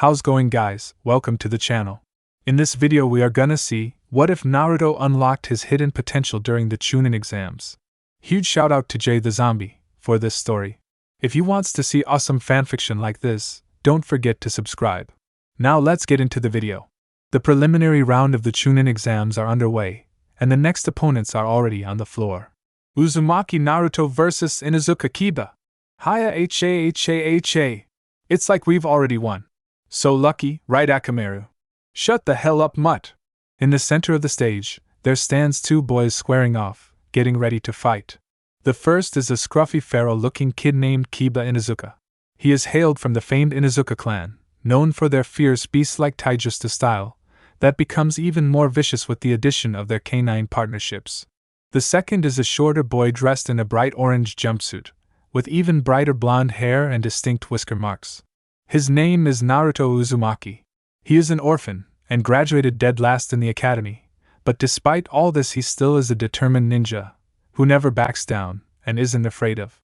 How's going, guys? Welcome to the channel. In this video we are gonna see, what if Naruto unlocked his hidden potential during the chunin exams. Huge shout out to JayTheZombie for this story. If you wants to see awesome fanfiction like this, don't forget to subscribe. Now let's get into the video. The preliminary round of the chunin exams are underway, and the next opponents are already on the floor. Uzumaki Naruto vs Inuzuka Kiba. Hiya ha. It's like we've already won. So lucky, right Akamaru? Shut the hell up, mutt. In the center of the stage, there stands two boys squaring off, getting ready to fight. The first is a scruffy feral-looking kid named Kiba Inuzuka. He is hailed from the famed Inuzuka clan, known for their fierce beast-like taijutsu style, that becomes even more vicious with the addition of their canine partnerships. The second is a shorter boy dressed in a bright orange jumpsuit, with even brighter blonde hair and distinct whisker marks. His name is Naruto Uzumaki. He is an orphan, and graduated dead last in the academy, but despite all this he still is a determined ninja, who never backs down, and isn't afraid of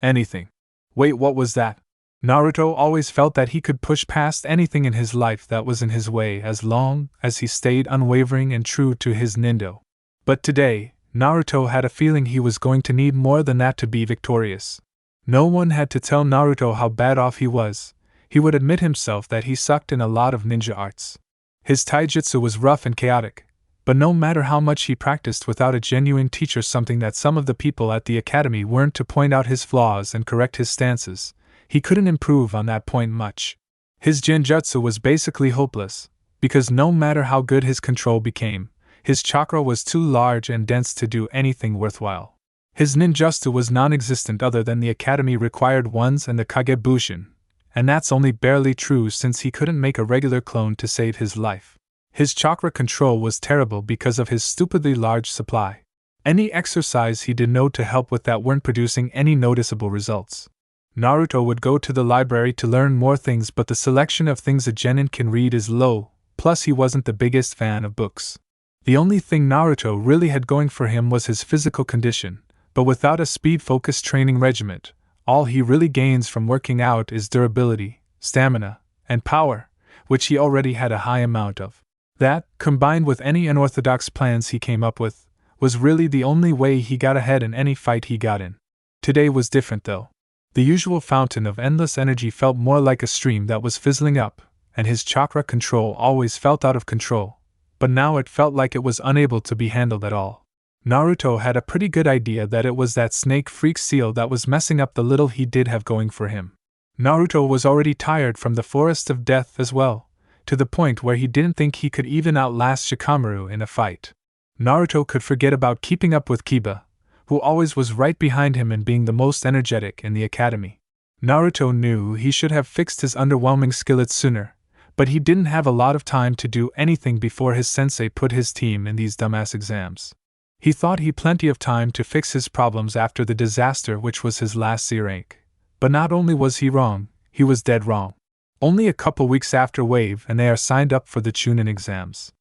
anything. Wait, what was that? Naruto always felt that he could push past anything in his life that was in his way as long as he stayed unwavering and true to his nindo. But today, Naruto had a feeling he was going to need more than that to be victorious. No one had to tell Naruto how bad off he was. He would admit himself that he sucked in a lot of ninja arts. His taijutsu was rough and chaotic, but no matter how much he practiced without a genuine teacher, something that some of the people at the academy weren't, to point out his flaws and correct his stances, he couldn't improve on that point much. His genjutsu was basically hopeless, because no matter how good his control became, his chakra was too large and dense to do anything worthwhile. His ninjutsu was non-existent other than the academy required ones and the Kagebushin, and that's only barely true since he couldn't make a regular clone to save his life. His chakra control was terrible because of his stupidly large supply. Any exercise he did to help with that weren't producing any noticeable results. Naruto would go to the library to learn more things, but the selection of things a genin can read is low, plus he wasn't the biggest fan of books. The only thing Naruto really had going for him was his physical condition, but without a speed-focused training regimen, all he really gains from working out is durability, stamina, and power, which he already had a high amount of. That, combined with any unorthodox plans he came up with, was really the only way he got ahead in any fight he got in. Today was different though. The usual fountain of endless energy felt more like a stream that was fizzling up, and his chakra control always felt out of control, but now it felt like it was unable to be handled at all. Naruto had a pretty good idea that it was that snake freak seal that was messing up the little he did have going for him. Naruto was already tired from the forest of death as well, to the point where he didn't think he could even outlast Shikamaru in a fight. Naruto could forget about keeping up with Kiba, who always was right behind him and being the most energetic in the academy. Naruto knew he should have fixed his underwhelming skillets sooner, but he didn't have a lot of time to do anything before his sensei put his team in these dumbass exams. He thought he plenty of time to fix his problems after the disaster which was his last C rank. But not only was he wrong, he was dead wrong. Only a couple weeks after Wave and they are signed up for the chunin exams.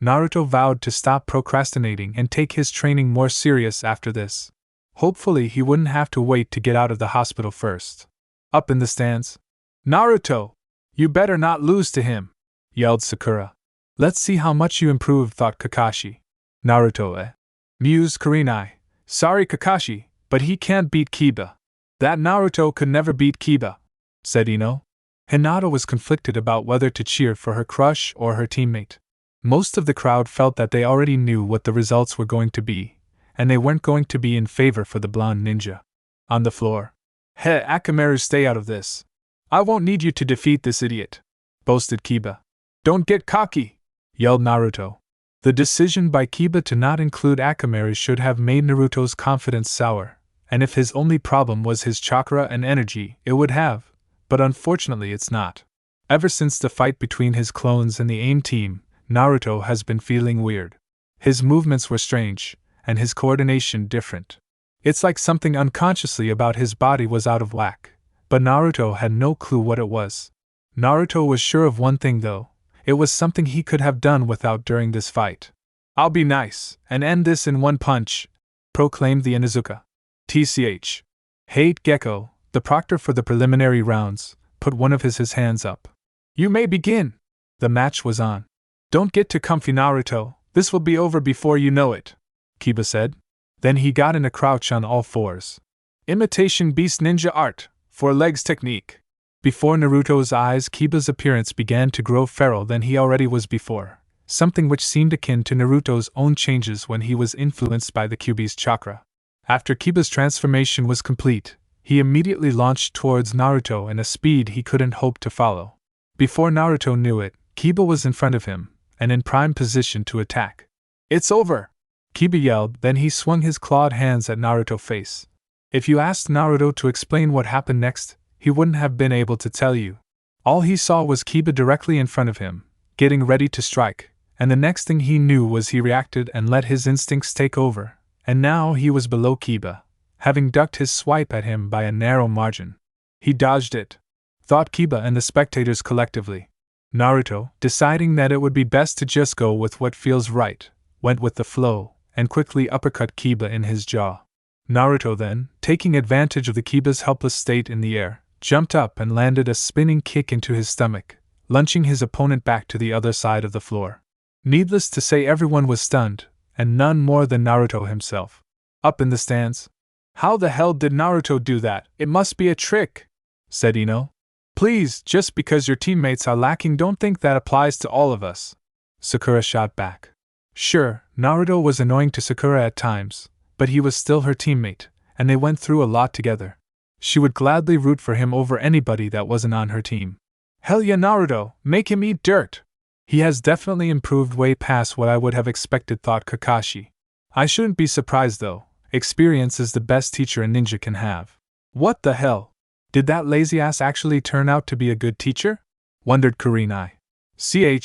Naruto vowed to stop procrastinating and take his training more serious after this. Hopefully he wouldn't have to wait to get out of the hospital first. Up in the stands, "Naruto! You better not lose to him!" yelled Sakura. "Let's see how much you improved," thought Kakashi. "Naruto, mused Kurenai. "Sorry Kakashi, but he can't beat Kiba." "That Naruto could never beat Kiba," said Ino. Hinata was conflicted about whether to cheer for her crush or her teammate. Most of the crowd felt that they already knew what the results were going to be, and they weren't going to be in favor for the blonde ninja. On the floor, "Hey Akamaru, stay out of this. I won't need you to defeat this idiot," boasted Kiba. "Don't get cocky," yelled Naruto. The decision by Kiba to not include Akamaru should have made Naruto's confidence sour, and if his only problem was his chakra and energy, it would have, but unfortunately it's not. Ever since the fight between his clones and the AIM team, Naruto has been feeling weird. His movements were strange, and his coordination different. It's like something unconsciously about his body was out of whack, but Naruto had no clue what it was. Naruto was sure of one thing though. It was something he could have done without during this fight. "I'll be nice, and end this in one punch," proclaimed the Inuzuka. "TCH. Hate Gecko," the proctor for the preliminary rounds, put one of his hands up. You may begin. The match was on. Don't get too comfy, Naruto. This will be over before you know it, Kiba said. Then he got in a crouch on all fours. Imitation beast ninja art, 4 legs technique. Before Naruto's eyes, Kiba's appearance began to grow feral than he already was before, something which seemed akin to Naruto's own changes when he was influenced by the Kyuubi's chakra. After Kiba's transformation was complete, he immediately launched towards Naruto at a speed he couldn't hope to follow. Before Naruto knew it, Kiba was in front of him, and in prime position to attack. It's over! Kiba yelled, then he swung his clawed hands at Naruto's face. If you asked Naruto to explain what happened next, he wouldn't have been able to tell you. All he saw was Kiba directly in front of him, getting ready to strike, and the next thing he knew was he reacted and let his instincts take over, and now he was below Kiba, having ducked his swipe at him by a narrow margin. He dodged it, thought Kiba and the spectators collectively. Naruto, deciding that it would be best to just go with what feels right, went with the flow, and quickly uppercut Kiba in his jaw. Naruto then, taking advantage of the Kiba's helpless state in the air, jumped up and landed a spinning kick into his stomach, launching his opponent back to the other side of the floor. Needless to say, everyone was stunned, and none more than Naruto himself. Up in the stands, "How the hell did Naruto do that? It must be a trick," said Ino. "Please, just because your teammates are lacking, don't think that applies to all of us," Sakura shot back. Sure, Naruto was annoying to Sakura at times, but he was still her teammate, and they went through a lot together. She would gladly root for him over anybody that wasn't on her team. Hell yeah, Naruto, make him eat dirt! He has definitely improved way past what I would have expected, thought Kakashi. I shouldn't be surprised though, experience is the best teacher a ninja can have. What the hell? Did that lazy ass actually turn out to be a good teacher? Wondered Kurenai.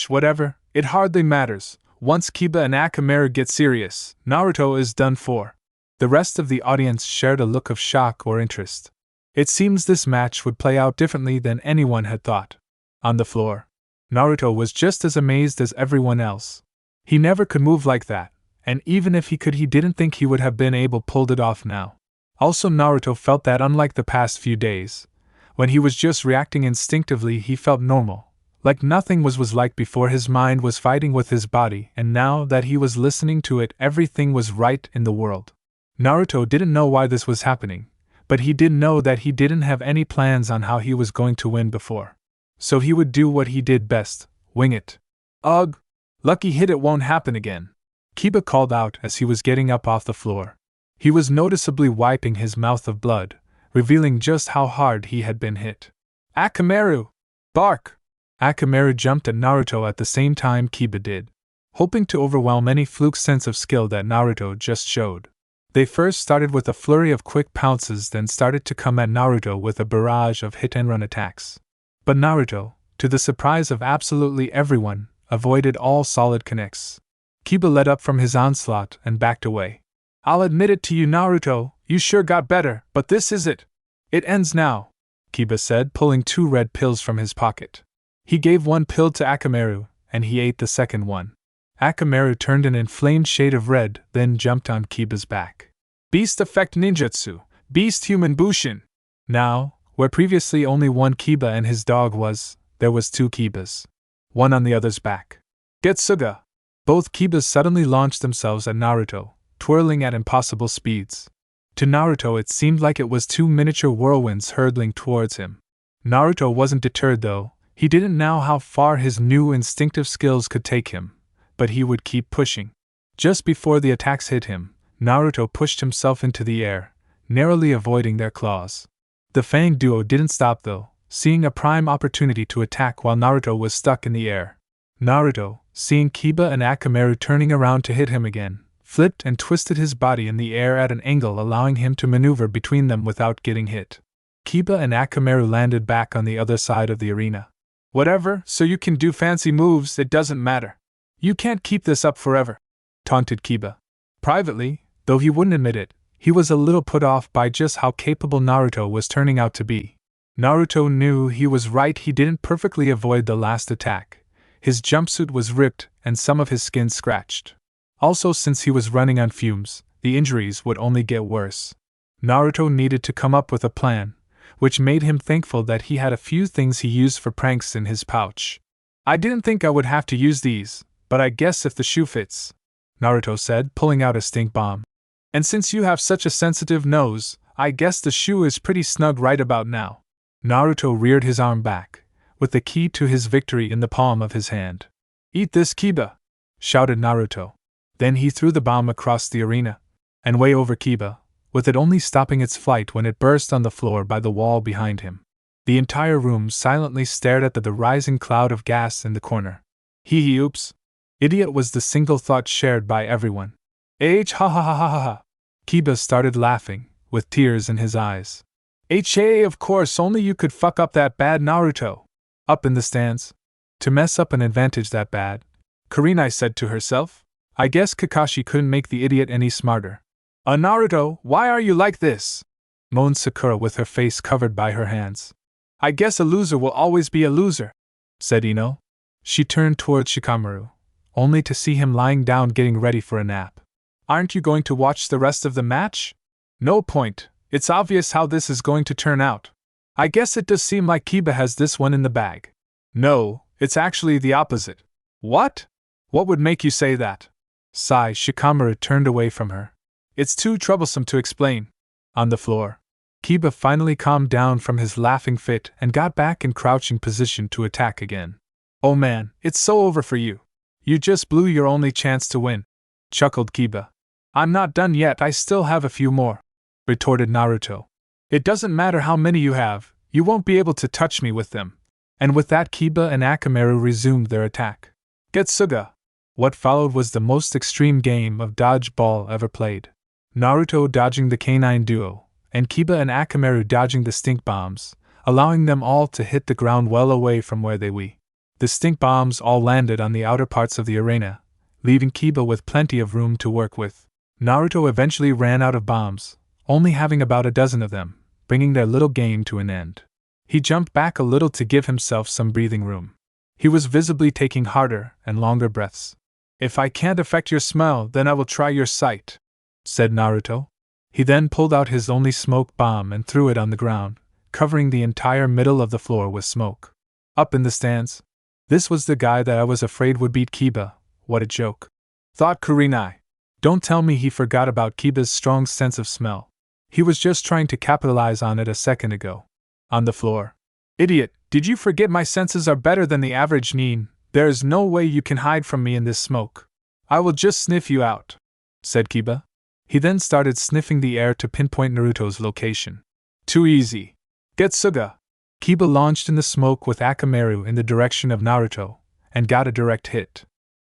Whatever, it hardly matters. Once Kiba and Akamaru get serious, Naruto is done for. The rest of the audience shared a look of shock or interest. It seems this match would play out differently than anyone had thought. On the floor, Naruto was just as amazed as everyone else. He never could move like that, and even if he could, he didn't think he would have been able to pull it off now. Also, Naruto felt that unlike the past few days, when he was just reacting instinctively, he felt normal. Like nothing was like before. His mind was fighting with his body, and now that he was listening to it, everything was right in the world. Naruto didn't know why this was happening, but he did know that he didn't have any plans on how he was going to win before. So he would do what he did best, wing it. Ugh! Lucky hit, it won't happen again, Kiba called out as he was getting up off the floor. He was noticeably wiping his mouth of blood, revealing just how hard he had been hit. Akamaru! Bark! Akamaru jumped at Naruto at the same time Kiba did, hoping to overwhelm any fluke sense of skill that Naruto just showed. They first started with a flurry of quick pounces, then started to come at Naruto with a barrage of hit-and-run attacks. But Naruto, to the surprise of absolutely everyone, avoided all solid connects. Kiba let up from his onslaught and backed away. I'll admit it to you, Naruto, you sure got better, but this is it. It ends now, Kiba said, pulling 2 red pills from his pocket. He gave 1 pill to Akamaru, and he ate the second one. Akamaru turned an inflamed shade of red, then jumped on Kiba's back. Beast Effect Ninjutsu, Beast Human Bushin! Now, where previously only one Kiba and his dog was, there was 2 Kibas. One on the other's back. Getsuga! Both Kibas suddenly launched themselves at Naruto, twirling at impossible speeds. To Naruto it seemed like it was 2 miniature whirlwinds hurtling towards him. Naruto wasn't deterred though. He didn't know how far his new instinctive skills could take him, but he would keep pushing. Just before the attacks hit him, Naruto pushed himself into the air, narrowly avoiding their claws. The Fang duo didn't stop though, seeing a prime opportunity to attack while Naruto was stuck in the air. Naruto, seeing Kiba and Akamaru turning around to hit him again, flipped and twisted his body in the air at an angle, allowing him to maneuver between them without getting hit. Kiba and Akamaru landed back on the other side of the arena. Whatever, so you can do fancy moves, it doesn't matter. You can't keep this up forever, taunted Kiba. Privately, though he wouldn't admit it, he was a little put off by just how capable Naruto was turning out to be. Naruto knew he was right. He didn't perfectly avoid the last attack. His jumpsuit was ripped and some of his skin scratched. Also, since he was running on fumes, the injuries would only get worse. Naruto needed to come up with a plan, which made him thankful that he had a few things he used for pranks in his pouch. I didn't think I would have to use these, but I guess if the shoe fits, Naruto said, pulling out a stink bomb. And since you have such a sensitive nose, I guess the shoe is pretty snug right about now. Naruto reared his arm back, with the key to his victory in the palm of his hand. Eat this, Kiba! Shouted Naruto. Then he threw the bomb across the arena, and way over Kiba, with it only stopping its flight when it burst on the floor by the wall behind him. The entire room silently stared at the rising cloud of gas in the corner. Hee oops! Idiot was the single thought shared by everyone. Ha ha ha ha ha ha! Kiba started laughing, with tears in his eyes. Of course, only you could fuck up that bad, Naruto. Up in the stands. To mess up an advantage that bad, Kurenai said to herself. I guess Kakashi couldn't make the idiot any smarter. Naruto, why are you like this? Moaned Sakura with her face covered by her hands. I guess a loser will always be a loser, said Ino. She turned towards Shikamaru, only to see him lying down getting ready for a nap. Aren't you going to watch the rest of the match? No point, it's obvious how this is going to turn out. I guess it does seem like Kiba has this one in the bag. No, it's actually the opposite. What? What would make you say that? Sigh, Shikamaru turned away from her. It's too troublesome to explain. On the floor, Kiba finally calmed down from his laughing fit and got back in crouching position to attack again. Oh man, it's so over for you. You just blew your only chance to win, chuckled Kiba. I'm not done yet, I still have a few more, retorted Naruto. It doesn't matter how many you have, you won't be able to touch me with them. And with that, Kiba and Akamaru resumed their attack. Getsuga! What followed was the most extreme game of dodgeball ever played. Naruto dodging the canine duo, and Kiba and Akamaru dodging the stink bombs, allowing them all to hit the ground well away from where they were. The stink bombs all landed on the outer parts of the arena, leaving Kiba with plenty of room to work with. Naruto eventually ran out of bombs, only having about a dozen of them, bringing their little game to an end. He jumped back a little to give himself some breathing room. He was visibly taking harder and longer breaths. If I can't affect your smell, then I will try your sight, said Naruto. He then pulled out his only smoke bomb and threw it on the ground, covering the entire middle of the floor with smoke. Up in the stands. This was the guy that I was afraid would beat Kiba, what a joke, thought Kurenai. Don't tell me he forgot about Kiba's strong sense of smell. He was just trying to capitalize on it a second ago. On the floor. Idiot, did you forget my senses are better than the average nin? There is no way you can hide from me in this smoke. I will just sniff you out, said Kiba. He then started sniffing the air to pinpoint Naruto's location. Too easy. Getsuga! Kiba launched in the smoke with Akamaru in the direction of Naruto, and got a direct hit.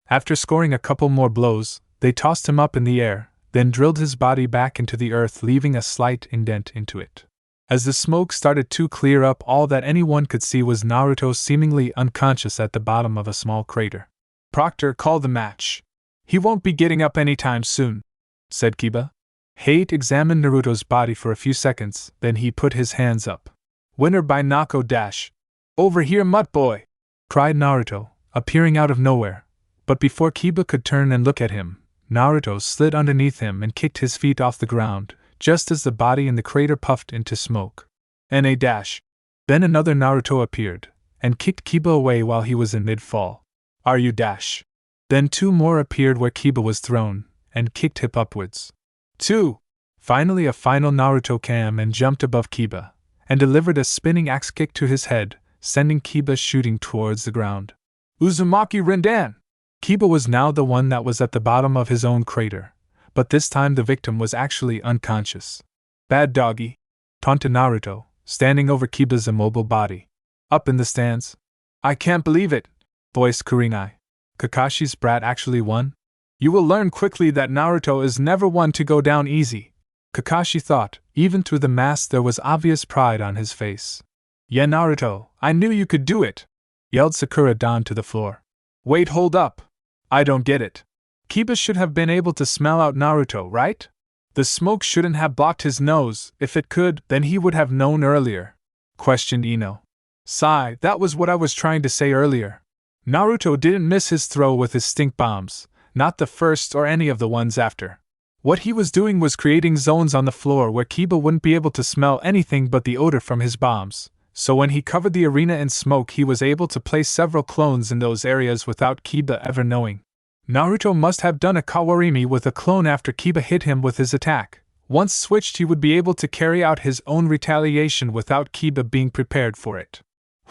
After scoring a couple more blows, they tossed him up in the air, then drilled his body back into the earth, leaving a slight indent into it. As the smoke started to clear up, all that anyone could see was Naruto seemingly unconscious at the bottom of a small crater. Proctor, call the match. He won't be getting up anytime soon, said Kiba. Hate examined Naruto's body for a few seconds, then he put his hands up. Winner by knockout dash. Over here, mutt boy! Cried Naruto, appearing out of nowhere. But before Kiba could turn and look at him, Naruto slid underneath him and kicked his feet off the ground, just as the body in the crater puffed into smoke. NA dash. Then another Naruto appeared, and kicked Kiba away while he was in mid-fall. Are you dash? Then two more appeared where Kiba was thrown, and kicked hip upwards. 2. Finally a final Naruto came and jumped above Kiba, and delivered a spinning axe kick to his head, sending Kiba shooting towards the ground. Uzumaki Rendan! Kiba was now the one that was at the bottom of his own crater, but this time the victim was actually unconscious. Bad doggy, taunted Naruto, standing over Kiba's immobile body. Up in the stands. I can't believe it, voiced Kurenai. Kakashi's brat actually won? You will learn quickly that Naruto is never one to go down easy, Kakashi thought. Even through the mask there was obvious pride on his face. Yeah, Naruto, I knew you could do it, yelled Sakura down to the floor. Wait, hold up. I don't get it. Kiba should have been able to smell out Naruto, right? The smoke shouldn't have blocked his nose. If it could, then he would have known earlier, questioned Ino. Sigh, that was what I was trying to say earlier. Naruto didn't miss his throw with his stink bombs, not the first or any of the ones after. What he was doing was creating zones on the floor where Kiba wouldn't be able to smell anything but the odor from his bombs, so when he covered the arena in smoke he was able to place several clones in those areas without Kiba ever knowing. Naruto must have done a Kawarimi with a clone after Kiba hit him with his attack. Once switched he would be able to carry out his own retaliation without Kiba being prepared for it.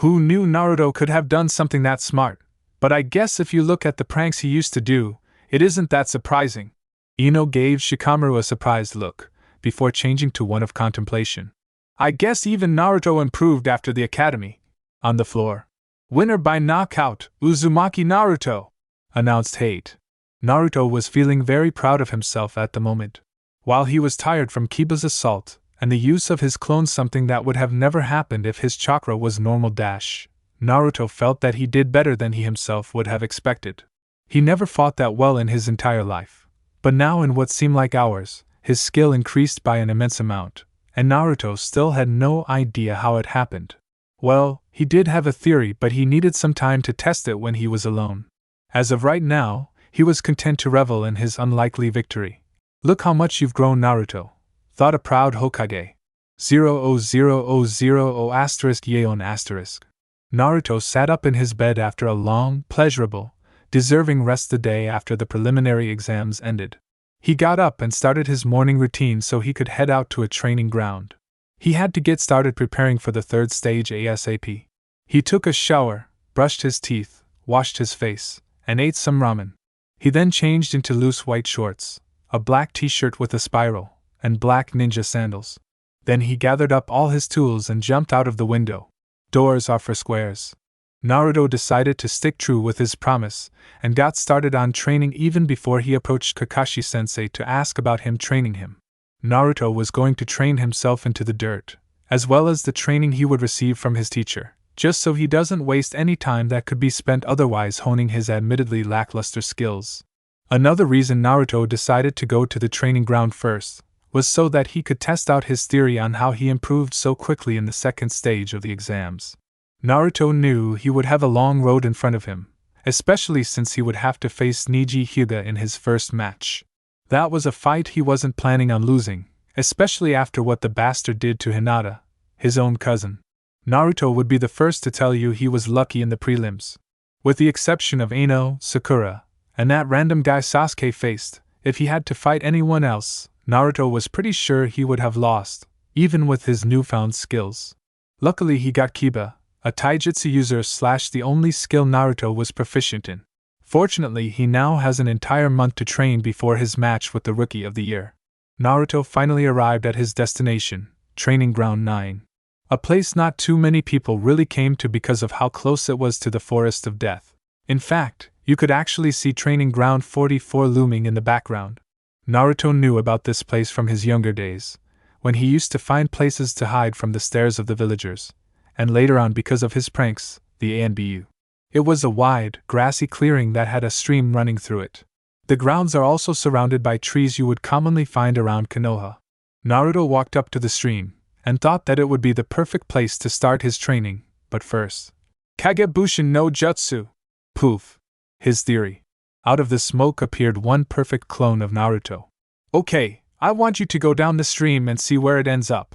Who knew Naruto could have done something that smart? But I guess if you look at the pranks he used to do, it isn't that surprising. Ino gave Shikamaru a surprised look, before changing to one of contemplation. I guess even Naruto improved after the academy. On the floor. Winner by knockout, Uzumaki Naruto, announced Hate. Naruto was feeling very proud of himself at the moment. While he was tired from Kiba's assault, and the use of his clone, something that would have never happened if his chakra was normal dash, Naruto felt that he did better than he himself would have expected. He never fought that well in his entire life. But now in what seemed like hours, his skill increased by an immense amount, and Naruto still had no idea how it happened. Well, he did have a theory, but he needed some time to test it when he was alone. As of right now, he was content to revel in his unlikely victory. Look how much you've grown, Naruto, thought a proud Hokage. 00000 Yeon asterisk. Naruto sat up in his bed after a long, pleasurable, deserving rest the day after the preliminary exams ended. He got up and started his morning routine so he could head out to a training ground. He had to get started preparing for the third stage ASAP. He took a shower, brushed his teeth, washed his face, and ate some ramen. He then changed into loose white shorts, a black t-shirt with a spiral, and black ninja sandals. Then he gathered up all his tools and jumped out of the window. Doors are for squares. Naruto decided to stick true with his promise, and got started on training even before he approached Kakashi-sensei to ask about him training him. Naruto was going to train himself into the dirt, as well as the training he would receive from his teacher, just so he doesn't waste any time that could be spent otherwise honing his admittedly lackluster skills. Another reason Naruto decided to go to the training ground first was so that he could test out his theory on how he improved so quickly in the second stage of the exams. Naruto knew he would have a long road in front of him, especially since he would have to face Neji Hyuga in his first match. That was a fight he wasn't planning on losing, especially after what the bastard did to Hinata, his own cousin. Naruto would be the first to tell you he was lucky in the prelims. With the exception of Ino, Sakura, and that random guy Sasuke faced, if he had to fight anyone else, Naruto was pretty sure he would have lost, even with his newfound skills. Luckily he got Kiba, a taijutsu user / the only skill Naruto was proficient in. Fortunately he now has an entire month to train before his match with the Rookie of the Year. Naruto finally arrived at his destination, Training Ground 9. A place not too many people really came to because of how close it was to the Forest of Death. In fact, you could actually see Training Ground 44 looming in the background. Naruto knew about this place from his younger days, when he used to find places to hide from the stares of the villagers, and later on because of his pranks, the ANBU. It was a wide, grassy clearing that had a stream running through it. The grounds are also surrounded by trees you would commonly find around Konoha. Naruto walked up to the stream, and thought that it would be the perfect place to start his training, but first. Kagebushin no Jutsu! Poof! His theory. Out of the smoke appeared one perfect clone of Naruto. Okay, I want you to go down the stream and see where it ends up.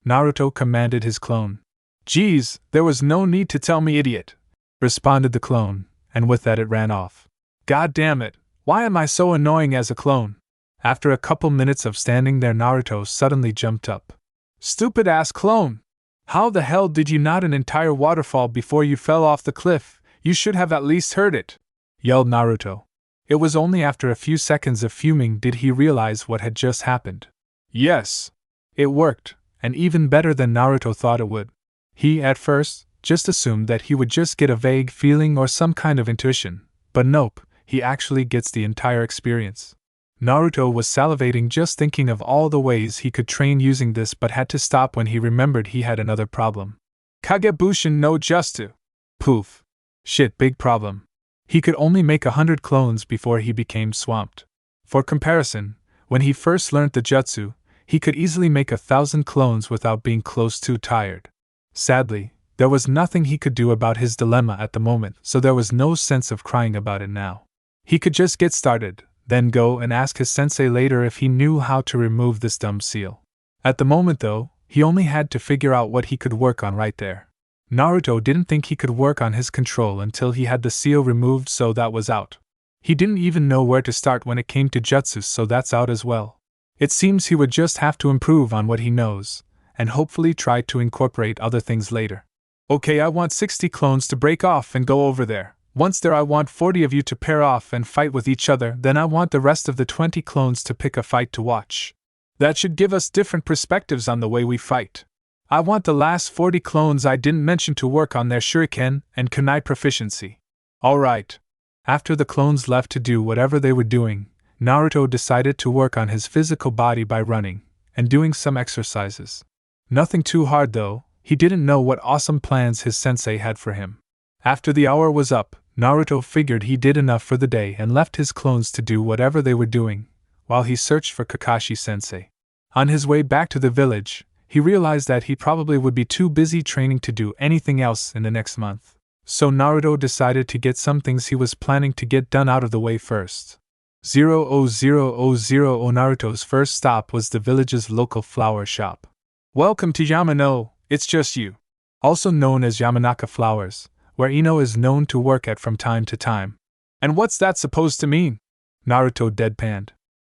Naruto commanded his clone. Geez, there was no need to tell me, idiot, responded the clone, and with that it ran off. God damn it, why am I so annoying as a clone? After a couple minutes of standing there, Naruto suddenly jumped up. Stupid ass clone! How the hell did you not an entire waterfall before you fell off the cliff? You should have at least heard it, yelled Naruto. It was only after a few seconds of fuming did he realize what had just happened. Yes! It worked, and even better than Naruto thought it would. He, at first, just assumed that he would just get a vague feeling or some kind of intuition, but nope, he actually gets the entire experience. Naruto was salivating just thinking of all the ways he could train using this, but had to stop when he remembered he had another problem. Kagebushin no Jutsu! Poof. Shit, big problem. He could only make 100 clones before he became swamped. For comparison, when he first learned the jutsu, he could easily make 1,000 clones without being close to tired. Sadly, there was nothing he could do about his dilemma at the moment, so there was no sense of crying about it now. He could just get started, then go and ask his sensei later if he knew how to remove this dumb seal. At the moment though, he only had to figure out what he could work on right there. Naruto didn't think he could work on his control until he had the seal removed, so that was out. He didn't even know where to start when it came to jutsu, so that's out as well. It seems he would just have to improve on what he knows, and hopefully try to incorporate other things later. Okay, I want 60 clones to break off and go over there. Once there I want 40 of you to pair off and fight with each other, then I want the rest of the 20 clones to pick a fight to watch. That should give us different perspectives on the way we fight. I want the last 40 clones I didn't mention to work on their shuriken and kunai proficiency. Alright. After the clones left to do whatever they were doing, Naruto decided to work on his physical body by running and doing some exercises. Nothing too hard though, he didn't know what awesome plans his sensei had for him. After the hour was up, Naruto figured he did enough for the day and left his clones to do whatever they were doing, while he searched for Kakashi-sensei. On his way back to the village, he realized that he probably would be too busy training to do anything else in the next month. So Naruto decided to get some things he was planning to get done out of the way first. 0000 Naruto's first stop was the village's local flower shop. Welcome to Yamano, it's just you. Also known as Yamanaka Flowers, where Ino is known to work at from time to time. And what's that supposed to mean? Naruto deadpanned.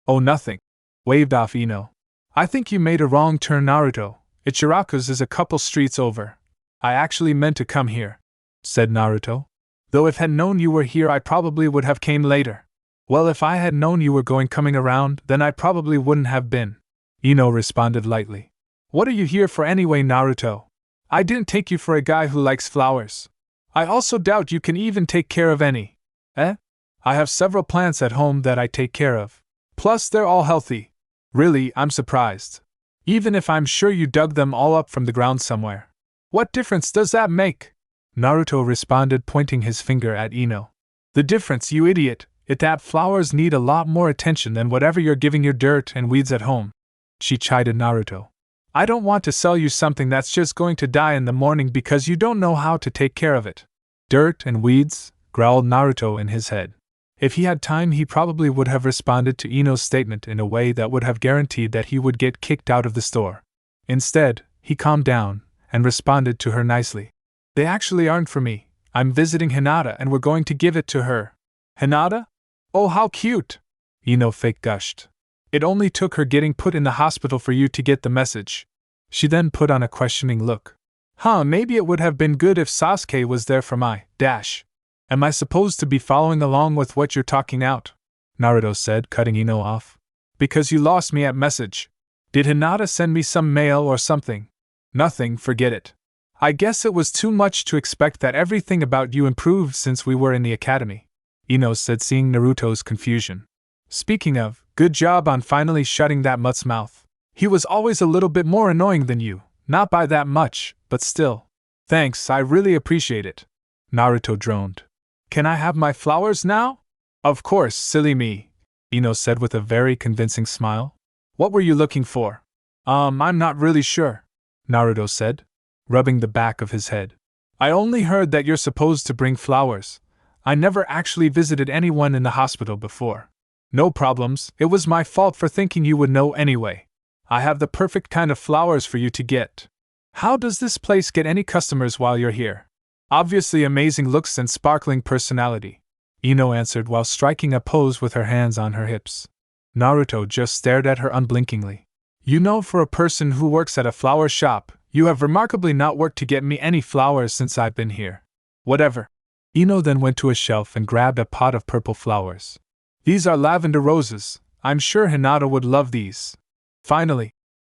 Oh, nothing. Waved off Ino. I think you made a wrong turn, Naruto. Ichiraku's is a couple streets over. I actually meant to come here, said Naruto. Though if had known you were here I probably would have came later. Well, if I had known you were coming around, then I probably wouldn't have been. Ino responded lightly. What are you here for anyway, Naruto? I didn't take you for a guy who likes flowers. I also doubt you can even take care of any. I have several plants at home that I take care of. Plus they're all healthy. Really, I'm surprised. Even if I'm sure you dug them all up from the ground somewhere. What difference does that make? Naruto responded, pointing his finger at Ino. The difference, you idiot, is that flowers need a lot more attention than whatever you're giving your dirt and weeds at home. She chided Naruto. I don't want to sell you something that's just going to die in the morning because you don't know how to take care of it. Dirt and weeds, growled Naruto in his head. If he had time he probably would have responded to Ino's statement in a way that would have guaranteed that he would get kicked out of the store. Instead, he calmed down and responded to her nicely. They actually aren't for me. I'm visiting Hinata and we're going to give it to her. Hinata? Oh, how cute! Ino fake gushed. It only took her getting put in the hospital for you to get the message. She then put on a questioning look. Maybe it would have been good if Sasuke was there for my dash. Am I supposed to be following along with what you're talking out? Naruto said, cutting Ino off. Because you lost me at message. Did Hinata send me some mail or something? Nothing, forget it. I guess it was too much to expect that everything about you improved since we were in the academy, Ino said, seeing Naruto's confusion. Speaking of, good job on finally shutting that mutt's mouth. He was always a little bit more annoying than you, not by that much, but still. Thanks, I really appreciate it. Naruto droned. Can I have my flowers now? Of course, silly me, Ino said with a very convincing smile. What were you looking for? I'm not really sure, Naruto said, rubbing the back of his head. I only heard that you're supposed to bring flowers. I never actually visited anyone in the hospital before. No problems, it was my fault for thinking you would know anyway. I have the perfect kind of flowers for you to get. How does this place get any customers while you're here? Obviously amazing looks and sparkling personality, Ino answered while striking a pose with her hands on her hips. Naruto just stared at her unblinkingly. You know, for a person who works at a flower shop, you have remarkably not worked to get me any flowers since I've been here. Whatever. Ino then went to a shelf and grabbed a pot of purple flowers. These are lavender roses. I'm sure Hinata would love these. Finally,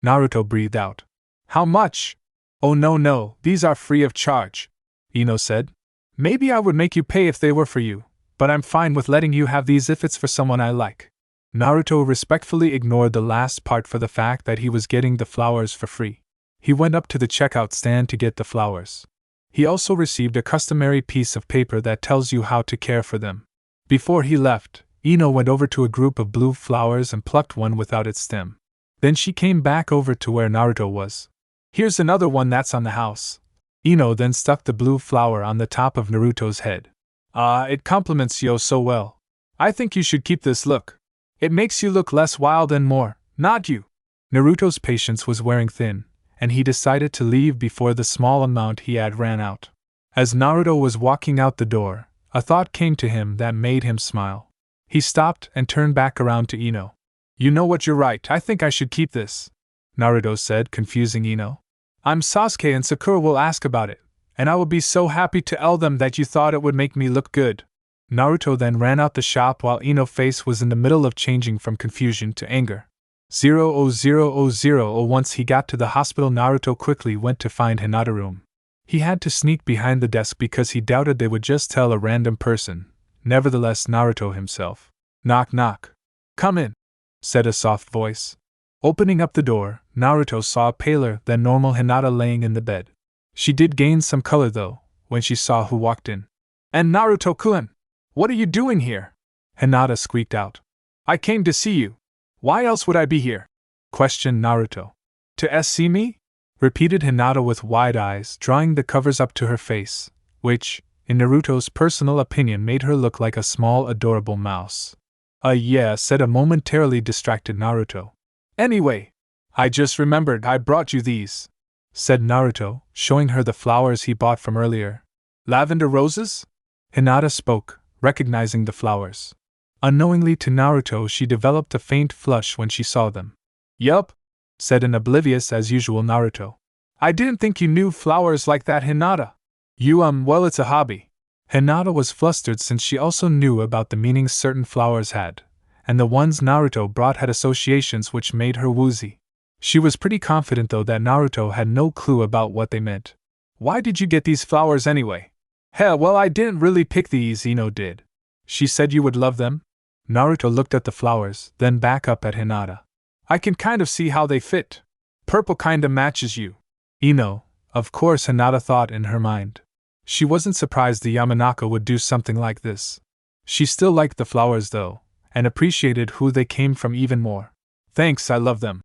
Naruto breathed out. How much? Oh no, these are free of charge, Ino said. Maybe I would make you pay if they were for you, but I'm fine with letting you have these if it's for someone I like. Naruto respectfully ignored the last part for the fact that he was getting the flowers for free. He went up to the checkout stand to get the flowers. He also received a customary piece of paper that tells you how to care for them. Before he left, Ino went over to a group of blue flowers and plucked one without its stem. Then she came back over to where Naruto was. Here's another one that's on the house. Ino then stuck the blue flower on the top of Naruto's head. It compliments you so well. I think you should keep this, look. It makes you look less wild and more, not you. Naruto's patience was wearing thin, and he decided to leave before the small amount he had ran out. As Naruto was walking out the door, a thought came to him that made him smile. He stopped and turned back around to Ino. You know what, you're right, I think I should keep this, Naruto said, confusing Ino. I'm Sasuke and Sakura will ask about it, and I will be so happy to tell them that you thought it would make me look good. Naruto then ran out the shop while Ino's face was in the middle of changing from confusion to anger. 00000. Once he got to the hospital, Naruto quickly went to find Hinata's room. He had to sneak behind the desk because he doubted they would just tell a random person. Nevertheless, Naruto himself. Knock knock. Come in, said a soft voice. Opening up the door, Naruto saw a paler than normal Hinata laying in the bed. She did gain some color though, when she saw who walked in. And Naruto-kun, what are you doing here? Hinata squeaked out. I came to see you. Why else would I be here? Questioned Naruto. To see me? Repeated Hinata with wide eyes, drawing the covers up to her face, which, in Naruto's personal opinion, made her look like a small adorable mouse. Yeah, said a momentarily distracted Naruto. Anyway, I just remembered I brought you these, said Naruto, showing her the flowers he bought from earlier. Lavender roses? Hinata spoke, recognizing the flowers. Unknowingly to Naruto, she developed a faint flush when she saw them. Yup, said an oblivious as usual Naruto. I didn't think you knew flowers like that, Hinata. Well, it's a hobby. Hinata was flustered since she also knew about the meanings certain flowers had, and the ones Naruto brought had associations which made her woozy. She was pretty confident though that Naruto had no clue about what they meant. Why did you get these flowers anyway? Well, I didn't really pick these, Ino did. She said you would love them? Naruto looked at the flowers, then back up at Hinata. I can kind of see how they fit. Purple kinda matches you. Ino, of course, Hinata thought in her mind. She wasn't surprised the Yamanaka would do something like this. She still liked the flowers though, and appreciated who they came from even more. Thanks, I love them,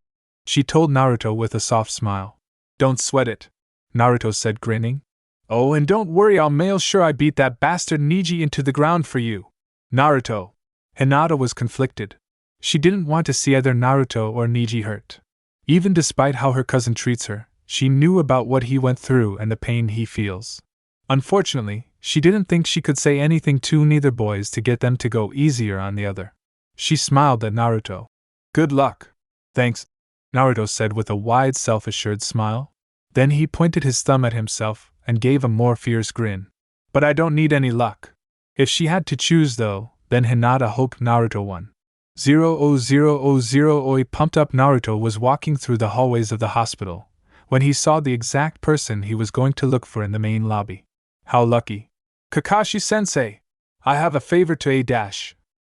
she told Naruto with a soft smile. Don't sweat it, Naruto said, grinning. Oh, and don't worry, I'll make sure I beat that bastard Neji into the ground for you. Naruto. Hinata was conflicted. She didn't want to see either Naruto or Neji hurt. Even despite how her cousin treats her, she knew about what he went through and the pain he feels. Unfortunately, she didn't think she could say anything to neither boys to get them to go easier on the other. She smiled at Naruto. Good luck. Thanks, Naruto said with a wide self-assured smile. Then he pointed his thumb at himself and gave a more fierce grin. But I don't need any luck. If she had to choose though, then Hinata hoped Naruto won. 00000. Pumped up Naruto was walking through the hallways of the hospital when he saw the exact person he was going to look for in the main lobby. How lucky. Kakashi-sensei, I have a favor to A-.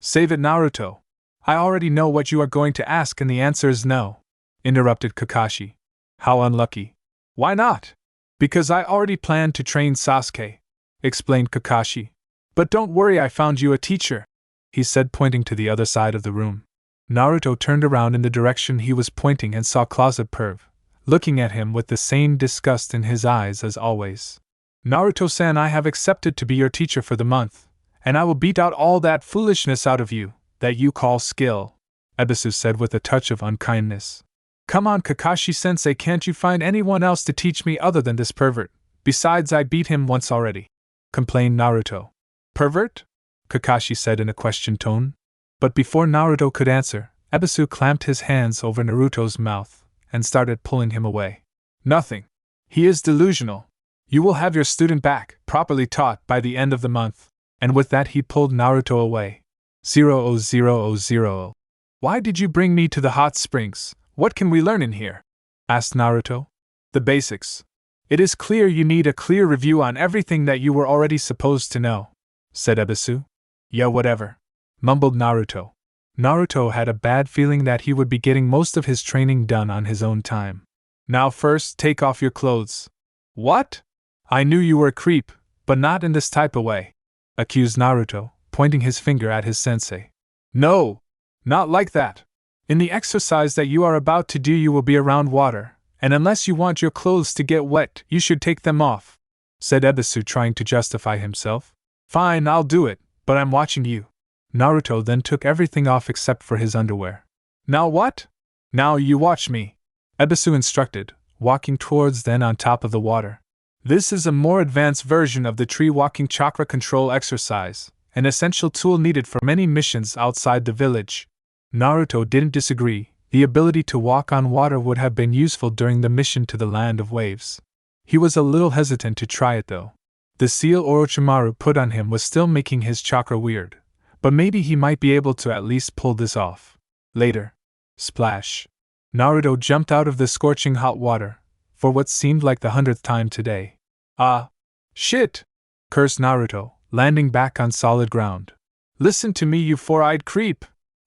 Save it, Naruto. I already know what you are going to ask and the answer is no, interrupted Kakashi. How unlucky. Why not? Because I already planned to train Sasuke, explained Kakashi. But don't worry, I found you a teacher, he said, pointing to the other side of the room. Naruto turned around in the direction he was pointing and saw Closet Perv, looking at him with the same disgust in his eyes as always. Naruto-san, I have accepted to be your teacher for the month, and I will beat out all that foolishness out of you that you call skill, Ebisu said with a touch of unkindness. Come on, Kakashi-sensei, can't you find anyone else to teach me other than this pervert? Besides, I beat him once already, complained Naruto. Pervert? Kakashi said in a question tone. But before Naruto could answer, Ebisu clamped his hands over Naruto's mouth and started pulling him away. Nothing. He is delusional. You will have your student back, properly taught, by the end of the month. And with that he pulled Naruto away. 00000. Why did you bring me to the hot springs? What can we learn in here? Asked Naruto. The basics. It is clear you need a clear review on everything that you were already supposed to know, said Ebisu. Yeah, whatever, mumbled Naruto. Naruto had a bad feeling that he would be getting most of his training done on his own time. Now first, take off your clothes. What? I knew you were a creep, but not in this type of way, accused Naruto, pointing his finger at his sensei. No, not like that. In the exercise that you are about to do, you will be around water, and unless you want your clothes to get wet, you should take them off, said Ebisu, trying to justify himself. Fine, I'll do it, but I'm watching you. Naruto then took everything off except for his underwear. Now what? Now you watch me, Ebisu instructed, walking towards then on top of the water. This is a more advanced version of the tree walking chakra control exercise, an essential tool needed for many missions outside the village. Naruto didn't disagree. The ability to walk on water would have been useful during the mission to the Land of Waves. He was a little hesitant to try it though. The seal Orochimaru put on him was still making his chakra weird, but maybe he might be able to at least pull this off. Later. Splash. Naruto jumped out of the scorching hot water, for what seemed like the 100th time today. Ah! Shit! Cursed Naruto, landing back on solid ground. Listen to me, you four-eyed creep!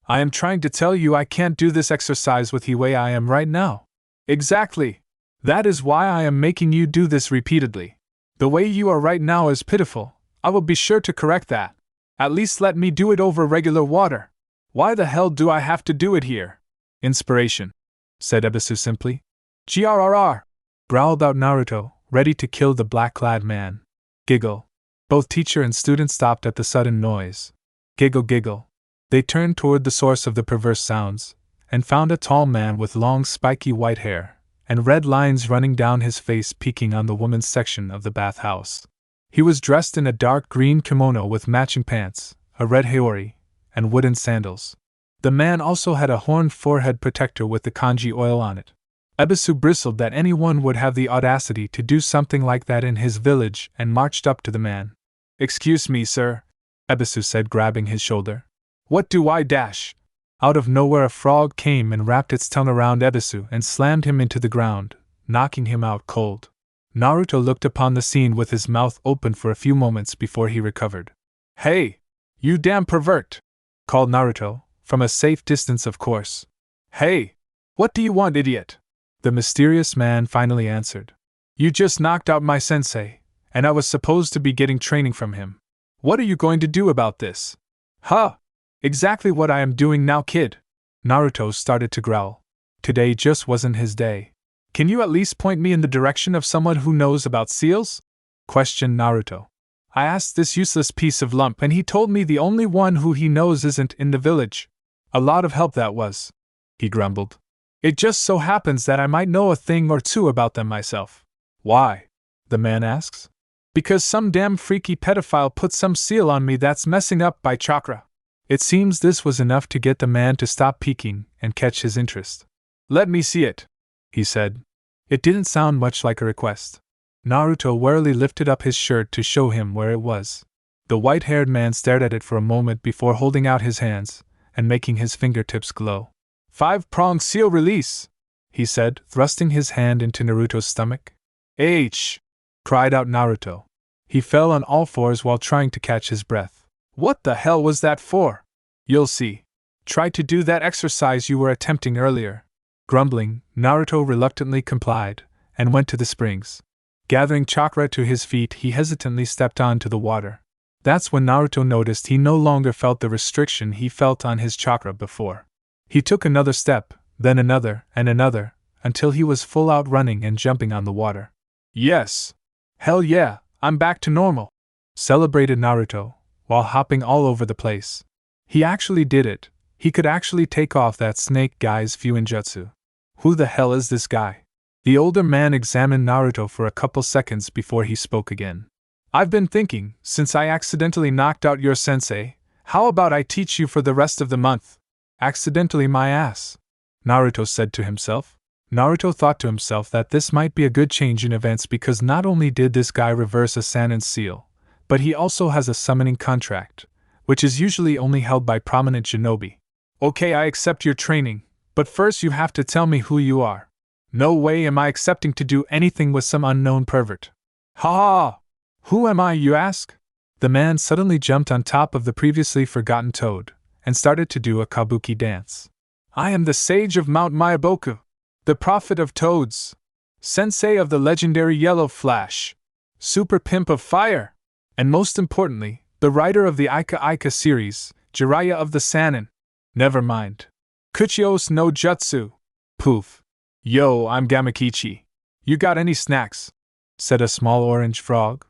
I am trying to tell you I can't do this exercise with the way I am right now. Exactly! That is why I am making you do this repeatedly. The way you are right now is pitiful. I will be sure to correct that. At least let me do it over regular water. Why the hell do I have to do it here? Inspiration, said Ebisu simply. Grrr, growled out Naruto, ready to kill the black-clad man. Giggle. Both teacher and student stopped at the sudden noise. Giggle, giggle. They turned toward the source of the perverse sounds, and found a tall man with long spiky white hair, and red lines running down his face peeking on the woman's section of the bathhouse. He was dressed in a dark green kimono with matching pants, a red haori, and wooden sandals. The man also had a horned forehead protector with the kanji oil on it. Ebisu bristled that anyone would have the audacity to do something like that in his village and marched up to the man. Excuse me, sir, Ebisu said, grabbing his shoulder. What do I dash? Out of nowhere a frog came and wrapped its tongue around Ebisu and slammed him into the ground, knocking him out cold. Naruto looked upon the scene with his mouth open for a few moments before he recovered. Hey! You damn pervert! Called Naruto, from a safe distance of course. Hey! What do you want, idiot? The mysterious man finally answered. You just knocked out my sensei, and I was supposed to be getting training from him. What are you going to do about this? Huh! Exactly what I am doing now, kid. Naruto started to growl. Today just wasn't his day. Can you at least point me in the direction of someone who knows about seals? Questioned Naruto. I asked this useless piece of lump and he told me the only one who he knows isn't in the village. A lot of help that was, he grumbled. It just so happens that I might know a thing or two about them myself. Why? The man asks. Because some damn freaky pedophile put some seal on me that's messing up my chakra. It seems this was enough to get the man to stop peeking and catch his interest. Let me see it, he said. It didn't sound much like a request. Naruto warily lifted up his shirt to show him where it was. The white-haired man stared at it for a moment before holding out his hands and making his fingertips glow. 5-pronged seal release, he said, thrusting his hand into Naruto's stomach. H! Cried out Naruto. He fell on all fours while trying to catch his breath. What the hell was that for? You'll see. Try to do that exercise you were attempting earlier. Grumbling, Naruto reluctantly complied, and went to the springs. Gathering chakra to his feet, he hesitantly stepped onto the water. That's when Naruto noticed he no longer felt the restriction he felt on his chakra before. He took another step, then another, and another, until he was full out running and jumping on the water. Yes! Hell yeah, I'm back to normal! Celebrated Naruto, while hopping all over the place. He actually did it. He could actually take off that snake guy's Fuinjutsu. Who the hell is this guy? The older man examined Naruto for a couple seconds before he spoke again. I've been thinking, since I accidentally knocked out your sensei, how about I teach you for the rest of the month? Accidentally my ass, Naruto said to himself. Naruto thought to himself that this might be a good change in events because not only did this guy reverse a Sannin seal, but he also has a summoning contract, which is usually only held by prominent shinobi. Okay, I accept your training, but first you have to tell me who you are. No way am I accepting to do anything with some unknown pervert. Ha ha! Who am I, you ask? The man suddenly jumped on top of the previously forgotten toad, and started to do a kabuki dance. I am the sage of Mount Myaboku, the prophet of toads, sensei of the legendary Yellow Flash, super pimp of fire, and most importantly, the writer of the Ika Ika series, Jiraiya of the Sannin. Never mind. Kuchios no Jutsu. Poof. Yo, I'm Gamakichi. You got any snacks? Said a small orange frog.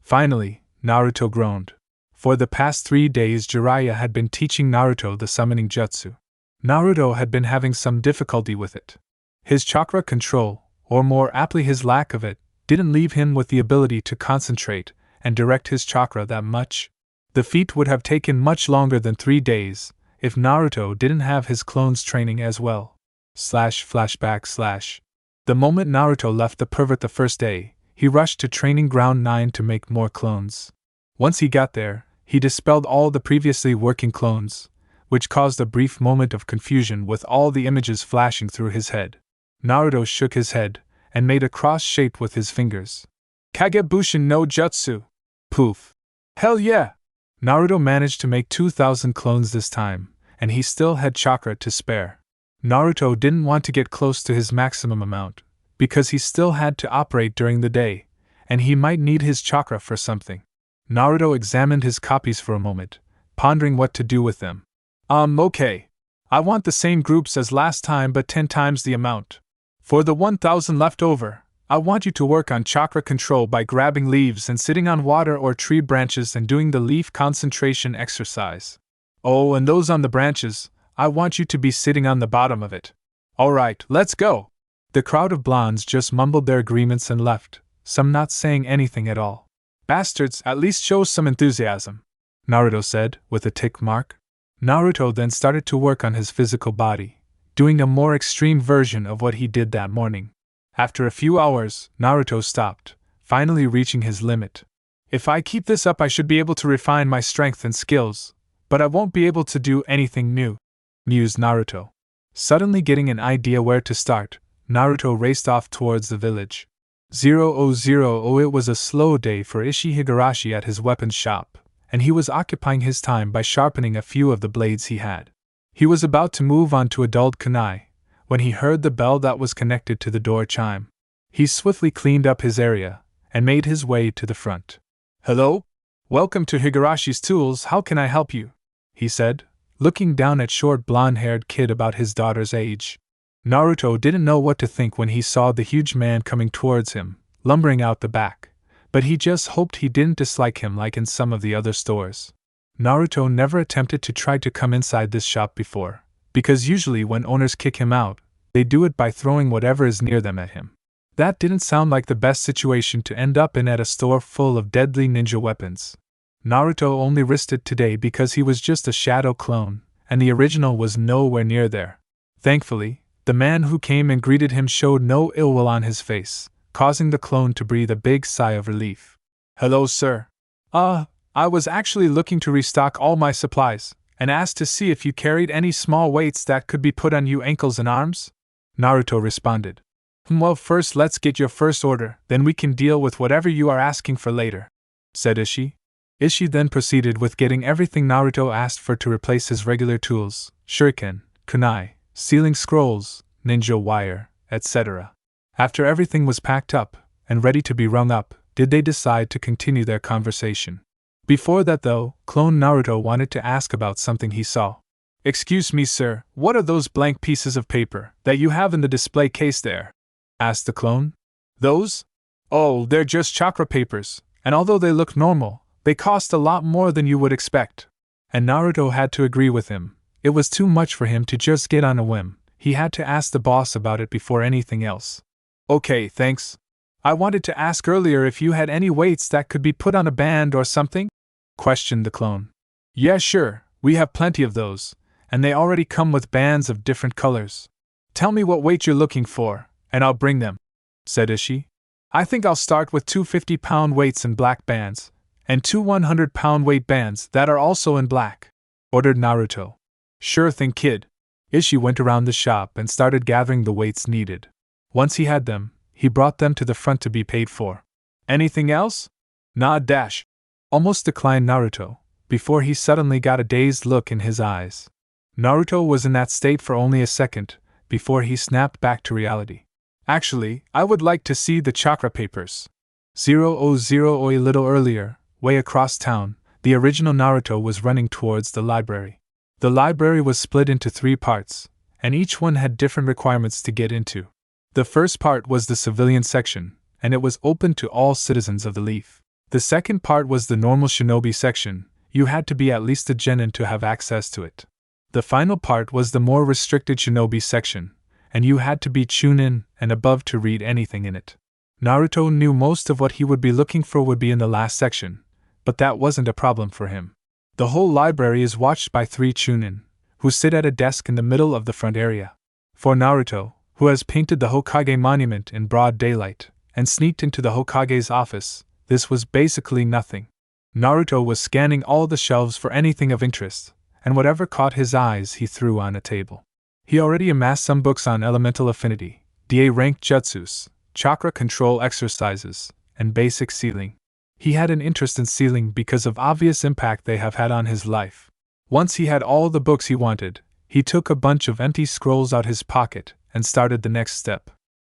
Finally, Naruto groaned. For the past 3 days, Jiraiya had been teaching Naruto the summoning jutsu. Naruto had been having some difficulty with it. His chakra control, or more aptly his lack of it, didn't leave him with the ability to concentrate and direct his chakra that much. The feat would have taken much longer than 3 days if Naruto didn't have his clones training as well. /flashback/ The moment Naruto left the pervert the first day, he rushed to Training Ground 9 to make more clones. Once he got there, he dispelled all the previously working clones, which caused a brief moment of confusion with all the images flashing through his head. Naruto shook his head and made a cross shape with his fingers. Kagebushin no Jutsu! Poof! Hell yeah! Naruto managed to make 2,000 clones this time, and he still had chakra to spare. Naruto didn't want to get close to his maximum amount, because he still had to operate during the day, and he might need his chakra for something. Naruto examined his copies for a moment, pondering what to do with them. Okay. I want the same groups as last time but 10 times the amount. For the 1,000 left over, I want you to work on chakra control by grabbing leaves and sitting on water or tree branches and doing the leaf concentration exercise. Oh, and those on the branches, I want you to be sitting on the bottom of it. Alright, let's go! The crowd of blondes just mumbled their agreements and left, some not saying anything at all. Bastards, at least show some enthusiasm, Naruto said, with a tick mark. Naruto then started to work on his physical body, doing a more extreme version of what he did that morning. After a few hours, Naruto stopped, finally reaching his limit. If I keep this up, I should be able to refine my strength and skills, but I won't be able to do anything new, mused Naruto. Suddenly getting an idea where to start, Naruto raced off towards the village. 000. It was a slow day for Ishii Higurashi at his weapons shop, and he was occupying his time by sharpening a few of the blades he had. He was about to move on to a dulled kunai, when he heard the bell that was connected to the door chime. He swiftly cleaned up his area, and made his way to the front. Hello? Welcome to Higurashi's Tools, how can I help you? He said, looking down at short blonde-haired kid about his daughter's age. Naruto didn't know what to think when he saw the huge man coming towards him, lumbering out the back, but he just hoped he didn't dislike him like in some of the other stores. Naruto never attempted to try to come inside this shop before, because usually when owners kick him out, they do it by throwing whatever is near them at him. That didn't sound like the best situation to end up in at a store full of deadly ninja weapons. Naruto only risked it today because he was just a shadow clone, and the original was nowhere near there. Thankfully, the man who came and greeted him showed no ill will on his face, causing the clone to breathe a big sigh of relief. Hello, sir. I was actually looking to restock all my supplies, and asked to see if you carried any small weights that could be put on you ankles and arms? Naruto responded. Well, first let's get your first order, then we can deal with whatever you are asking for later, said Ishii. Ishii then proceeded with getting everything Naruto asked for to replace his regular tools, shuriken, kunai, sealing scrolls, ninja wire, etc. After everything was packed up, and ready to be rung up, did they decide to continue their conversation. Before that though, clone Naruto wanted to ask about something he saw. Excuse me, sir, what are those blank pieces of paper that you have in the display case there? Asked the clone. Those? Oh, they're just chakra papers, and although they look normal, they cost a lot more than you would expect. And Naruto had to agree with him. It was too much for him to just get on a whim. He had to ask the boss about it before anything else. Okay, thanks. I wanted to ask earlier if you had any weights that could be put on a band or something? Questioned the clone. Yeah, sure, we have plenty of those, and they already come with bands of different colors. Tell me what weight you're looking for, and I'll bring them, said Ishii. I think I'll start with 2 50-pound weights in black bands, and 2 100-pound weight bands that are also in black, ordered Naruto. Sure thing, kid. Ishii went around the shop and started gathering the weights needed. Once he had them, he brought them to the front to be paid for. Anything else? Nah, dash. Almost declined Naruto, before he suddenly got a dazed look in his eyes. Naruto was in that state for only a second, before he snapped back to reality. Actually, I would like to see the chakra papers. 000. A little earlier, way across town, the original Naruto was running towards the library. The library was split into 3 parts, and each one had different requirements to get into. The first part was the civilian section, and it was open to all citizens of the Leaf. The second part was the normal shinobi section. you had to be at least a genin to have access to it. The final part was the more restricted shinobi section, and you had to be chunin and above to read anything in it. Naruto knew most of what he would be looking for would be in the last section, but that wasn't a problem for him. The whole library is watched by 3 chunin, who sit at a desk in the middle of the front area. For Naruto, who has painted the Hokage monument in broad daylight and sneaked into the Hokage's office, this was basically nothing. Naruto was scanning all the shelves for anything of interest, and whatever caught his eyes he threw on a table. He already amassed some books on elemental affinity, DA rank jutsus, chakra control exercises, and basic sealing. He had an interest in sealing because of obvious impact they have had on his life. Once he had all the books he wanted, he took a bunch of empty scrolls out his pocket and started the next step.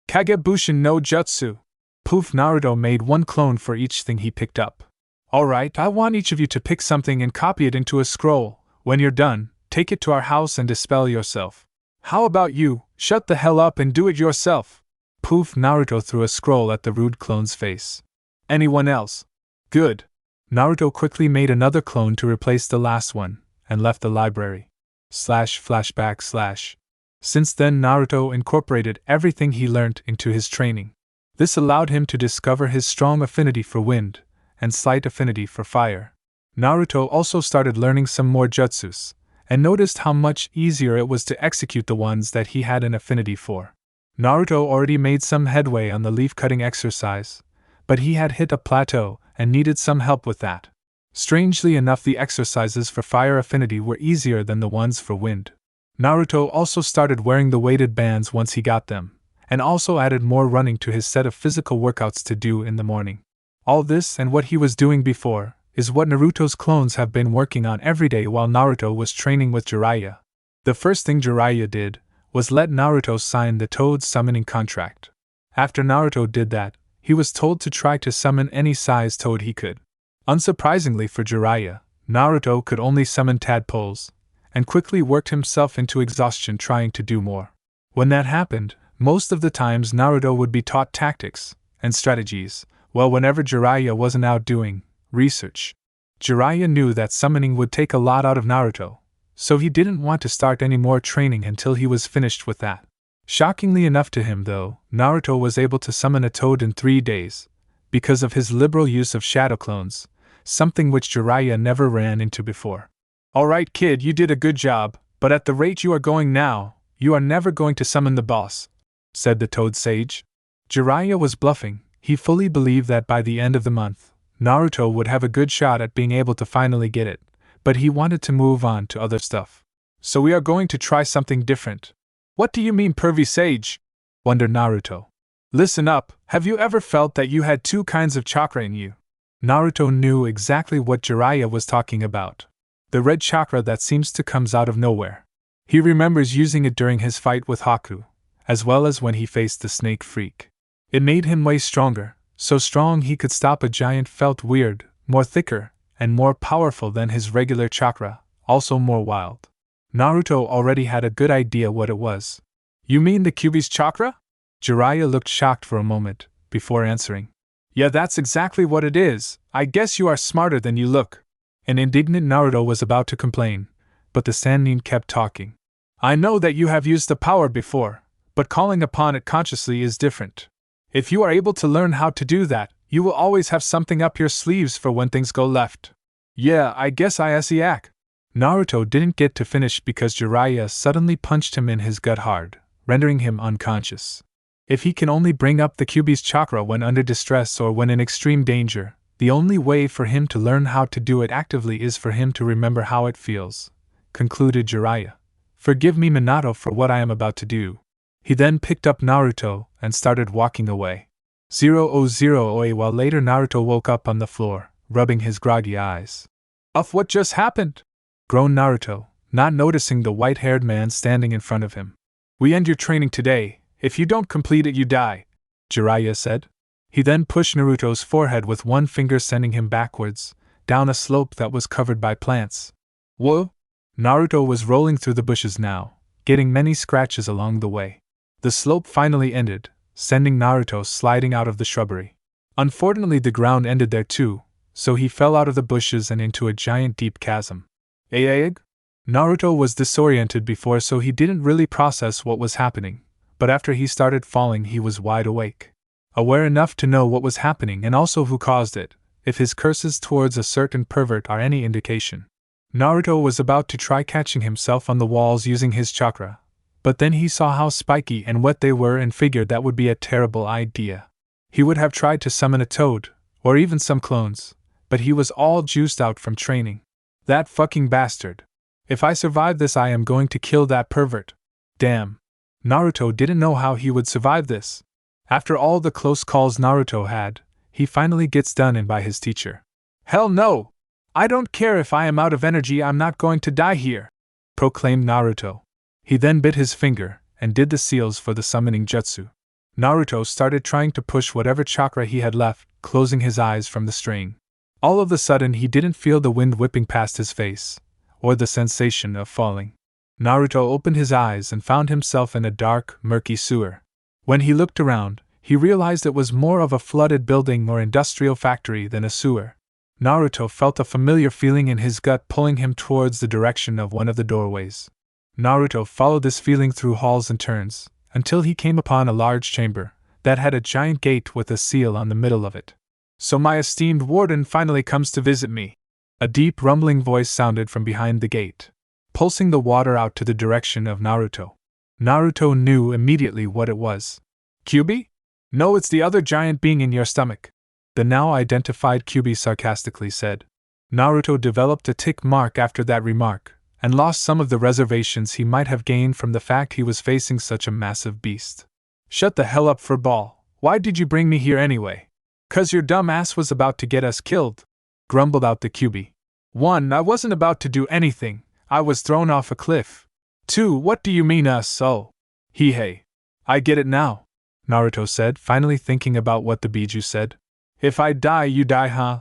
Kagebushin no Jutsu. Poof, Naruto made 1 clone for each thing he picked up. Alright, I want each of you to pick something and copy it into a scroll. When you're done, take it to our house and dispel yourself. How about you, shut the hell up and do it yourself? Poof, Naruto threw a scroll at the rude clone's face. Anyone else? Good. Naruto quickly made another clone to replace the last one, and left the library. /flashback/. Since then Naruto incorporated everything he learnt into his training. This allowed him to discover his strong affinity for wind, and slight affinity for fire. Naruto also started learning some more jutsus, and noticed how much easier it was to execute the ones that he had an affinity for. Naruto already made some headway on the leaf-cutting exercise, but he had hit a plateau and needed some help with that. Strangely enough, the exercises for fire affinity were easier than the ones for wind. Naruto also started wearing the weighted bands once he got them, and also added more running to his set of physical workouts to do in the morning. All this and what he was doing before is what Naruto's clones have been working on every day while Naruto was training with Jiraiya. The first thing Jiraiya did was let Naruto sign the Toad summoning contract. After Naruto did that, he was told to try to summon any size toad he could. Unsurprisingly for Jiraiya, Naruto could only summon tadpoles, and quickly worked himself into exhaustion trying to do more. When that happened, most of the times Naruto would be taught tactics and strategies, while whenever Jiraiya wasn't out doing research. Jiraiya knew that summoning would take a lot out of Naruto, so he didn't want to start any more training until he was finished with that. Shockingly enough to him though, Naruto was able to summon a toad in 3 days, because of his liberal use of shadow clones, something which Jiraiya never ran into before. Alright kid, you did a good job, but at the rate you are going now, you are never going to summon the boss, said the Toad Sage. Jiraiya was bluffing. He fully believed that by the end of the month, Naruto would have a good shot at being able to finally get it, but he wanted to move on to other stuff. So we are going to try something different. What do you mean, pervy sage? Wondered Naruto. Listen up, have you ever felt that you had 2 kinds of chakra in you? Naruto knew exactly what Jiraiya was talking about. The red chakra that seems to comes out of nowhere. He remembers using it during his fight with Haku, as well as when he faced the snake freak. It made him way stronger, so strong he could stop a giant. Felt weird, more thicker, and more powerful than his regular chakra, also more wild. Naruto already had a good idea what it was. You mean the Kyuubi's chakra? Jiraiya looked shocked for a moment, before answering. Yeah, that's exactly what it is. I guess you are smarter than you look. An indignant Naruto was about to complain, but the Sannin kept talking. I know that you have used the power before, but calling upon it consciously is different. If you are able to learn how to do that, you will always have something up your sleeves for when things go left. Yeah, I guess I yak. Naruto didn't get to finish because Jiraiya suddenly punched him in his gut hard, rendering him unconscious. If he can only bring up the Kyuubi's chakra when under distress or when in extreme danger, the only way for him to learn how to do it actively is for him to remember how it feels, concluded Jiraiya. Forgive me, Minato, for what I am about to do. He then picked up Naruto and started walking away. 0:00 while later Naruto woke up on the floor, rubbing his groggy eyes. What just happened? Groaned Naruto, not noticing the white-haired man standing in front of him. We end your training today. If you don't complete it, you die, Jiraiya said. He then pushed Naruto's forehead with one finger, sending him backwards, down a slope that was covered by plants. Whoa! Naruto was rolling through the bushes now, getting many scratches along the way. The slope finally ended, sending Naruto sliding out of the shrubbery. Unfortunately, the ground ended there too, so he fell out of the bushes and into a giant deep chasm. Egg? Naruto was disoriented before, so he didn't really process what was happening, but after he started falling he was wide awake. Aware enough to know what was happening and also who caused it, if his curses towards a certain pervert are any indication. Naruto was about to try catching himself on the walls using his chakra, but then he saw how spiky and wet they were and figured that would be a terrible idea. He would have tried to summon a toad, or even some clones, but he was all juiced out from training. That fucking bastard. If I survive this, I am going to kill that pervert. Damn. Naruto didn't know how he would survive this. After all the close calls Naruto had, he finally gets done in by his teacher. Hell no! I don't care if I am out of energy, I'm not going to die here, proclaimed Naruto. He then bit his finger and did the seals for the summoning jutsu. Naruto started trying to push whatever chakra he had left, closing his eyes from the strain. All of a sudden he didn't feel the wind whipping past his face, or the sensation of falling. Naruto opened his eyes and found himself in a dark, murky sewer. When he looked around, he realized it was more of a flooded building or industrial factory than a sewer. Naruto felt a familiar feeling in his gut pulling him towards the direction of one of the doorways. Naruto followed this feeling through halls and turns, until he came upon a large chamber that had a giant gate with a seal on the middle of it. So my esteemed warden finally comes to visit me. A deep rumbling voice sounded from behind the gate, pulsing the water out to the direction of Naruto. Naruto knew immediately what it was. Kyuubi? No, it's the other giant being in your stomach, the now identified Kyuubi sarcastically said. Naruto developed a tick mark after that remark, and lost some of the reservations he might have gained from the fact he was facing such a massive beast. Shut the hell up, furball. Why did you bring me here anyway? 'Cause your dumb ass was about to get us killed, grumbled out the Kyuubi. 1. I wasn't about to do anything, I was thrown off a cliff. 2. What do you mean us? Oh. Hey. I get it now, Naruto said, finally thinking about what the Biju said. If I die, you die, huh?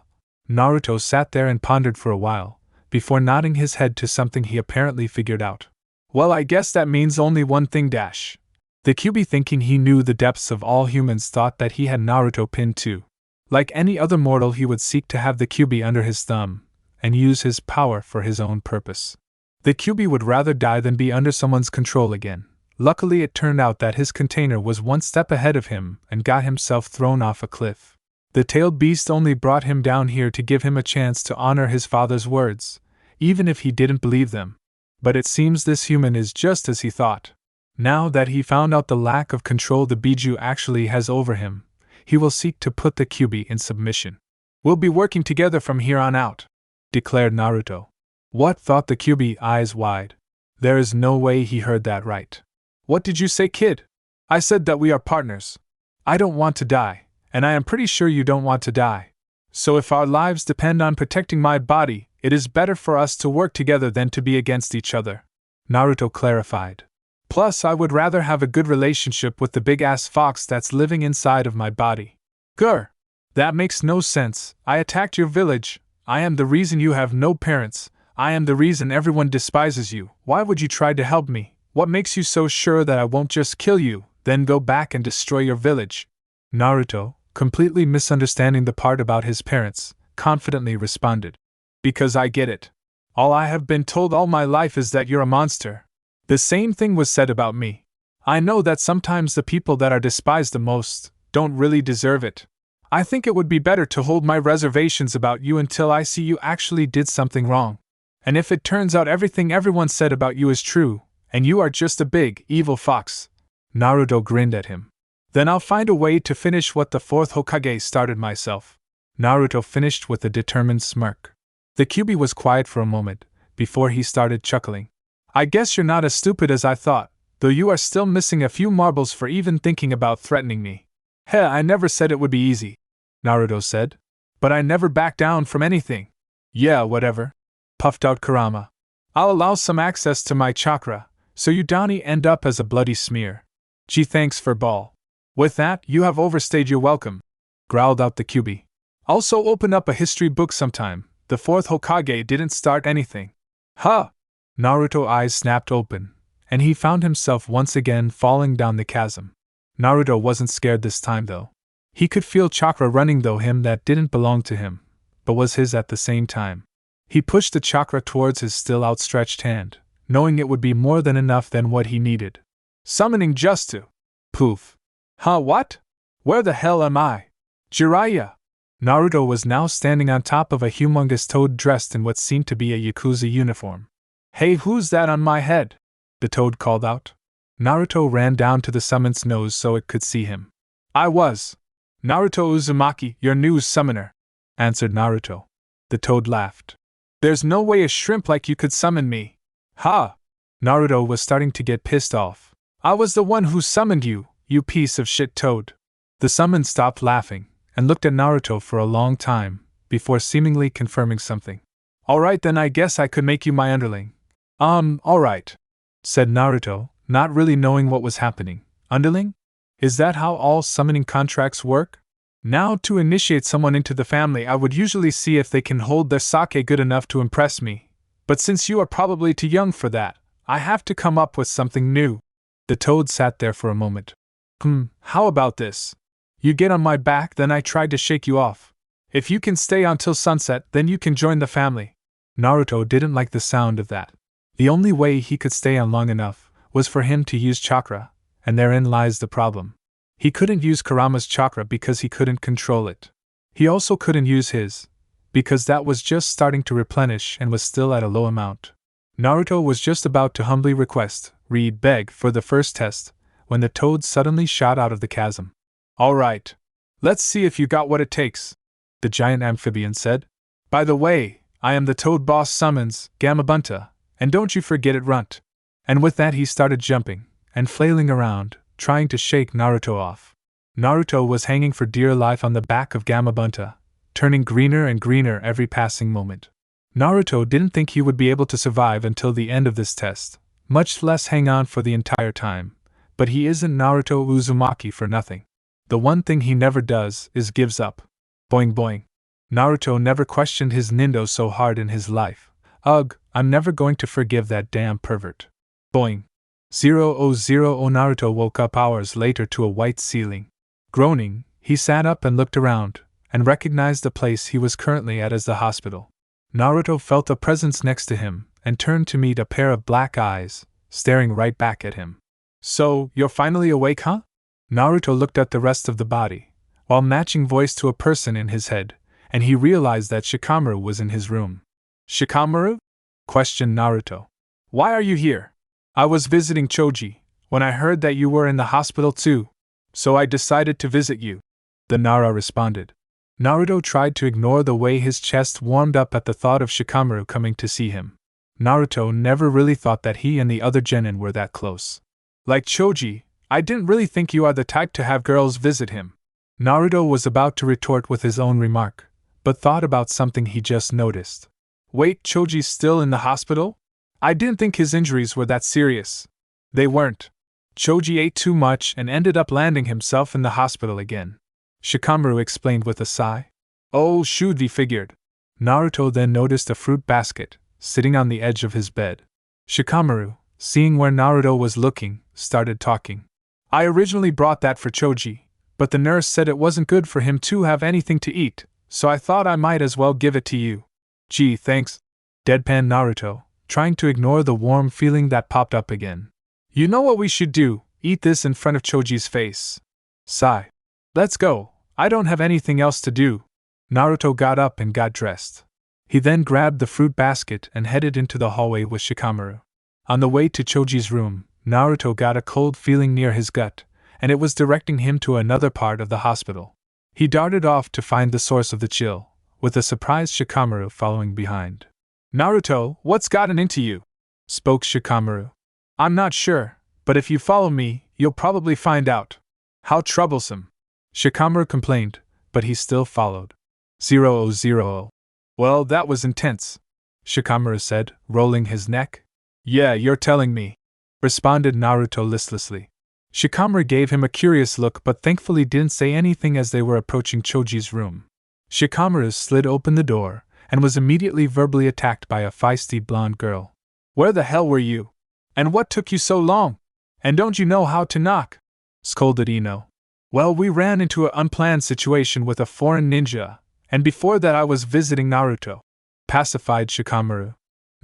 Naruto sat there and pondered for a while, before nodding his head to something he apparently figured out. Well, I guess that means only one thing dash. The Kyuubi, thinking he knew the depths of all humans, thought that he had Naruto pinned too. Like any other mortal, he would seek to have the Kyuubi under his thumb, and use his power for his own purpose. The Kyuubi would rather die than be under someone's control again. Luckily it turned out that his container was one step ahead of him and got himself thrown off a cliff. The tailed beast only brought him down here to give him a chance to honor his father's words, even if he didn't believe them. But it seems this human is just as he thought. Now that he found out the lack of control the Biju actually has over him, he will seek to put the Kyuubi in submission. We'll be working together from here on out, declared Naruto. What? Thought the Kyuubi, eyes wide. There is no way he heard that right. What did you say, kid? I said that we are partners. I don't want to die, and I am pretty sure you don't want to die. So if our lives depend on protecting my body, it is better for us to work together than to be against each other, Naruto clarified. Plus, I would rather have a good relationship with the big-ass fox that's living inside of my body. Grr! That makes no sense. I attacked your village. I am the reason you have no parents. I am the reason everyone despises you. Why would you try to help me? What makes you so sure that I won't just kill you, then go back and destroy your village? Naruto, completely misunderstanding the part about his parents, confidently responded. Because I get it. All I have been told all my life is that you're a monster. The same thing was said about me. I know that sometimes the people that are despised the most don't really deserve it. I think it would be better to hold my reservations about you until I see you actually did something wrong. And if it turns out everything everyone said about you is true, and you are just a big, evil fox, Naruto grinned at him, then I'll find a way to finish what the fourth Hokage started myself. Naruto finished with a determined smirk. The Kyuubi was quiet for a moment, before he started chuckling. I guess you're not as stupid as I thought, though you are still missing a few marbles for even thinking about threatening me. Heh, I never said it would be easy, Naruto said. But I never back down from anything. Yeah, whatever, puffed out Kurama. I'll allow some access to my chakra, so you downy end up as a bloody smear. Gee, thanks for ball. With that, you have overstayed your welcome, growled out the Kyuubi. Also open up a history book sometime. The fourth Hokage didn't start anything. Huh! Naruto's eyes snapped open, and he found himself once again falling down the chasm. Naruto wasn't scared this time though. He could feel chakra running through him that didn't belong to him, but was his at the same time. He pushed the chakra towards his still outstretched hand, knowing it would be more than enough than what he needed. Summoning just to. Poof. Huh, what? Where the hell am I? Jiraiya! Naruto was now standing on top of a humongous toad dressed in what seemed to be a Yakuza uniform. Hey, who's that on my head? The toad called out. Naruto ran down to the summoned's nose so it could see him. I was Naruto Uzumaki, your new summoner, answered Naruto. The toad laughed. There's no way a shrimp like you could summon me. Ha! Naruto was starting to get pissed off. I was the one who summoned you, you piece of shit toad. The summoned stopped laughing and looked at Naruto for a long time, before seemingly confirming something. Alright then, I guess I could make you my underling. Alright, said Naruto, not really knowing what was happening. Underling? Is that how all summoning contracts work? Now, to initiate someone into the family, I would usually see if they can hold their sake good enough to impress me. But since you are probably too young for that, I have to come up with something new. The toad sat there for a moment. How about this? You get on my back, then I try to shake you off. If you can stay until sunset, then you can join the family. Naruto didn't like the sound of that. The only way he could stay on long enough was for him to use chakra, and therein lies the problem. He couldn't use Kurama's chakra because he couldn't control it. He also couldn't use his, because that was just starting to replenish and was still at a low amount. Naruto was just about to humbly beg for the first test, when the toad suddenly shot out of the chasm. Alright, let's see if you got what it takes, the giant amphibian said. By the way, I am the toad boss summons, Gamabunta, and don't you forget it, runt. And with that he started jumping and flailing around, trying to shake Naruto off. Naruto was hanging for dear life on the back of Gamabunta, turning greener and greener every passing moment. Naruto didn't think he would be able to survive until the end of this test, much less hang on for the entire time, but he isn't Naruto Uzumaki for nothing. The one thing he never does is gives up. Boing boing. Naruto never questioned his Nindo so hard in his life. Ugh, I'm never going to forgive that damn pervert. Boing. 000 Naruto woke up hours later to a white ceiling. Groaning, he sat up and looked around, and recognized the place he was currently at as the hospital. Naruto felt a presence next to him, and turned to meet a pair of black eyes, staring right back at him. So, you're finally awake, huh? Naruto looked at the rest of the body, while matching voice to a person in his head, and he realized that Shikamaru was in his room. Shikamaru? Questioned Naruto. Why are you here? I was visiting Choji, when I heard that you were in the hospital too, so I decided to visit you, the Nara responded. Naruto tried to ignore the way his chest warmed up at the thought of Shikamaru coming to see him. Naruto never really thought that he and the other genin were that close. Like Choji, I didn't really think you are the type to have girls visit him. Naruto was about to retort with his own remark, but thought about something he just noticed. Wait, Choji's still in the hospital? I didn't think his injuries were that serious. They weren't. Choji ate too much and ended up landing himself in the hospital again, Shikamaru explained with a sigh. Oh, should we figured. Naruto then noticed a fruit basket, sitting on the edge of his bed. Shikamaru, seeing where Naruto was looking, started talking. I originally brought that for Choji, but the nurse said it wasn't good for him to have anything to eat, so I thought I might as well give it to you. Gee, thanks. Deadpan Naruto, trying to ignore the warm feeling that popped up again. You know what we should do, eat this in front of Choji's face. Sigh. Let's go, I don't have anything else to do. Naruto got up and got dressed. He then grabbed the fruit basket and headed into the hallway with Shikamaru. On the way to Choji's room, Naruto got a cold feeling near his gut, and it was directing him to another part of the hospital. He darted off to find the source of the chill, with a surprised Shikamaru following behind. Naruto, what's gotten into you? Spoke Shikamaru. I'm not sure, but if you follow me, you'll probably find out. How troublesome. Shikamaru complained, but he still followed. 000. Well, that was intense, Shikamaru said, rolling his neck. Yeah, you're telling me, responded Naruto listlessly. Shikamaru gave him a curious look but thankfully didn't say anything as they were approaching Choji's room. Shikamaru slid open the door, and was immediately verbally attacked by a feisty blonde girl. Where the hell were you? And what took you so long? And don't you know how to knock? Scolded Ino. Well, we ran into an unplanned situation with a foreign ninja, And before that I was visiting Naruto, pacified Shikamaru.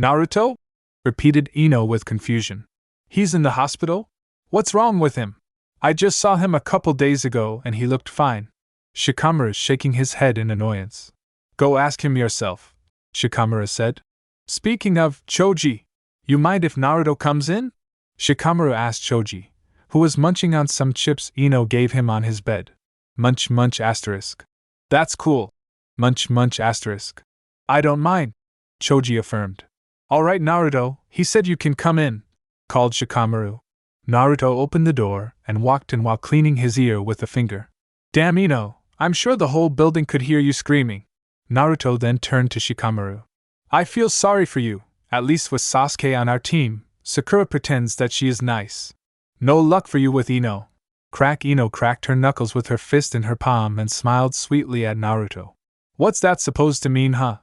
Naruto? Repeated Ino with confusion. He's in the hospital? What's wrong with him? I just saw him a couple days ago and he looked fine. Shikamaru shaking his head in annoyance. Go ask him yourself, Shikamaru said. Speaking of, Choji, you mind if Naruto comes in? Shikamaru asked Choji, who was munching on some chips Ino gave him on his bed. Munch munch asterisk. That's cool. Munch munch asterisk. I don't mind, Choji affirmed. Alright Naruto, he said you can come in, called Shikamaru. Naruto opened the door and walked in while cleaning his ear with a finger. Damn Ino, I'm sure the whole building could hear you screaming. Naruto then turned to Shikamaru. I feel sorry for you, at least with Sasuke on our team. Sakura pretends that she is nice. No luck for you with Ino. Ino cracked her knuckles with her fist in her palm and smiled sweetly at Naruto. What's that supposed to mean, huh?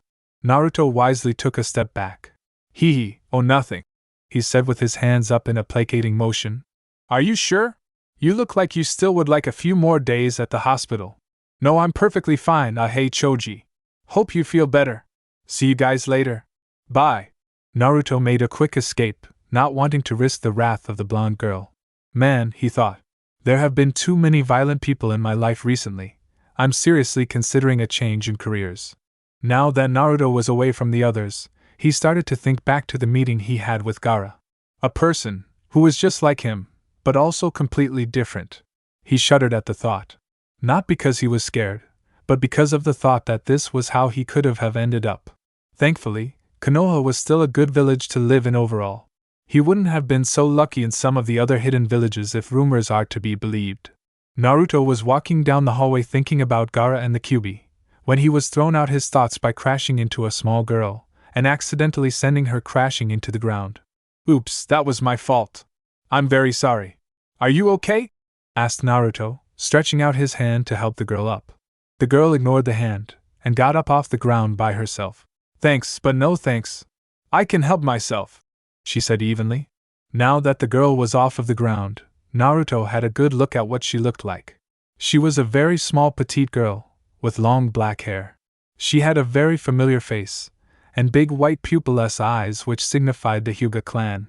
Naruto wisely took a step back. Hee hee, oh nothing, he said with his hands up in a placating motion. Are you sure? You look like you still would like a few more days at the hospital. No, I'm perfectly fine, hey Choji. Hope you feel better. See you guys later. Bye. Naruto made a quick escape, not wanting to risk the wrath of the blonde girl. Man, he thought. There have been too many violent people in my life recently. I'm seriously considering a change in careers. Now that Naruto was away from the others, he started to think back to the meeting he had with Gaara. A person who was just like him, but also completely different. He shuddered at the thought. Not because he was scared, but because of the thought that this was how he could have ended up. Thankfully, Konoha was still a good village to live in overall. He wouldn't have been so lucky in some of the other hidden villages if rumors are to be believed. Naruto was walking down the hallway thinking about Gaara and the Kyuubi, when he was thrown out his thoughts by crashing into a small girl, and accidentally sending her crashing into the ground. Oops, that was my fault. I'm very sorry. Are you okay? Asked Naruto, stretching out his hand to help the girl up. The girl ignored the hand, and got up off the ground by herself. Thanks, but no thanks. I can help myself, she said evenly. Now that the girl was off of the ground, Naruto had a good look at what she looked like. She was a very small petite girl, with long black hair. She had a very familiar face, and big white pupilless eyes which signified the Hyuga clan.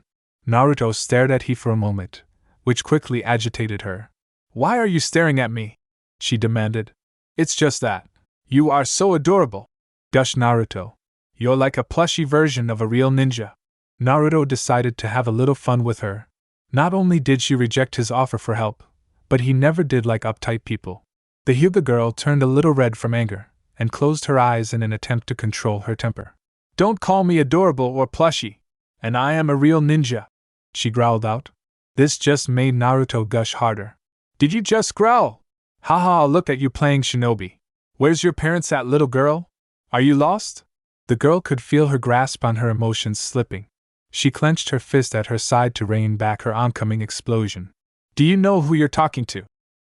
Naruto stared at her for a moment, which quickly agitated her. Why are you staring at me? She demanded. It's just that. You are so adorable, gushed Naruto. You're like a plushy version of a real ninja. Naruto decided to have a little fun with her. Not only did she reject his offer for help, but he never did like uptight people. The Hyuga girl turned a little red from anger, and closed her eyes in an attempt to control her temper. Don't call me adorable or plushy, and I am a real ninja, she growled out. This just made Naruto gush harder. Did you just growl? Haha, I'll look at you playing shinobi. Where's your parents at, little girl? Are you lost? The girl could feel her grasp on her emotions slipping. She clenched her fist at her side to rein back her oncoming explosion. Do you know who you're talking to?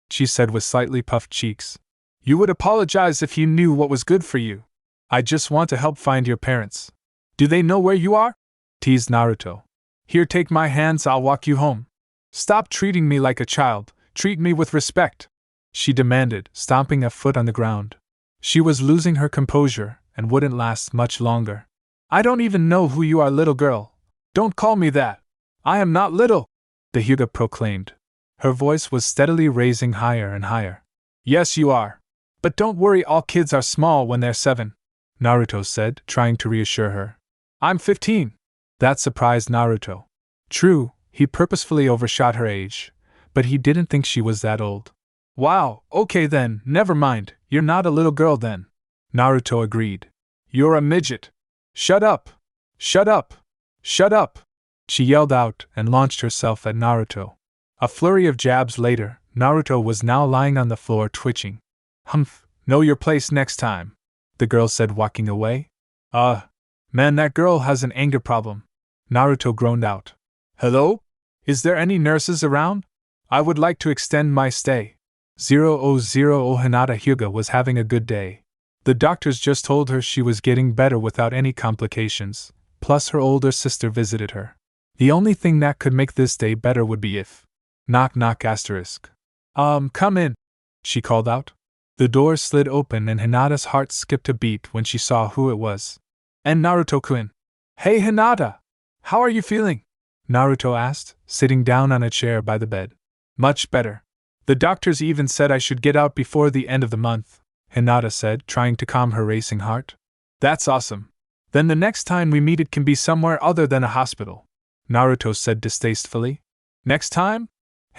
She said with slightly puffed cheeks. You would apologize if you knew what was good for you. I just want to help find your parents. Do they know where you are? Teased Naruto. Here, take my hands, I'll walk you home. Stop treating me like a child, treat me with respect, she demanded, stomping a foot on the ground. She was losing her composure and wouldn't last much longer. I don't even know who you are, little girl. Don't call me that. I am not little, the Hyuga proclaimed. Her voice was steadily raising higher and higher. Yes, you are. But don't worry, all kids are small when they're 7, Naruto said, trying to reassure her. I'm 15. That surprised Naruto. True, he purposefully overshot her age, but he didn't think she was that old. Wow, okay then, never mind, you're not a little girl then, Naruto agreed. You're a midget. Shut up! Shut up! Shut up! She yelled out and launched herself at Naruto. A flurry of jabs later, Naruto was now lying on the floor twitching. Humph, know your place next time, the girl said, walking away. Man, that girl has an anger problem, Naruto groaned out. Hello? Is there any nurses around? I would like to extend my stay. 000 Hinata Hyuga was having a good day. The doctors just told her she was getting better without any complications, plus her older sister visited her. The only thing that could make this day better would be if... Knock knock asterisk. Come in, she called out. The door slid open and Hinata's heart skipped a beat when she saw who it was. And Naruto-kun. Hey Hinata! How are you feeling? Naruto asked, sitting down on a chair by the bed. Much better. The doctors even said I should get out before the end of the month, Hinata said, trying to calm her racing heart. That's awesome. Then the next time we meet it can be somewhere other than a hospital, Naruto said distastefully. Next time?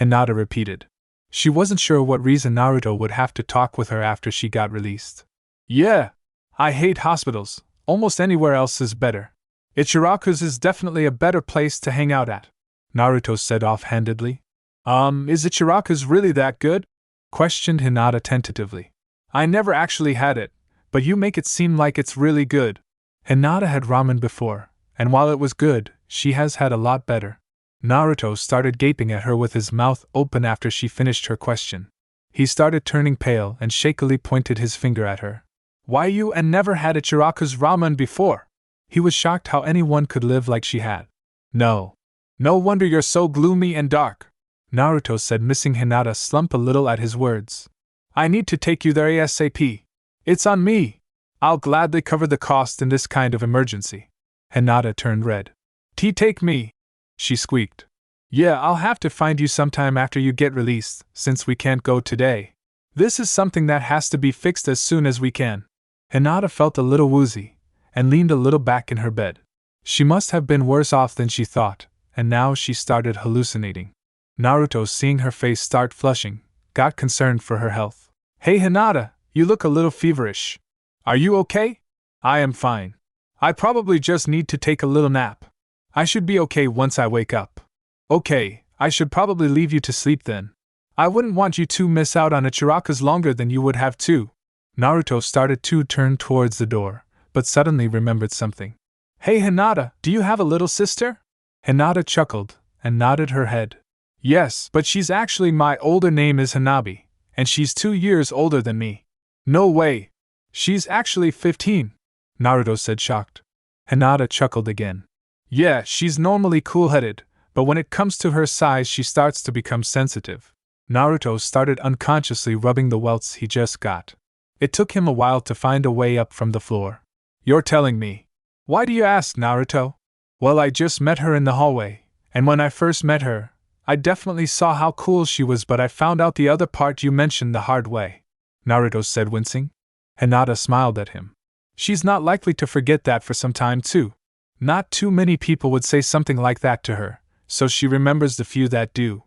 Hinata repeated. She wasn't sure what reason Naruto would have to talk with her after she got released. Yeah. I hate hospitals. Almost anywhere else is better. Ichiraku's is definitely a better place to hang out at, Naruto said offhandedly. Is Ichiraku's really that good? Questioned Hinata tentatively. I never actually had it, but you make it seem like it's really good. Hinata had ramen before, and while it was good, she has had a lot better. Naruto started gaping at her with his mouth open after she finished her question. He started turning pale and shakily pointed his finger at her. Why you and never had Ichiraku's ramen before? He was shocked how anyone could live like she had. No. No wonder you're so gloomy and dark, Naruto said, missing Hinata slump a little at his words. I need to take you there ASAP. It's on me. I'll gladly cover the cost in this kind of emergency. Hinata turned red. Take me, she squeaked. Yeah, I'll have to find you sometime after you get released, since we can't go today. This is something that has to be fixed as soon as we can. Hinata felt a little woozy, and leaned a little back in her bed. She must have been worse off than she thought, and now she started hallucinating. Naruto, seeing her face start flushing, got concerned for her health. Hey Hinata, you look a little feverish. Are you okay? I am fine. I probably just need to take a little nap. I should be okay once I wake up. Okay, I should probably leave you to sleep then. I wouldn't want you to miss out on Ichiraku's longer than you would have to. Naruto started to turn towards the door, but suddenly remembered something. Hey Hinata, do you have a little sister? Hinata chuckled and nodded her head. Yes, but she's actually my older name is Hanabi, and she's 2 years older than me. No way. She's actually 15, Naruto said, shocked. Hinata chuckled again. Yeah, she's normally cool-headed, but when it comes to her size she starts to become sensitive. Naruto started unconsciously rubbing the welts he just got. It took him a while to find a way up from the floor. You're telling me. Why do you ask, Naruto? Well, I just met her in the hallway, and when I first met her, I definitely saw how cool she was, but I found out the other part you mentioned the hard way, Naruto said, wincing. Hinata smiled at him. She's not likely to forget that for some time too. Not too many people would say something like that to her, so she remembers the few that do.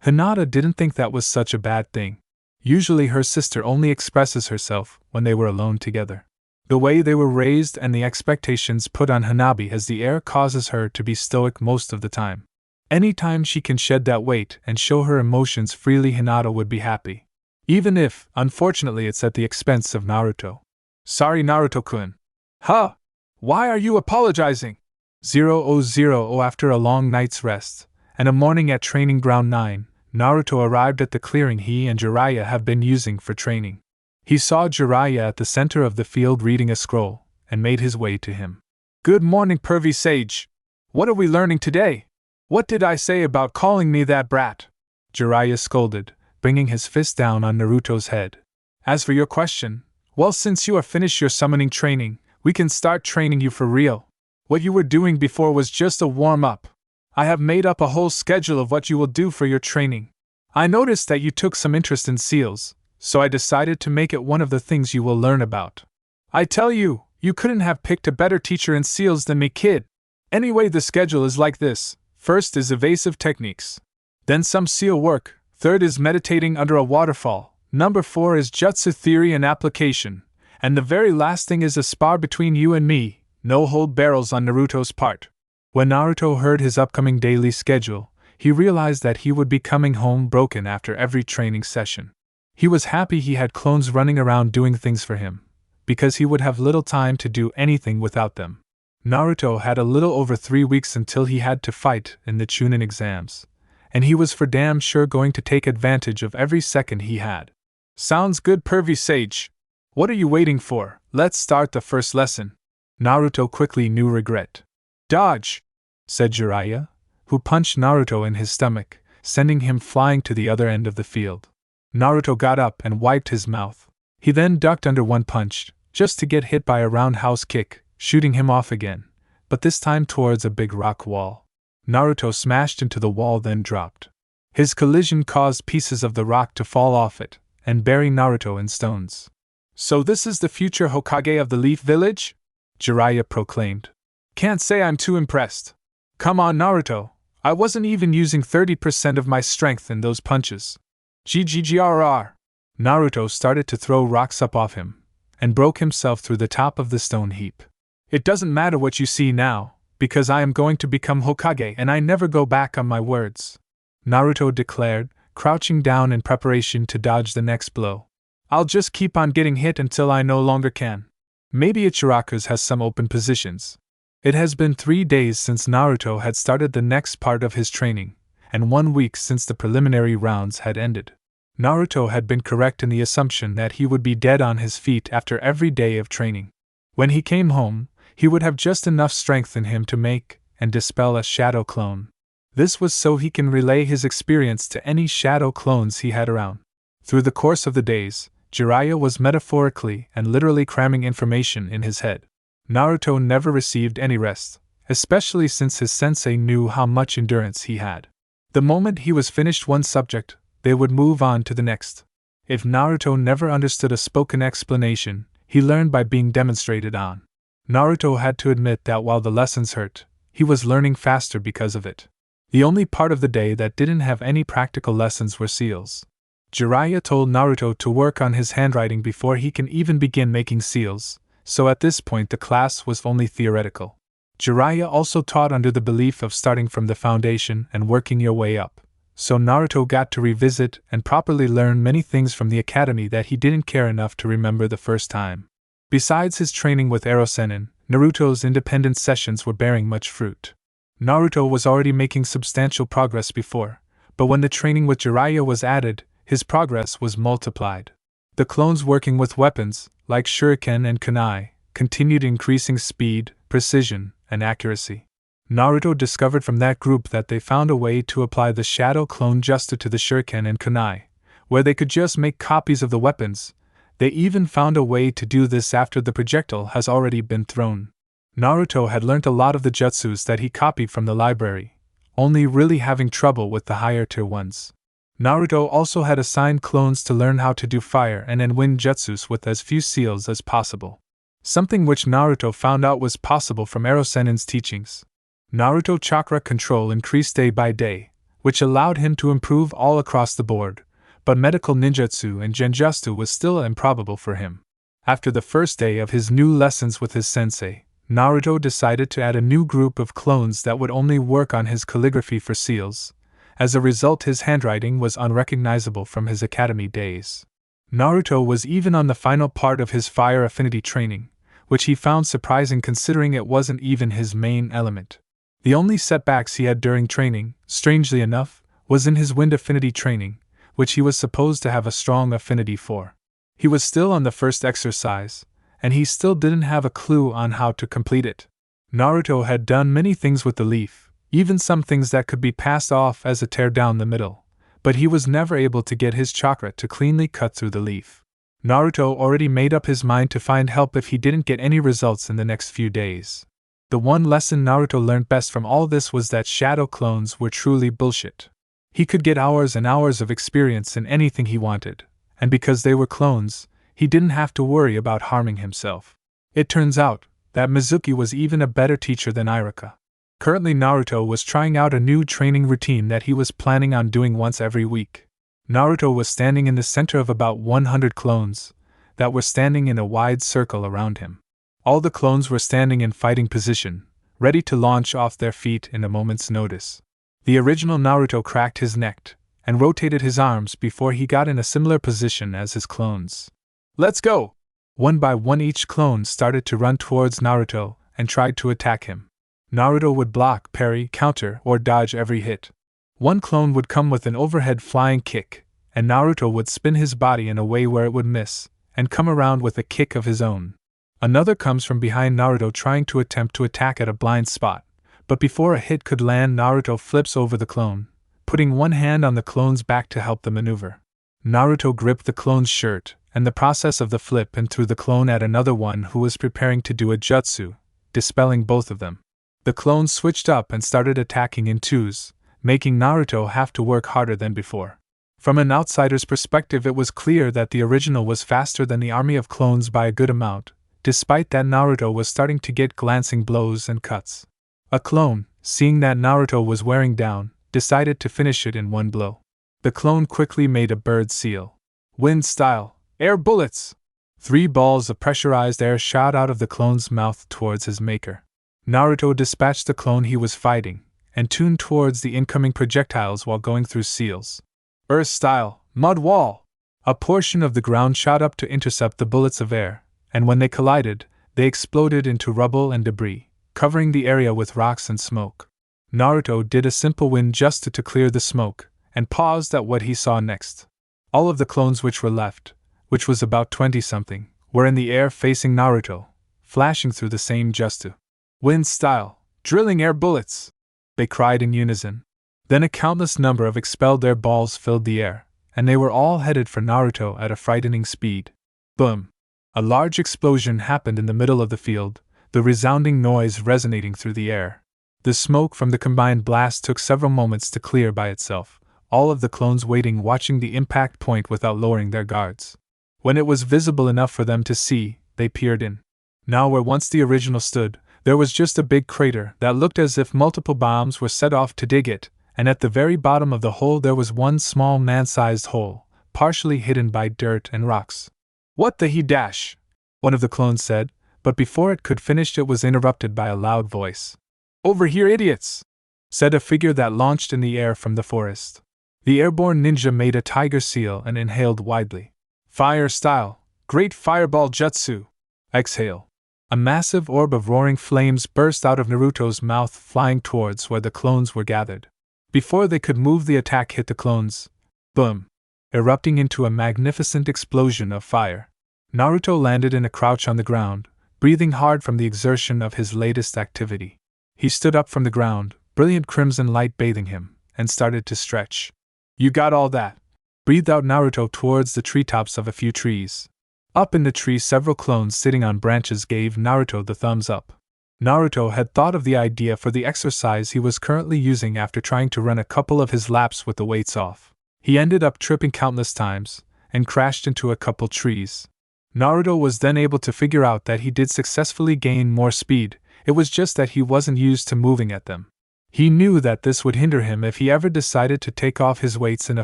Hinata didn't think that was such a bad thing. Usually her sister only expresses herself when they were alone together. The way they were raised and the expectations put on Hanabi as the heir causes her to be stoic most of the time. Anytime she can shed that weight and show her emotions freely, Hinata would be happy. Even if, unfortunately, it's at the expense of Naruto. Sorry, Naruto-kun. Huh? Why are you apologizing? 000 After a long night's rest, and a morning at Training Ground 9, Naruto arrived at the clearing he and Jiraiya have been using for training. He saw Jiraiya at the center of the field reading a scroll, and made his way to him. Good morning, pervy sage. What are we learning today? What did I say about calling me that brat? Jiraiya scolded, bringing his fist down on Naruto's head. As for your question, well, since you are finished your summoning training, we can start training you for real. What you were doing before was just a warm-up. I have made up a whole schedule of what you will do for your training. I noticed that you took some interest in seals, so I decided to make it one of the things you will learn about. I tell you, you couldn't have picked a better teacher in seals than me, kid. Anyway, the schedule is like this. First is evasive techniques. Then some seal work. Third is meditating under a waterfall. Number 4 is jutsu theory and application. And the very last thing is a spar between you and me, no hold barrels on Naruto's part. When Naruto heard his upcoming daily schedule, he realized that he would be coming home broken after every training session. He was happy he had clones running around doing things for him, because he would have little time to do anything without them. Naruto had a little over 3 weeks until he had to fight in the chunin exams, and he was for damn sure going to take advantage of every second he had. Sounds good, pervy sage. What are you waiting for? Let's start the first lesson. Naruto quickly knew regret. Dodge, said Jiraiya, who punched Naruto in his stomach, sending him flying to the other end of the field. Naruto got up and wiped his mouth. He then ducked under one punch, just to get hit by a roundhouse kick, shooting him off again, but this time towards a big rock wall. Naruto smashed into the wall, then dropped. His collision caused pieces of the rock to fall off it, and bury Naruto in stones. "So this is the future Hokage of the Leaf Village?" Jiraiya proclaimed. "Can't say I'm too impressed. Come on, Naruto, I wasn't even using 30% of my strength in those punches. GGGRR. Naruto started to throw rocks up off him, and broke himself through the top of the stone heap. "It doesn't matter what you see now, because I am going to become Hokage and I never go back on my words," Naruto declared, crouching down in preparation to dodge the next blow. "I'll just keep on getting hit until I no longer can. Maybe Ichiraku's has some open positions." It has been 3 days since Naruto had started the next part of his training, and 1 week since the preliminary rounds had ended. Naruto had been correct in the assumption that he would be dead on his feet after every day of training. When he came home, he would have just enough strength in him to make and dispel a shadow clone. This was so he can relay his experience to any shadow clones he had around. Through the course of the days, Jiraiya was metaphorically and literally cramming information in his head. Naruto never received any rest, especially since his sensei knew how much endurance he had. The moment he was finished one subject, they would move on to the next. If Naruto never understood a spoken explanation, he learned by being demonstrated on. Naruto had to admit that while the lessons hurt, he was learning faster because of it. The only part of the day that didn't have any practical lessons were seals. Jiraiya told Naruto to work on his handwriting before he can even begin making seals, so at this point the class was only theoretical. Jiraiya also taught under the belief of starting from the foundation and working your way up, so Naruto got to revisit and properly learn many things from the academy that he didn't care enough to remember the first time. Besides his training with Erosenin, Naruto's independent sessions were bearing much fruit. Naruto was already making substantial progress before, but when the training with Jiraiya was added, his progress was multiplied. The clones working with weapons, like shuriken and kunai, continued increasing speed, precision, and accuracy. Naruto discovered from that group that they found a way to apply the shadow clone juster to the shuriken and kunai, where they could just make copies of the weapons. They even found a way to do this after the projectile has already been thrown. Naruto had learnt a lot of the jutsus that he copied from the library, only really having trouble with the higher tier ones. Naruto also had assigned clones to learn how to do fire and wind jutsus with as few seals as possible. Something which Naruto found out was possible from Erosenin's teachings. Naruto chakra control increased day by day, which allowed him to improve all across the board, but medical ninjutsu and genjutsu was still improbable for him. After the first day of his new lessons with his sensei, Naruto decided to add a new group of clones that would only work on his calligraphy for seals. As a result, his handwriting was unrecognizable from his academy days. Naruto was even on the final part of his fire affinity training, which he found surprising considering it wasn't even his main element. The only setbacks he had during training, strangely enough, was in his wind affinity training, which he was supposed to have a strong affinity for. He was still on the first exercise, and he still didn't have a clue on how to complete it. Naruto had done many things with the leaf, even some things that could be passed off as a tear down the middle, but he was never able to get his chakra to cleanly cut through the leaf. Naruto already made up his mind to find help if he didn't get any results in the next few days. The one lesson Naruto learned best from all this was that shadow clones were truly bullshit. He could get hours and hours of experience in anything he wanted, and because they were clones, he didn't have to worry about harming himself. It turns out that Mizuki was even a better teacher than Iruka. Currently, Naruto was trying out a new training routine that he was planning on doing once every week. Naruto was standing in the center of about 100 clones that were standing in a wide circle around him. All the clones were standing in fighting position, ready to launch off their feet in a moment's notice. The original Naruto cracked his neck and rotated his arms before he got in a similar position as his clones. "Let's go!" One by one each clone started to run towards Naruto and tried to attack him. Naruto would block, parry, counter, or dodge every hit. One clone would come with an overhead flying kick, and Naruto would spin his body in a way where it would miss, and come around with a kick of his own. Another comes from behind Naruto trying to attempt to attack at a blind spot, but before a hit could land, Naruto flips over the clone, putting one hand on the clone's back to help the maneuver. Naruto gripped the clone's shirt and the process of the flip and threw the clone at another one who was preparing to do a jutsu, dispelling both of them. The clones switched up and started attacking in twos, making Naruto have to work harder than before. From an outsider's perspective, it was clear that the original was faster than the army of clones by a good amount. Despite that, Naruto was starting to get glancing blows and cuts. A clone, seeing that Naruto was wearing down, decided to finish it in one blow. The clone quickly made a bird seal. Wind style, air bullets! 3 balls of pressurized air shot out of the clone's mouth towards his maker. Naruto dispatched the clone he was fighting, and tuned towards the incoming projectiles while going through seals. Earth style, mud wall! A portion of the ground shot up to intercept the bullets of air, and when they collided, they exploded into rubble and debris, covering the area with rocks and smoke. Naruto did a simple wind just to clear the smoke, and paused at what he saw next. All of the clones which were left, which was about 20-something, were in the air facing Naruto, flashing through the same jutsu. Wind style, drilling air bullets! They cried in unison. Then a countless number of expelled air balls filled the air, and they were all headed for Naruto at a frightening speed. Boom! A large explosion happened in the middle of the field, the resounding noise resonating through the air. The smoke from the combined blast took several moments to clear by itself, all of the clones waiting watching the impact point without lowering their guards. When it was visible enough for them to see, they peered in. Now where once the original stood, there was just a big crater that looked as if multiple bombs were set off to dig it, and at the very bottom of the hole there was one small man-sized hole, partially hidden by dirt and rocks. "What the he dash?" one of the clones said, but before it could finish it was interrupted by a loud voice. "Over here, idiots!" said a figure that launched in the air from the forest. The airborne ninja made a tiger seal and inhaled widely. Fire style, great fireball jutsu! Exhale. A massive orb of roaring flames burst out of Naruto's mouth, flying towards where the clones were gathered. Before they could move, the attack hit the clones. Boom! Erupting into a magnificent explosion of fire. Naruto landed in a crouch on the ground, breathing hard from the exertion of his latest activity. He stood up from the ground, brilliant crimson light bathing him, and started to stretch. "You got all that?" breathed out Naruto towards the treetops of a few trees. Up in the tree, several clones sitting on branches gave Naruto the thumbs up. Naruto had thought of the idea for the exercise he was currently using after trying to run a couple of his laps with the weights off. He ended up tripping countless times, and crashed into a couple trees. Naruto was then able to figure out that he did successfully gain more speed, it was just that he wasn't used to moving at them. He knew that this would hinder him if he ever decided to take off his weights in a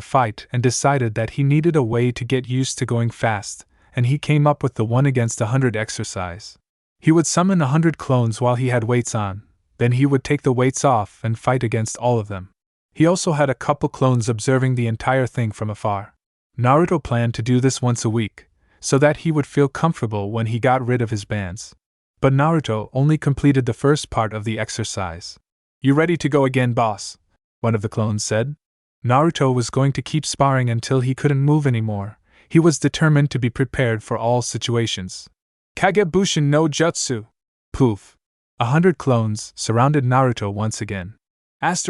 fight, and decided that he needed a way to get used to going fast, and he came up with the 1 against 100 exercise. He would summon 100 clones while he had weights on, then he would take the weights off and fight against all of them. He also had a couple clones observing the entire thing from afar. Naruto planned to do this once a week, so that he would feel comfortable when he got rid of his bands. But Naruto only completed the first part of the exercise. "You ready to go again, boss?" one of the clones said. Naruto was going to keep sparring until he couldn't move anymore. He was determined to be prepared for all situations. "Kagebushin no jutsu!" Poof! 100 clones surrounded Naruto once again. Let's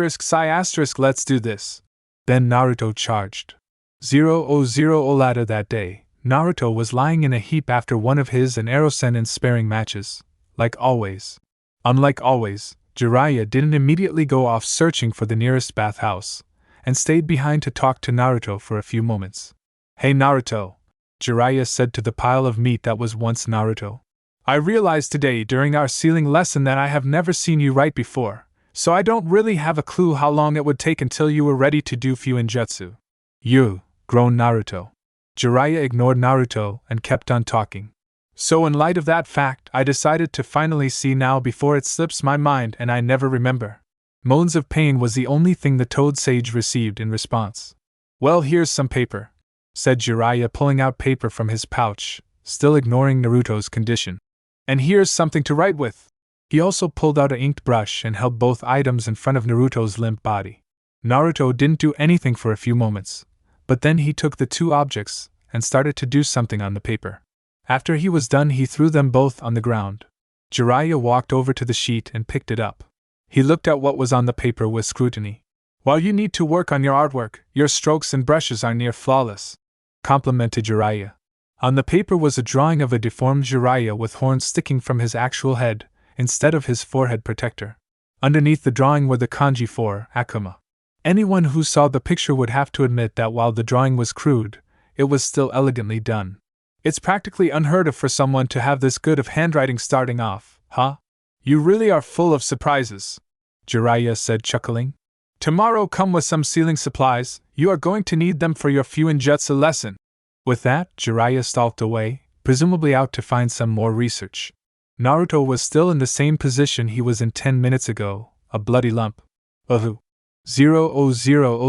do this. Then Naruto charged. 0-0 later that day, Naruto was lying in a heap after one of his and Erosenen's sparring matches. Like always. Unlike always, Jiraiya didn't immediately go off searching for the nearest bathhouse, and stayed behind to talk to Naruto for a few moments. "Hey Naruto," Jiraiya said to the pile of meat that was once Naruto. "I realized today during our sealing lesson that I have never seen you right before, so I don't really have a clue how long it would take until you were ready to do Fuinjutsu." "You," groaned Naruto. Jiraiya ignored Naruto and kept on talking. "So in light of that fact, I decided to finally see now before it slips my mind and I never remember." Moans of pain was the only thing the Toad Sage received in response. "Well, here's some paper," said Jiraiya, pulling out paper from his pouch, still ignoring Naruto's condition. "And here's something to write with." He also pulled out an inked brush and held both items in front of Naruto's limp body. Naruto didn't do anything for a few moments, but then he took the two objects and started to do something on the paper. After he was done, he threw them both on the ground. Jiraiya walked over to the sheet and picked it up. He looked at what was on the paper with scrutiny. "While you need to work on your artwork, your strokes and brushes are near flawless," complimented Jiraiya. On the paper was a drawing of a deformed Jiraiya with horns sticking from his actual head, instead of his forehead protector. Underneath the drawing were the kanji for Akuma. Anyone who saw the picture would have to admit that while the drawing was crude, it was still elegantly done. It's practically unheard of for someone to have this good of handwriting starting off, huh? You really are full of surprises, Jiraiya said, chuckling. Tomorrow come with some sealing supplies, you are going to need them for your Fuinjutsu lesson. With that, Jiraiya stalked away, presumably out to find some more research. Naruto was still in the same position he was in 10 minutes ago, a bloody lump. 0:00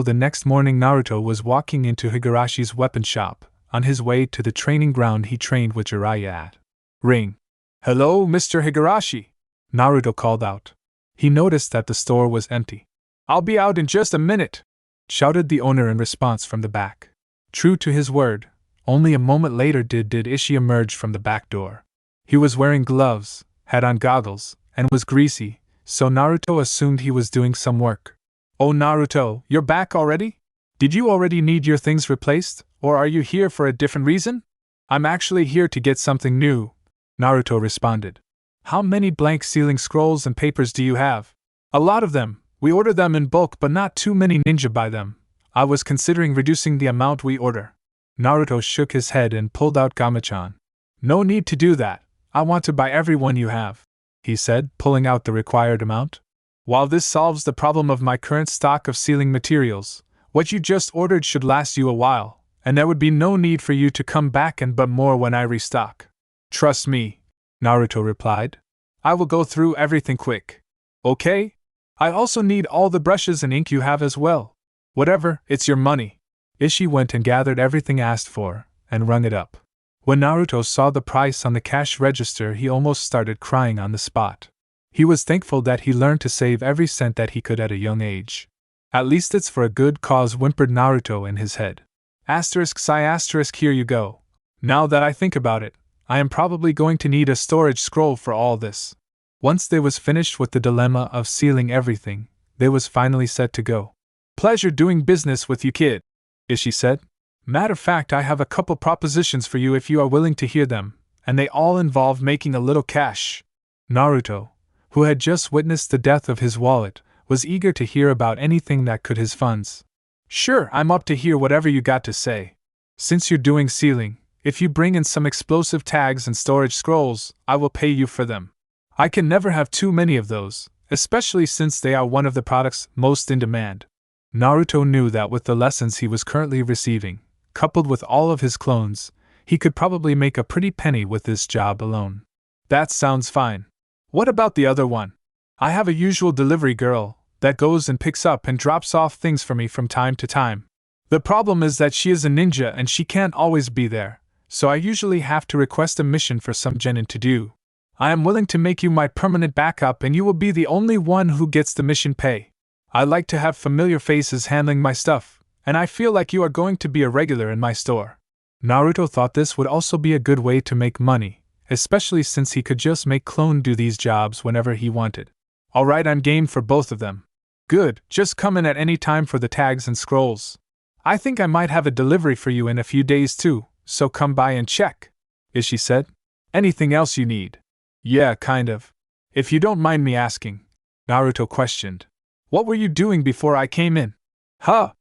The next morning Naruto was walking into Higarashi's weapon shop, on his way to the training ground he trained with Jiraiya at. Ring. Hello, Mr. Higurashi, Naruto called out. He noticed that the store was empty. I'll be out in just a minute, shouted the owner in response from the back. True to his word, only a moment later did Ishii emerge from the back door. He was wearing gloves, had on goggles, and was greasy, so Naruto assumed he was doing some work. Oh Naruto, you're back already? Did you already need your things replaced, or are you here for a different reason? I'm actually here to get something new, Naruto responded. How many blank sealing scrolls and papers do you have? A lot of them. We order them in bulk but not too many ninja buy them. I was considering reducing the amount we order. Naruto shook his head and pulled out Gamachan. No need to do that. I want to buy every one you have, he said, pulling out the required amount. While this solves the problem of my current stock of sealing materials, what you just ordered should last you a while, and there would be no need for you to come back and buy more when I restock. Trust me, Naruto replied. I will go through everything quick. Okay? I also need all the brushes and ink you have as well. Whatever, it's your money. Ishii went and gathered everything asked for, and rung it up. When Naruto saw the price on the cash register, he almost started crying on the spot. He was thankful that he learned to save every cent that he could at a young age. At least it's for a good cause, whimpered Naruto in his head. Here you go. Now that I think about it, I am probably going to need a storage scroll for all this. Once they was finished with the dilemma of sealing everything, they was finally set to go. Pleasure doing business with you, kid, Ishii said. Matter of fact, I have a couple propositions for you if you are willing to hear them, and they all involve making a little cash. Naruto, who had just witnessed the death of his wallet, was eager to hear about anything that could his funds. Sure, I'm up to hear whatever you got to say. Since you're doing sealing, if you bring in some explosive tags and storage scrolls, I will pay you for them. I can never have too many of those, especially since they are one of the products most in demand. Naruto knew that with the lessons he was currently receiving, coupled with all of his clones, he could probably make a pretty penny with this job alone. That sounds fine. What about the other one? I have a usual delivery girl that goes and picks up and drops off things for me from time to time. The problem is that she is a ninja and she can't always be there, so I usually have to request a mission for some genin to do. I am willing to make you my permanent backup and you will be the only one who gets the mission pay. I like to have familiar faces handling my stuff, and I feel like you are going to be a regular in my store. Naruto thought this would also be a good way to make money, especially since he could just make clone do these jobs whenever he wanted. Alright, I'm game for both of them. Good, just come in at any time for the tags and scrolls. I think I might have a delivery for you in a few days too, so come by and check, Ishii said. Anything else you need? Yeah, kind of. If you don't mind me asking, Naruto questioned. What were you doing before I came in? Huh?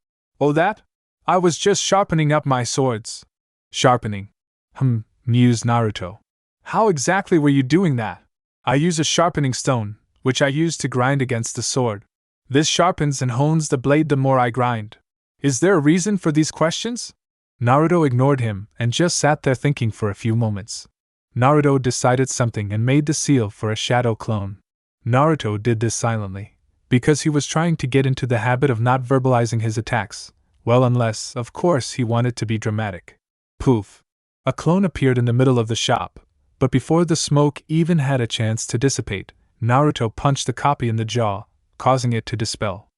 Oh that? I was just sharpening up my swords. Sharpening? Mused Naruto. How exactly were you doing that? I use a sharpening stone, which I use to grind against the sword. This sharpens and hones the blade the more I grind. Is there a reason for these questions? Naruto ignored him and just sat there thinking for a few moments. Naruto decided something and made the seal for a shadow clone. Naruto did this silently, because he was trying to get into the habit of not verbalizing his attacks, well, unless, of course, he wanted to be dramatic. Poof! A clone appeared in the middle of the shop, but before the smoke even had a chance to dissipate, Naruto punched the copy in the jaw, causing it to dispel.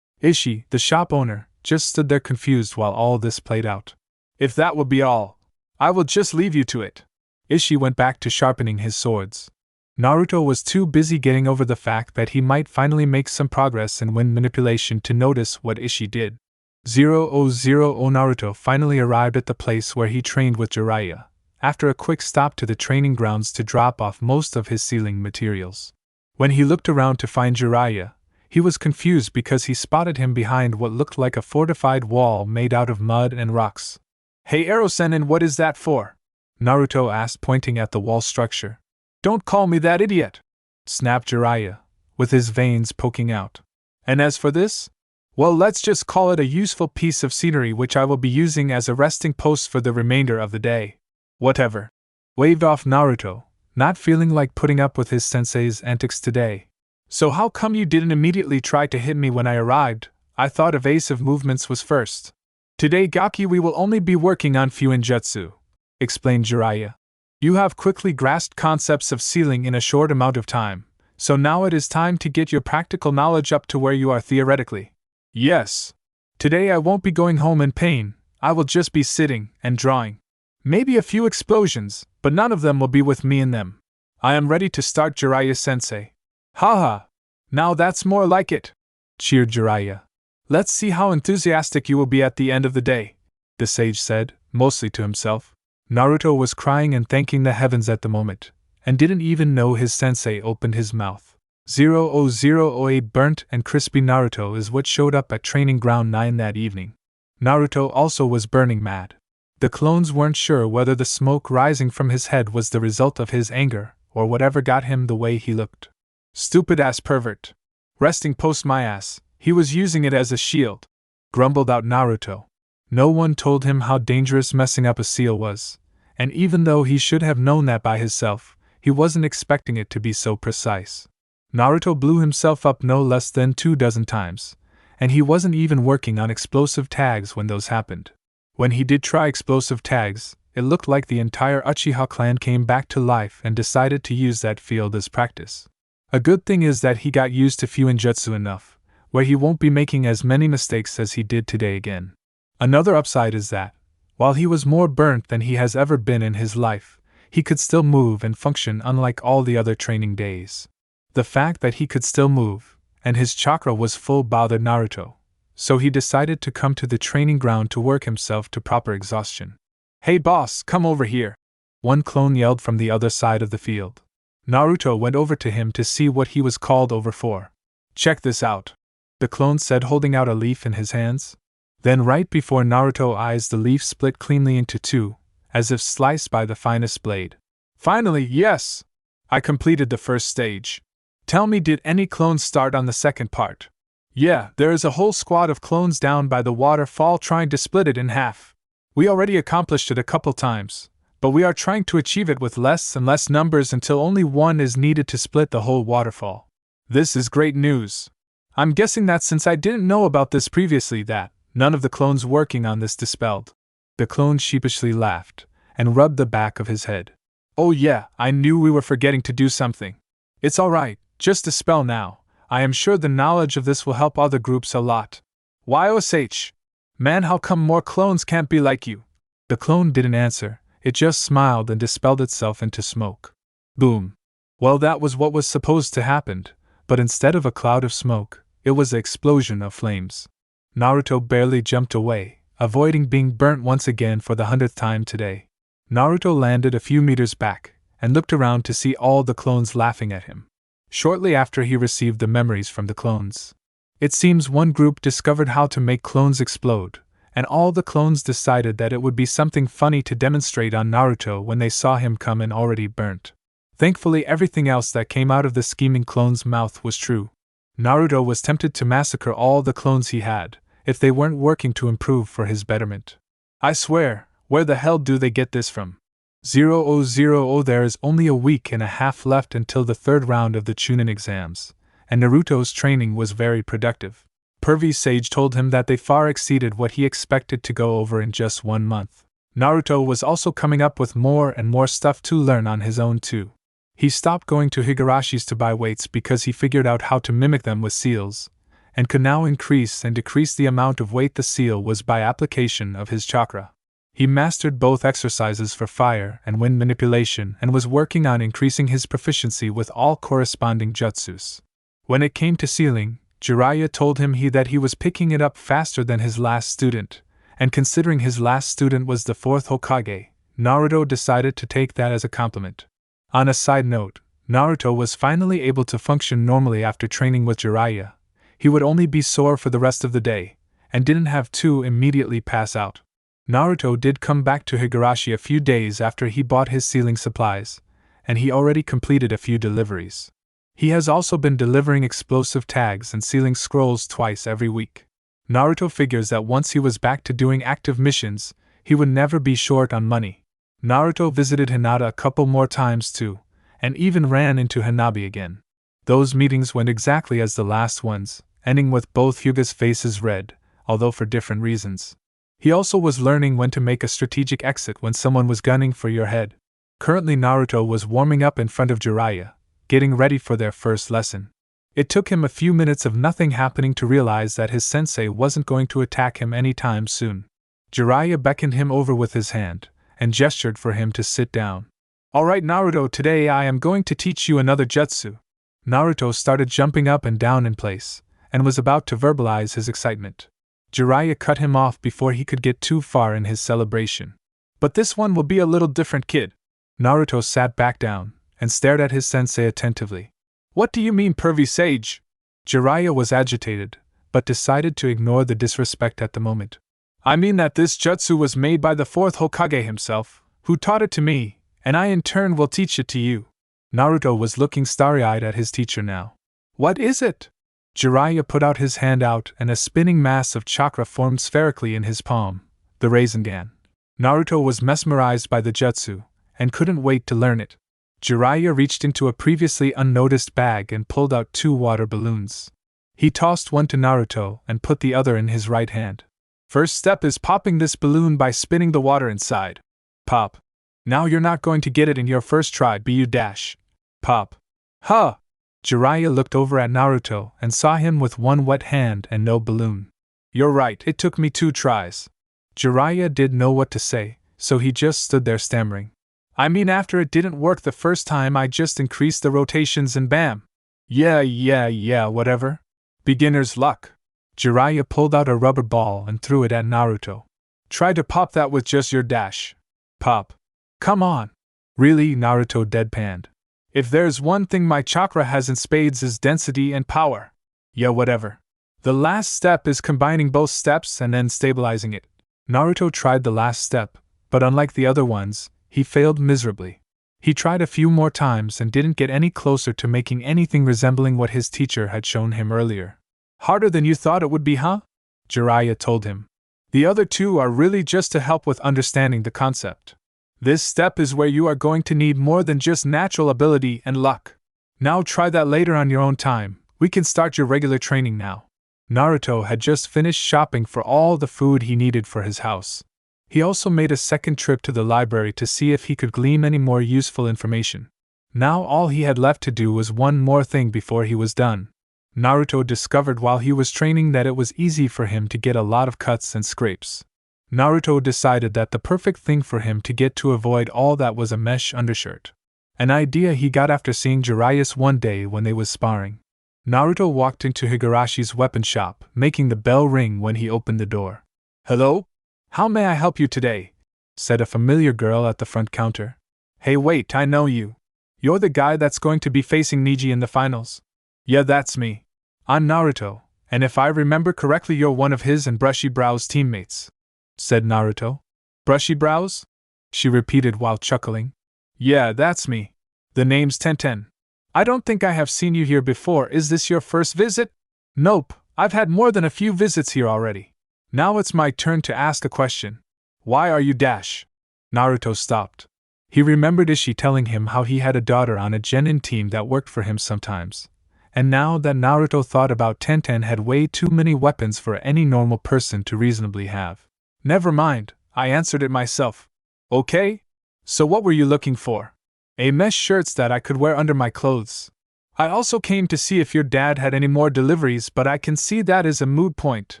Ishii, the shop owner, just stood there confused while all this played out. If that will be all, I will just leave you to it. Ishii went back to sharpening his swords. Naruto was too busy getting over the fact that he might finally make some progress in wind manipulation to notice what Ishii did. Naruto finally arrived at the place where he trained with Jiraiya, after a quick stop to the training grounds to drop off most of his sealing materials. When he looked around to find Jiraiya, he was confused because he spotted him behind what looked like a fortified wall made out of mud and rocks. "Hey Ero-sennin, what is that for?" Naruto asked, pointing at the wall structure. "Don't call me that idiot!" snapped Jiraiya, with his veins poking out. "And as for this? Well, let's just call it a useful piece of scenery which I will be using as a resting post for the remainder of the day." "Whatever," waved off Naruto, not feeling like putting up with his sensei's antics today. "So how come you didn't immediately try to hit me when I arrived? I thought evasive movements was first." "Today, Gaki, we will only be working on Fuinjutsu," explained Jiraiya. "You have quickly grasped concepts of sealing in a short amount of time, so now it is time to get your practical knowledge up to where you are theoretically." "Yes. Today I won't be going home in pain, I will just be sitting and drawing. Maybe a few explosions, but none of them will be with me in them. I am ready to start, Jiraiya-sensei." "Haha! Now that's more like it!" cheered Jiraiya. "Let's see how enthusiastic you will be at the end of the day," the sage said, mostly to himself. Naruto was crying and thanking the heavens at the moment, and didn't even know his sensei opened his mouth. 00008 burnt and crispy Naruto is what showed up at Training Ground 9 that evening. Naruto also was burning mad. The clones weren't sure whether the smoke rising from his head was the result of his anger, or whatever got him the way he looked. "Stupid ass pervert. Resting post my ass, he was using it as a shield," grumbled out Naruto. No one told him how dangerous messing up a seal was, and even though he should have known that by himself, he wasn't expecting it to be so precise. Naruto blew himself up no less than 24 times, and he wasn't even working on explosive tags when those happened. When he did try explosive tags, it looked like the entire Uchiha clan came back to life and decided to use that field as practice. A good thing is that he got used to Fuinjutsu enough, where he won't be making as many mistakes as he did today again. Another upside is that, while he was more burnt than he has ever been in his life, he could still move and function unlike all the other training days. The fact that he could still move, and his chakra was full, bothered Naruto, so he decided to come to the training ground to work himself to proper exhaustion. "Hey boss, come over here!" one clone yelled from the other side of the field. Naruto went over to him to see what he was called over for. "Check this out," the clone said, holding out a leaf in his hands. Then right before Naruto's eyes the leaf split cleanly into two, as if sliced by the finest blade. "Finally, yes! I completed the first stage. Tell me, did any clones start on the second part?" "Yeah, there is a whole squad of clones down by the waterfall trying to split it in half. We already accomplished it a couple times, but we are trying to achieve it with less and less numbers until only one is needed to split the whole waterfall. This is great news. I'm guessing that since I didn't know about this previously that none of the clones working on this dispelled." The clone sheepishly laughed, and rubbed the back of his head. "Oh yeah, I knew we were forgetting to do something. It's alright, just dispel now. I am sure the knowledge of this will help other groups a lot. YOSH! Man, how come more clones can't be like you?" The clone didn't answer, it just smiled and dispelled itself into smoke. Boom. Well, that was what was supposed to happen, but instead of a cloud of smoke, it was an explosion of flames. Naruto barely jumped away, avoiding being burnt once again for the 100th time today. Naruto landed a few meters back, and looked around to see all the clones laughing at him. Shortly after he received the memories from the clones. It seems one group discovered how to make clones explode, and all the clones decided that it would be something funny to demonstrate on Naruto when they saw him come in already burnt. Thankfully, everything else that came out of the scheming clone's mouth was true. Naruto was tempted to massacre all the clones he had, if they weren't working to improve for his betterment. I swear, where the hell do they get this from? 000 There is only a week and a half left until the third round of the chunin exams, and Naruto's training was very productive. Pervy's sage told him that they far exceeded what he expected to go over in just 1 month. Naruto was also coming up with more and more stuff to learn on his own too. He stopped going to Higarashi's to buy weights because he figured out how to mimic them with seals, and could now increase and decrease the amount of weight the seal was by application of his chakra. He mastered both exercises for fire and wind manipulation and was working on increasing his proficiency with all corresponding jutsus. When it came to sealing, Jiraiya told him that he was picking it up faster than his last student, and considering his last student was the 4th Hokage, Naruto decided to take that as a compliment. On a side note, Naruto was finally able to function normally after training with Jiraiya. He would only be sore for the rest of the day, and didn't have to immediately pass out. Naruto did come back to Higurashi a few days after he bought his sealing supplies, and he already completed a few deliveries. He has also been delivering explosive tags and sealing scrolls twice every week. Naruto figures that once he was back to doing active missions, he would never be short on money. Naruto visited Hinata a couple more times too, and even ran into Hanabi again. Those meetings went exactly as the last ones, ending with both Hyuga's faces red, although for different reasons. He also was learning when to make a strategic exit when someone was gunning for your head. Currently Naruto was warming up in front of Jiraiya, getting ready for their first lesson. It took him a few minutes of nothing happening to realize that his sensei wasn't going to attack him anytime soon. Jiraiya beckoned him over with his hand, and gestured for him to sit down. "Alright Naruto, today I am going to teach you another jutsu." Naruto started jumping up and down in place, and was about to verbalize his excitement. Jiraiya cut him off before he could get too far in his celebration. "But this one will be a little different, kid." Naruto sat back down, and stared at his sensei attentively. "What do you mean, pervy sage?" Jiraiya was agitated, but decided to ignore the disrespect at the moment. "I mean that this jutsu was made by the 4th Hokage himself, who taught it to me, and I in turn will teach it to you." Naruto was looking starry-eyed at his teacher now. "What is it?" Jiraiya put out his hand and a spinning mass of chakra formed spherically in his palm, the Rasengan. Naruto was mesmerized by the jutsu, and couldn't wait to learn it. Jiraiya reached into a previously unnoticed bag and pulled out 2 water balloons. He tossed one to Naruto and put the other in his right hand. "First step is popping this balloon by spinning the water inside. Pop. Now you're not going to get it in your first try, be you dash. Pop. Huh! Jiraiya looked over at Naruto and saw him with one wet hand and no balloon. "You're right, it took me 2 tries. Jiraiya didn't know what to say, so he just stood there stammering. "I mean after it didn't work the first time I just increased the rotations and bam. Yeah, whatever. Beginner's luck." Jiraiya pulled out a rubber ball and threw it at Naruto. "Try to pop that with just your dash. Pop. Come on." "Really?" Naruto deadpanned. "If there's one thing my chakra has in spades is density and power." "Yeah, whatever. The last step is combining both steps and then stabilizing it." Naruto tried the last step, but unlike the other ones, he failed miserably. He tried a few more times and didn't get any closer to making anything resembling what his teacher had shown him earlier. "Harder than you thought it would be, huh?" Jiraiya told him. "The other 2 are really just to help with understanding the concept. This step is where you are going to need more than just natural ability and luck. Now try that later on your own time, we can start your regular training now." Naruto had just finished shopping for all the food he needed for his house. He also made a second trip to the library to see if he could glean any more useful information. Now all he had left to do was one more thing before he was done. Naruto discovered while he was training that it was easy for him to get a lot of cuts and scrapes. Naruto decided that the perfect thing for him to get to avoid all that was a mesh undershirt. An idea he got after seeing Jiraiya one day when they was sparring. Naruto walked into Higurashi's weapon shop, making the bell ring when he opened the door. "Hello? How may I help you today?" said a familiar girl at the front counter. "Hey wait, I know you. You're the guy that's going to be facing Neji in the finals?" "Yeah, that's me. I'm Naruto, and if I remember correctly you're one of his and Brushy Brow's teammates," said Naruto. "Brushy Brows?" she repeated while chuckling. "Yeah, that's me. The name's Tenten. I don't think I have seen you here before. Is this your first visit?" "Nope, I've had more than a few visits here already. Now it's my turn to ask a question. Why are you dash?" Naruto stopped. He remembered Ishii telling him how he had a daughter on a genin team that worked for him sometimes. And now that Naruto thought about Tenten had way too many weapons for any normal person to reasonably have. "Never mind, I answered it myself." "Okay? So what were you looking for?" "A mesh shirts that I could wear under my clothes. I also came to see if your dad had any more deliveries, but I can see that is a moot point."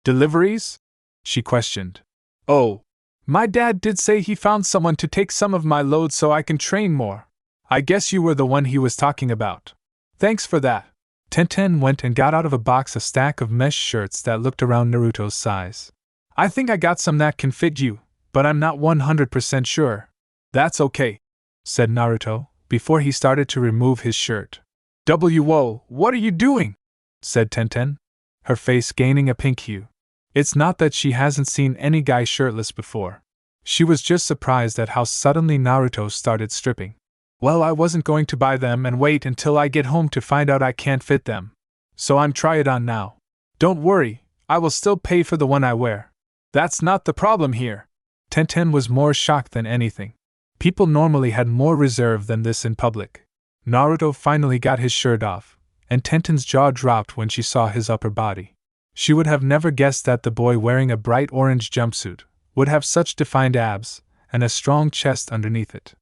"Deliveries?" she questioned. "Oh. My dad did say he found someone to take some of my load so I can train more. I guess you were the one he was talking about. Thanks for that." Tenten went and got out of a box a stack of mesh shirts that looked around Naruto's size. I think I got some that can fit you, but I'm not 100% sure. That's okay, said Naruto, before he started to remove his shirt. Whoa, what are you doing? Said Tenten, her face gaining a pink hue. It's not that she hasn't seen any guy shirtless before. She was just surprised at how suddenly Naruto started stripping. Well, I wasn't going to buy them and wait until I get home to find out I can't fit them. So I'm try it on now. Don't worry, I will still pay for the one I wear. That's not the problem here. Tenten was more shocked than anything. People normally had more reserve than this in public. Naruto finally got his shirt off, and Tenten's jaw dropped when she saw his upper body. She would have never guessed that the boy wearing a bright orange jumpsuit would have such defined abs and a strong chest underneath it.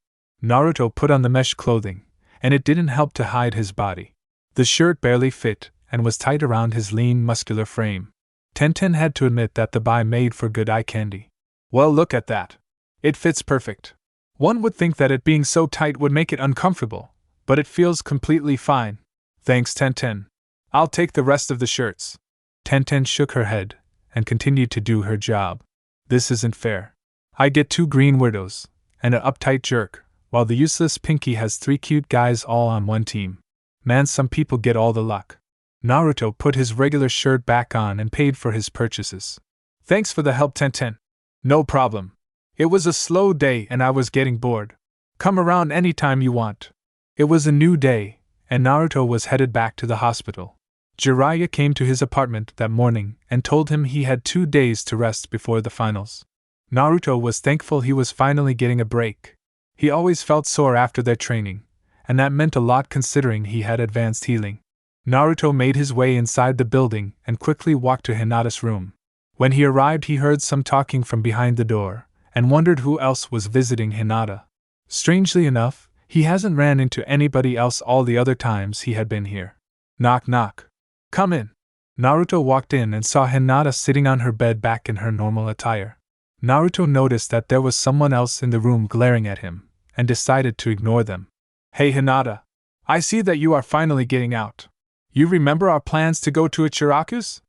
Naruto put on the mesh clothing, and it didn't help to hide his body. The shirt barely fit and was tight around his lean, muscular frame. Tenten had to admit that the buy made for good eye candy. Well, look at that. It fits perfect. One would think that it being so tight would make it uncomfortable, but it feels completely fine. Thanks, Tenten. I'll take the rest of the shirts. Tenten shook her head and continued to do her job. This isn't fair. I get 2 green weirdos and an uptight jerk, while the useless Pinky has 3 cute guys all on one team. Man, some people get all the luck. Naruto put his regular shirt back on and paid for his purchases. Thanks for the help, Tenten. No problem. It was a slow day and I was getting bored. Come around anytime you want. It was a new day, and Naruto was headed back to the hospital. Jiraiya came to his apartment that morning and told him he had 2 days to rest before the finals. Naruto was thankful he was finally getting a break. He always felt sore after their training, and that meant a lot considering he had advanced healing. Naruto made his way inside the building and quickly walked to Hinata's room. When he arrived, he heard some talking from behind the door, and wondered who else was visiting Hinata. Strangely enough, he hasn't ran into anybody else all the other times he had been here. Knock knock. Come in. Naruto walked in and saw Hinata sitting on her bed back in her normal attire. Naruto noticed that there was someone else in the room glaring at him, and decided to ignore them. Hey Hinata, I see that you are finally getting out. You remember our plans to go to Ichiraku's?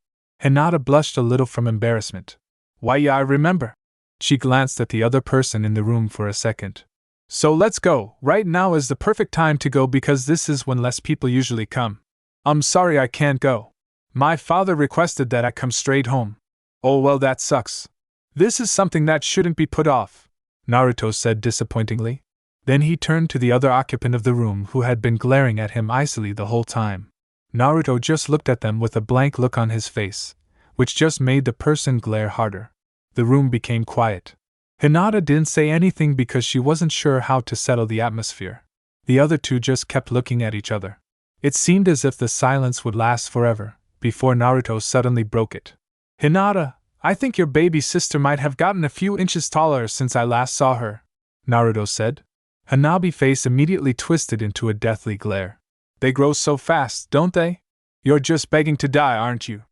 Hinata blushed a little from embarrassment. Why, yeah, I remember. She glanced at the other person in the room for a second. So let's go. Right now is the perfect time to go because this is when less people usually come. I'm sorry I can't go. My father requested that I come straight home. Oh well, that sucks. This is something that shouldn't be put off, Naruto said disappointingly. Then he turned to the other occupant of the room who had been glaring at him icily the whole time. Naruto just looked at them with a blank look on his face, which just made the person glare harder. The room became quiet. Hinata didn't say anything because she wasn't sure how to settle the atmosphere. The other two just kept looking at each other. It seemed as if the silence would last forever, before Naruto suddenly broke it. Hinata, I think your baby sister might have gotten a few inches taller since I last saw her, Naruto said. Hanabi's face immediately twisted into a deathly glare. They grow so fast, don't they? You're just begging to die, aren't you?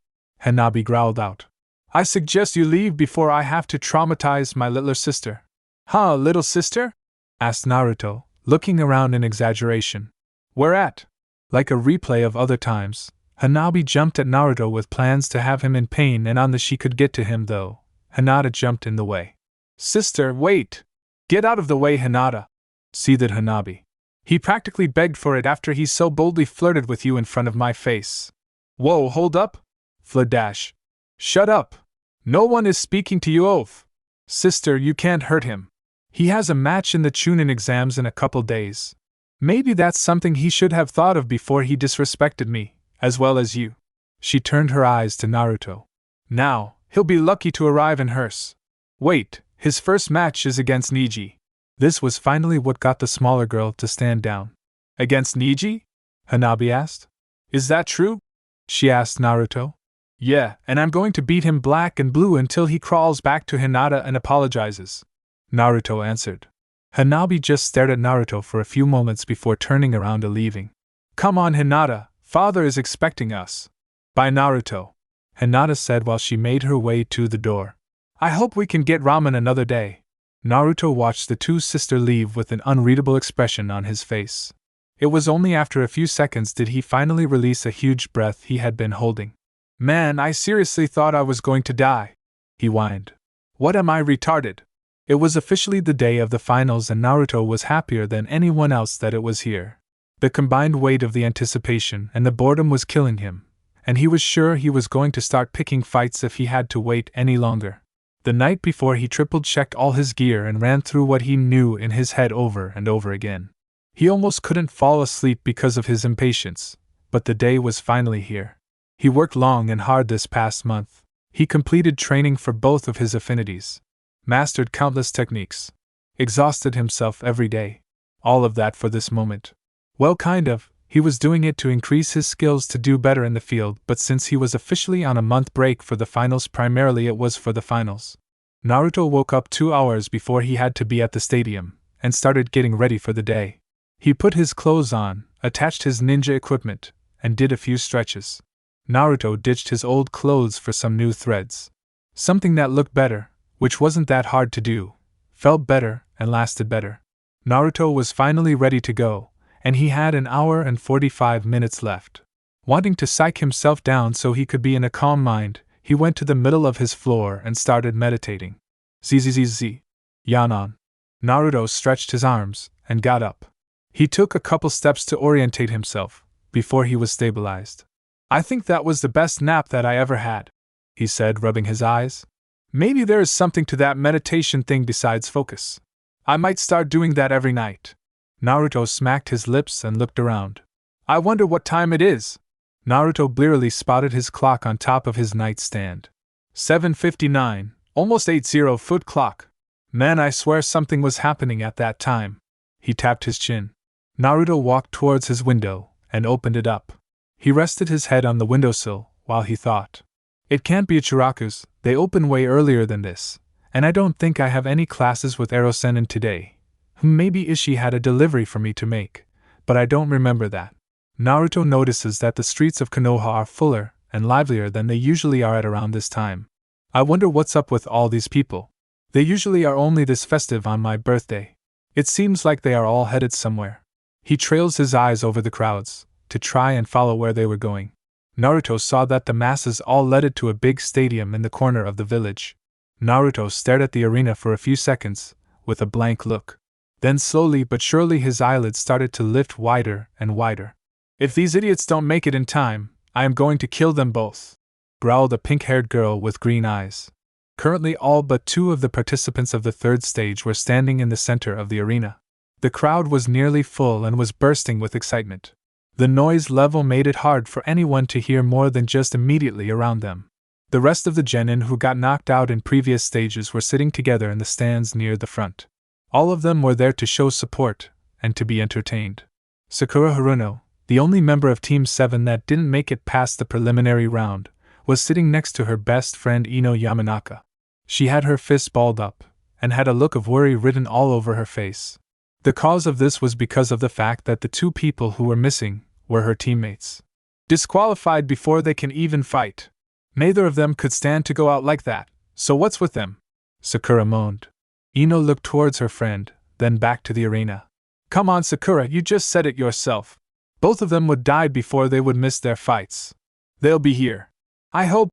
Hanabi growled out. I suggest you leave before I have to traumatize my littler sister. Huh, little sister? Asked Naruto, looking around in exaggeration. Where at? Like a replay of other times, Hanabi jumped at Naruto with plans to have him in pain and on the she could get to him though. Hinata jumped in the way. Sister, wait! Get out of the way, Hinata! Seethed Hanabi. He practically begged for it after he so boldly flirted with you in front of my face. Whoa, hold up! Fladash. Shut up! No one is speaking to you, oaf! Sister, you can't hurt him. He has a match in the chunin exams in a couple days. Maybe that's something he should have thought of before he disrespected me, as well as you. She turned her eyes to Naruto. Now, he'll be lucky to arrive in hers. Wait, his first match is against Niji. This was finally what got the smaller girl to stand down. Against Niji? Hanabi asked. Is that true? She asked Naruto. Yeah, and I'm going to beat him black and blue until he crawls back to Hinata and apologizes, Naruto answered. Hanabi just stared at Naruto for a few moments before turning around and leaving. Come on, Hinata, father is expecting us. Bye, Naruto, Hinata said while she made her way to the door. I hope we can get ramen another day. Naruto watched the two sisters leave with an unreadable expression on his face. It was only after a few seconds did he finally release a huge breath he had been holding. Man, I seriously thought I was going to die, he whined. What am I, retarded? It was officially the day of the finals and Naruto was happier than anyone else that it was here. The combined weight of the anticipation and the boredom was killing him, and he was sure he was going to start picking fights if he had to wait any longer. The night before he triple-checked all his gear and ran through what he knew in his head over and over again. He almost couldn't fall asleep because of his impatience, but the day was finally here. He worked long and hard this past month. He completed training for both of his affinities, mastered countless techniques, exhausted himself every day. All of that for this moment. Well, kind of. He was doing it to increase his skills to do better in the field, but since he was officially on a month break for the finals, primarily it was for the finals. Naruto woke up 2 hours before he had to be at the stadium, and started getting ready for the day. He put his clothes on, attached his ninja equipment, and did a few stretches. Naruto ditched his old clothes for some new threads. Something that looked better, which wasn't that hard to do, felt better, and lasted better. Naruto was finally ready to go, and he had an hour and 45 minutes left. Wanting to psych himself down so he could be in a calm mind, he went to the middle of his floor and started meditating. Zzz. Yawn. Naruto stretched his arms and got up. He took a couple steps to orientate himself, before he was stabilized. I think that was the best nap that I ever had, he said, rubbing his eyes. Maybe there is something to that meditation thing besides focus. I might start doing that every night. Naruto smacked his lips and looked around. I wonder what time it is. Naruto blearily spotted his clock on top of his nightstand. 7:59, almost 80-foot clock. Man, I swear something was happening at that time. He tapped his chin. Naruto walked towards his window and opened it up. He rested his head on the windowsill while he thought. It can't be Ichiraku's, they open way earlier than this, and I don't think I have any classes with Erosenin today. Maybe Ishii had a delivery for me to make, but I don't remember that. Naruto notices that the streets of Konoha are fuller and livelier than they usually are at around this time. I wonder what's up with all these people. They usually are only this festive on my birthday. It seems like they are all headed somewhere. He trails his eyes over the crowds, to try and follow where they were going. Naruto saw that the masses all led to a big stadium in the corner of the village. Naruto stared at the arena for a few seconds, with a blank look. Then slowly but surely his eyelids started to lift wider and wider. If these idiots don't make it in time, I am going to kill them both, growled a pink-haired girl with green eyes. Currently all but 2 of the participants of the third stage were standing in the center of the arena. The crowd was nearly full and was bursting with excitement. The noise level made it hard for anyone to hear more than just immediately around them. The rest of the genin who got knocked out in previous stages were sitting together in the stands near the front. All of them were there to show support and to be entertained. Sakura Haruno, the only member of Team 7 that didn't make it past the preliminary round, was sitting next to her best friend Ino Yamanaka. She had her fists balled up, and had a look of worry written all over her face. The cause of this was because of the fact that the 2 people who were missing were her teammates. Disqualified before they can even fight. Neither of them could stand to go out like that, so what's with them? Sakura moaned. Ino looked towards her friend, then back to the arena. Come on, Sakura, you just said it yourself. Both of them would die before they would miss their fights. They'll be here. I hope.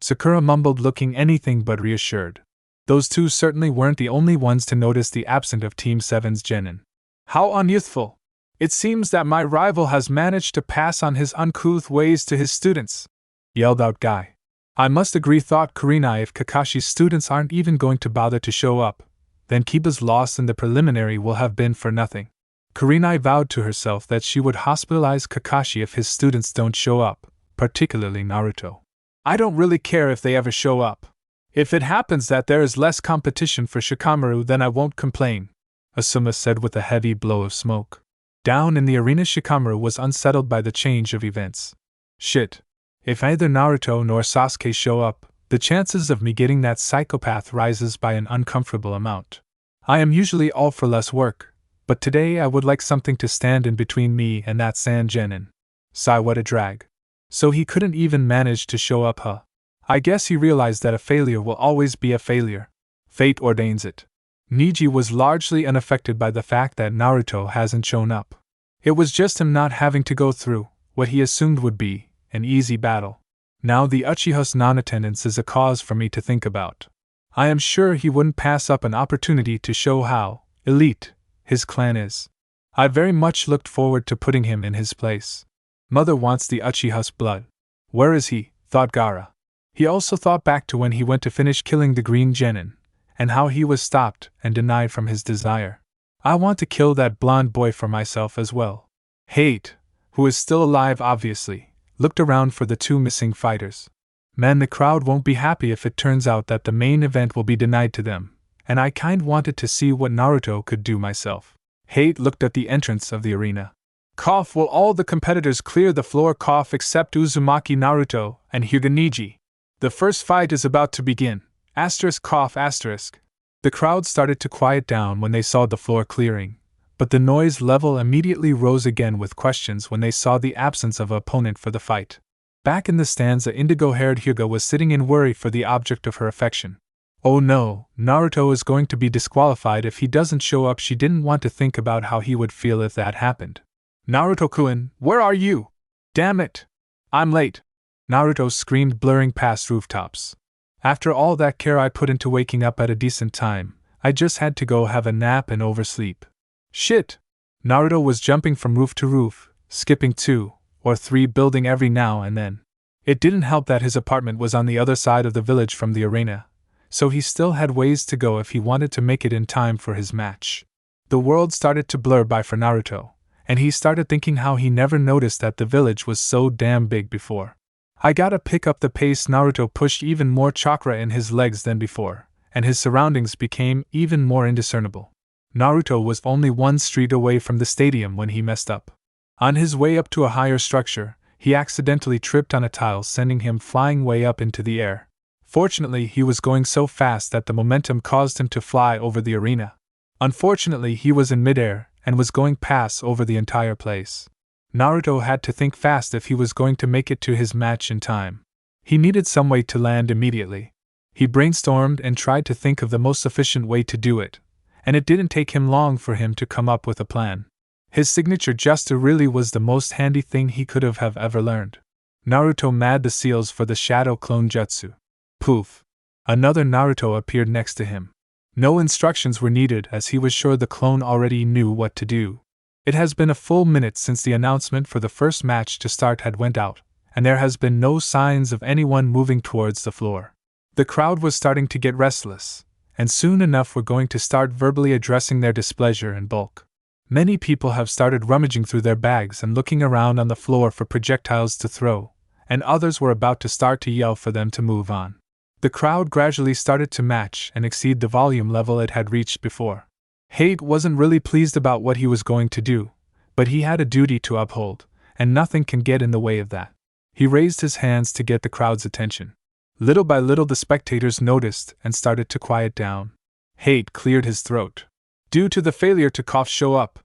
Sakura mumbled, looking anything but reassured. Those 2 certainly weren't the only ones to notice the absence of Team 7's genin. How unyouthful! It seems that my rival has managed to pass on his uncouth ways to his students, yelled out Guy. I must agree, thought Kurenai, if Kakashi's students aren't even going to bother to show up, then Kiba's loss in the preliminary will have been for nothing. Kurenai vowed to herself that she would hospitalize Kakashi if his students don't show up, particularly Naruto. I don't really care if they ever show up. If it happens that there is less competition for Shikamaru, then I won't complain, Asuma said with a heavy blow of smoke. Down in the arena, Shikamaru was unsettled by the change of events. Shit. If neither Naruto nor Sasuke show up, the chances of me getting that psychopath rises by an uncomfortable amount. I am usually all for less work, but today I would like something to stand in between me and that sand genin. Sigh, what a drag. So he couldn't even manage to show up, huh? I guess he realized that a failure will always be a failure. Fate ordains it. Niji was largely unaffected by the fact that Naruto hasn't shown up. It was just him not having to go through what he assumed would be an easy battle. Now the Uchiha's non-attendance is a cause for me to think about. I am sure he wouldn't pass up an opportunity to show how elite his clan is. I very much looked forward to putting him in his place. Mother wants the Uchiha's blood. Where is he? Thought Gaara. He also thought back to when he went to finish killing the Green Genin, and how he was stopped and denied from his desire. I want to kill that blonde boy for myself as well. Hate, who is still alive obviously, looked around for the two missing fighters. Man, the crowd won't be happy if it turns out that the main event will be denied to them, and I wanted to see what Naruto could do myself. Hate looked at the entrance of the arena. Cough, will all the competitors clear the floor? Cough, except Uzumaki, Naruto, and Hyuga. The first fight is about to begin. Asterisk cough asterisk. The crowd started to quiet down when they saw the floor clearing, but the noise level immediately rose again with questions when they saw the absence of an opponent for the fight. Back in the stands, the indigo-haired Hyuga was sitting in worry for the object of her affection. Oh no, Naruto is going to be disqualified if he doesn't show up. She didn't want to think about how he would feel if that happened. Naruto-kun, where are you? Damn it! I'm late! Naruto screamed, blurring past rooftops. After all that care I put into waking up at a decent time, I just had to go have a nap and oversleep. Shit! Naruto was jumping from roof to roof, skipping 2 or 3 buildings every now and then. It didn't help that his apartment was on the other side of the village from the arena, so he still had ways to go if he wanted to make it in time for his match. The world started to blur by for Naruto, and he started thinking how he never noticed that the village was so damn big before. I gotta pick up the pace. Naruto pushed even more chakra in his legs than before, and his surroundings became even more indiscernible. Naruto was only 1 street away from the stadium when he messed up. On his way up to a higher structure, he accidentally tripped on a tile, sending him flying way up into the air. Fortunately, he was going so fast that the momentum caused him to fly over the arena. Unfortunately, he was in midair and was going past over the entire place. Naruto had to think fast if he was going to make it to his match in time. He needed some way to land immediately. He brainstormed and tried to think of the most efficient way to do it, and it didn't take him long for him to come up with a plan. His signature jutsu really was the most handy thing he could have ever learned. Naruto mad the seals for the shadow clone jutsu. Poof! Another Naruto appeared next to him. No instructions were needed as he was sure the clone already knew what to do. It has been a full minute since the announcement for the first match to start had went out, and there has been no signs of anyone moving towards the floor. The crowd was starting to get restless, and soon enough were going to start verbally addressing their displeasure in bulk. Many people have started rummaging through their bags and looking around on the floor for projectiles to throw, and others were about to start to yell for them to move on. The crowd gradually started to match and exceed the volume level it had reached before. Hate wasn't really pleased about what he was going to do, but he had a duty to uphold, and nothing can get in the way of that. He raised his hands to get the crowd's attention. Little by little the spectators noticed and started to quiet down. Hate cleared his throat. Due to the failure to cough show up,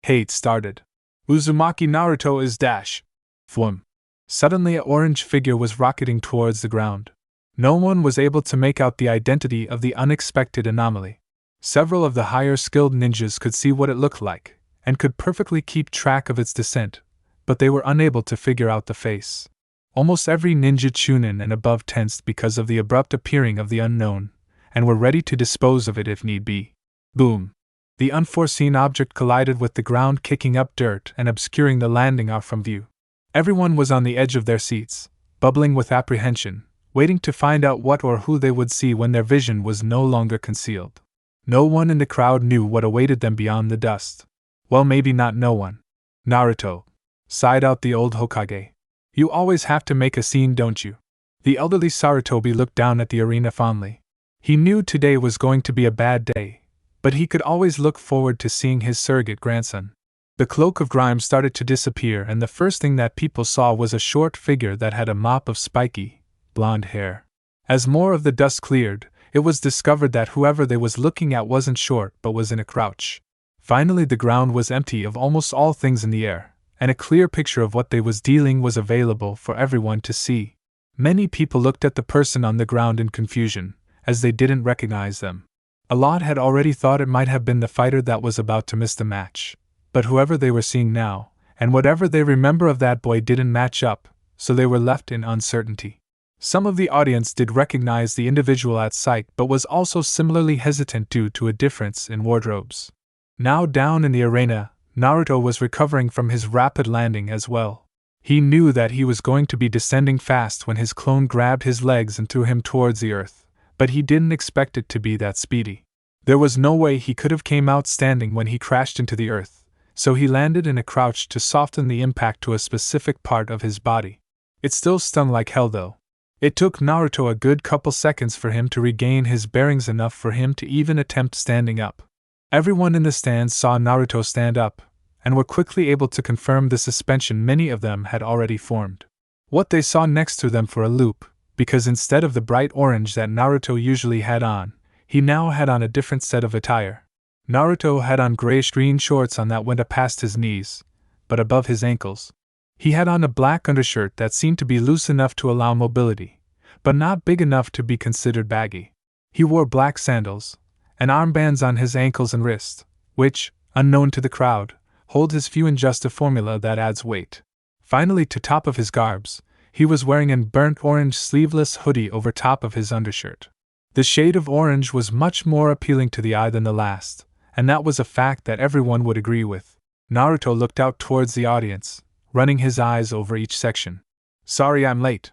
Hate started. Uzumaki, Naruto is dash. Fwum. Suddenly an orange figure was rocketing towards the ground. No one was able to make out the identity of the unexpected anomaly. Several of the higher skilled ninjas could see what it looked like, and could perfectly keep track of its descent, but they were unable to figure out the face. Almost every ninja chunin and above tensed because of the abrupt appearing of the unknown, and were ready to dispose of it if need be. Boom! The unforeseen object collided with the ground, kicking up dirt and obscuring the landing off from view. Everyone was on the edge of their seats, bubbling with apprehension, waiting to find out what or who they would see when their vision was no longer concealed. No one in the crowd knew what awaited them beyond the dust. Well, maybe not no one. Naruto, sighed out the old Hokage. You always have to make a scene, don't you? The elderly Sarutobi looked down at the arena fondly. He knew today was going to be a bad day, but he could always look forward to seeing his surrogate grandson. The cloak of grime started to disappear, and the first thing that people saw was a short figure that had a mop of spiky, blonde hair. As more of the dust cleared, it was discovered that whoever they was looking at wasn't short but was in a crouch. Finally the ground was empty of almost all things in the air, and a clear picture of what they was dealing was available for everyone to see. Many people looked at the person on the ground in confusion, as they didn't recognize them. A lot had already thought it might have been the fighter that was about to miss the match, but whoever they were seeing now, and whatever they remember of that boy didn't match up, so they were left in uncertainty. Some of the audience did recognize the individual at sight but was also similarly hesitant due to a difference in wardrobes. Now down in the arena, Naruto was recovering from his rapid landing as well. He knew that he was going to be descending fast when his clone grabbed his legs and threw him towards the earth, but he didn't expect it to be that speedy. There was no way he could have came out standing when he crashed into the earth, so he landed in a crouch to soften the impact to a specific part of his body. It still stung like hell though. It took Naruto a good couple seconds for him to regain his bearings enough for him to even attempt standing up. Everyone in the stands saw Naruto stand up, and were quickly able to confirm the suspension many of them had already formed. What they saw next threw them for a loop, because instead of the bright orange that Naruto usually had on, he now had on a different set of attire. Naruto had on grayish-green shorts on that went up past his knees, but above his ankles. He had on a black undershirt that seemed to be loose enough to allow mobility, but not big enough to be considered baggy. He wore black sandals, and armbands on his ankles and wrists, which, unknown to the crowd, hold his few in just a formula that adds weight. Finally, to top of his garbs, he was wearing an burnt orange sleeveless hoodie over top of his undershirt. The shade of orange was much more appealing to the eye than the last, and that was a fact that everyone would agree with. Naruto looked out towards the audience, running his eyes over each section. "Sorry I'm late,"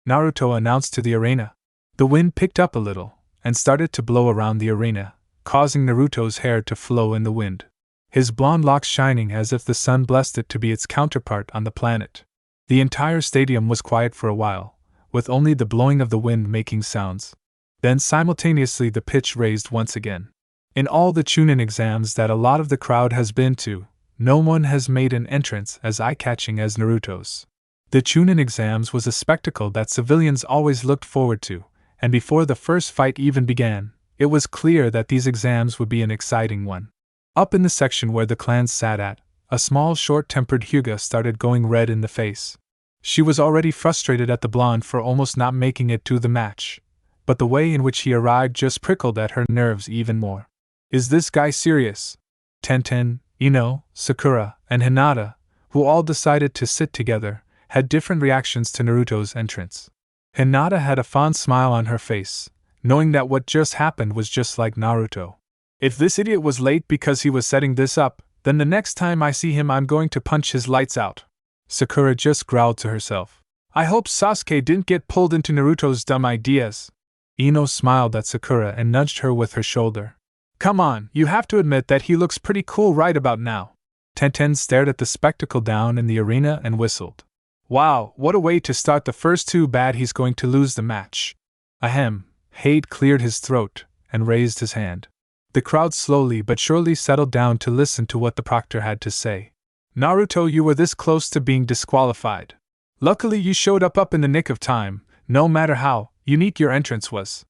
Naruto announced to the arena. The wind picked up a little, and started to blow around the arena, causing Naruto's hair to flow in the wind. His blonde locks shining as if the sun blessed it to be its counterpart on the planet. The entire stadium was quiet for a while, with only the blowing of the wind making sounds. Then simultaneously the pitch raised once again. In all the chunin exams that a lot of the crowd has been to, no one has made an entrance as eye-catching as Naruto's. The chunin exams was a spectacle that civilians always looked forward to, and before the first fight even began, it was clear that these exams would be an exciting one. Up in the section where the clans sat at, a small short-tempered Hyuga started going red in the face. She was already frustrated at the blonde for almost not making it to the match, but the way in which he arrived just prickled at her nerves even more. "Is this guy serious?" Tenten, Ino, Sakura, and Hinata, who all decided to sit together, had different reactions to Naruto's entrance. Hinata had a fond smile on her face, knowing that what just happened was just like Naruto. "If this idiot was late because he was setting this up, then the next time I see him I'm going to punch his lights out," Sakura just growled to herself. "I hope Sasuke didn't get pulled into Naruto's dumb ideas." Ino smiled at Sakura and nudged her with her shoulder. "Come on, you have to admit that he looks pretty cool right about now." Tenten stared at the spectacle down in the arena and whistled. "Wow, what a way to start the first. Too bad he's going to lose the match." Ahem, Hade cleared his throat and raised his hand. The crowd slowly but surely settled down to listen to what the proctor had to say. "Naruto, you were this close to being disqualified. Luckily you showed up in the nick of time, no matter how unique your entrance was."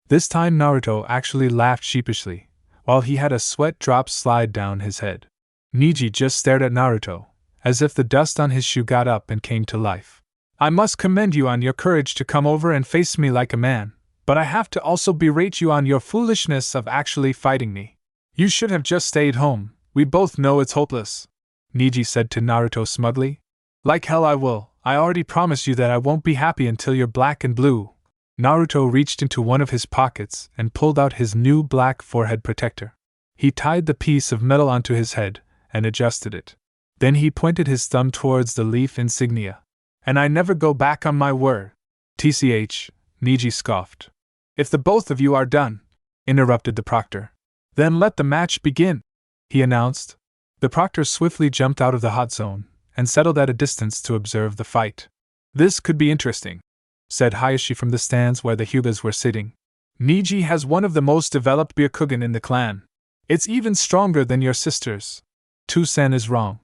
This time Naruto actually laughed sheepishly, while he had a sweat drop slide down his head. Neji just stared at Naruto, as if the dust on his shoe got up and came to life. "I must commend you on your courage to come over and face me like a man, but I have to also berate you on your foolishness of actually fighting me. You should have just stayed home, we both know it's hopeless," Neji said to Naruto smugly. "Like hell I will, I already promise you that I won't be happy until you're black and blue." Naruto reached into one of his pockets and pulled out his new black forehead protector. He tied the piece of metal onto his head and adjusted it. Then he pointed his thumb towards the leaf insignia. "And I never go back on my word." "TCH," Neji scoffed. "If the both of you are done," interrupted the proctor, "then let the match begin," he announced. The proctor swiftly jumped out of the hot zone and settled at a distance to observe the fight. "This could be interesting," said Hayashi from the stands where the Hyugas were sitting. "Neji has one of the most developed Byakugan in the clan. It's even stronger than your sister's." "Two-san is wrong,"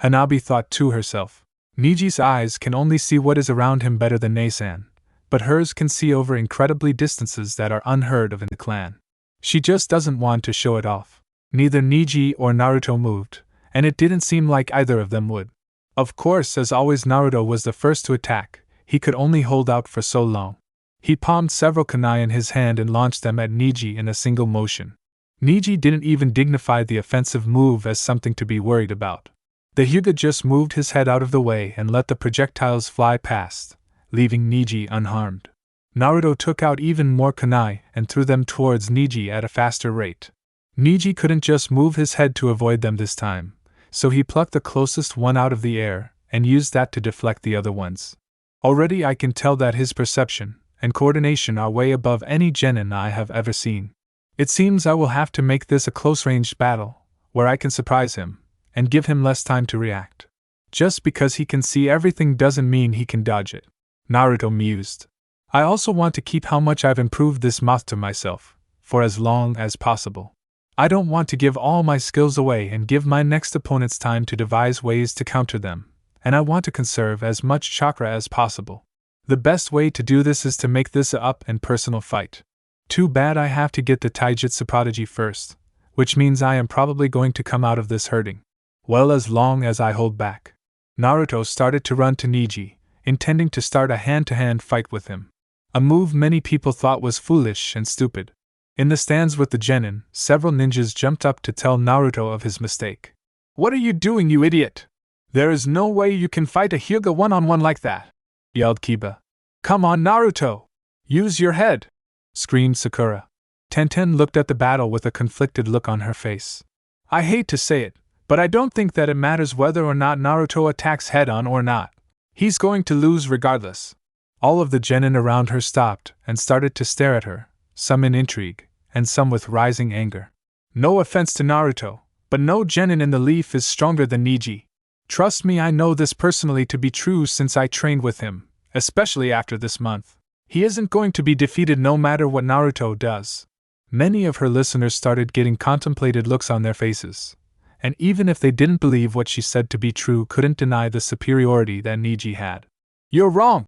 Hanabi thought to herself. "Niji's eyes can only see what is around him better than Nei-san, but hers can see over incredibly distances that are unheard of in the clan. She just doesn't want to show it off." Neither Neji or Naruto moved, and it didn't seem like either of them would. Of course, as always, Naruto was the first to attack. He could only hold out for so long. He palmed several kunai in his hand and launched them at Neji in a single motion. Niji didn't even dignify the offensive move as something to be worried about. The Hyuga just moved his head out of the way and let the projectiles fly past, leaving Niji unharmed. Naruto took out even more kunai and threw them towards Niji at a faster rate. Niji couldn't just move his head to avoid them this time, so he plucked the closest one out of the air and used that to deflect the other ones. Already I can tell that his perception and coordination are way above any genin I have ever seen. It seems I will have to make this a close-ranged battle, where I can surprise him and give him less time to react. Just because he can see everything doesn't mean he can dodge it, Naruto mused. I also want to keep how much I've improved this moth to myself, for as long as possible. I don't want to give all my skills away and give my next opponents time to devise ways to counter them, and I want to conserve as much chakra as possible. The best way to do this is to make this a up and personal fight. Too bad I have to get the Taijutsu prodigy first, which means I am probably going to come out of this hurting. Well, as long as I hold back. Naruto started to run to Niji, intending to start a hand-to-hand fight with him. A move many people thought was foolish and stupid. In the stands with the genin, several ninjas jumped up to tell Naruto of his mistake. "What are you doing, you idiot? There is no way you can fight a Hyuga one-on-one like that," yelled Kiba. "Come on, Naruto! Use your head!" screamed Sakura. Tenten looked at the battle with a conflicted look on her face. "I hate to say it, but I don't think that it matters whether or not Naruto attacks head-on or not. He's going to lose regardless." All of the genin around her stopped and started to stare at her, some in intrigue, and some with rising anger. No offense to Naruto, but no genin in the leaf is stronger than Niji. Trust me, I know this personally to be true since I trained with him, especially after this month. He isn't going to be defeated no matter what Naruto does. Many of her listeners started getting contemplated looks on their faces, and even if they didn't believe what she said to be true, couldn't deny the superiority that Niji had. "You're wrong!"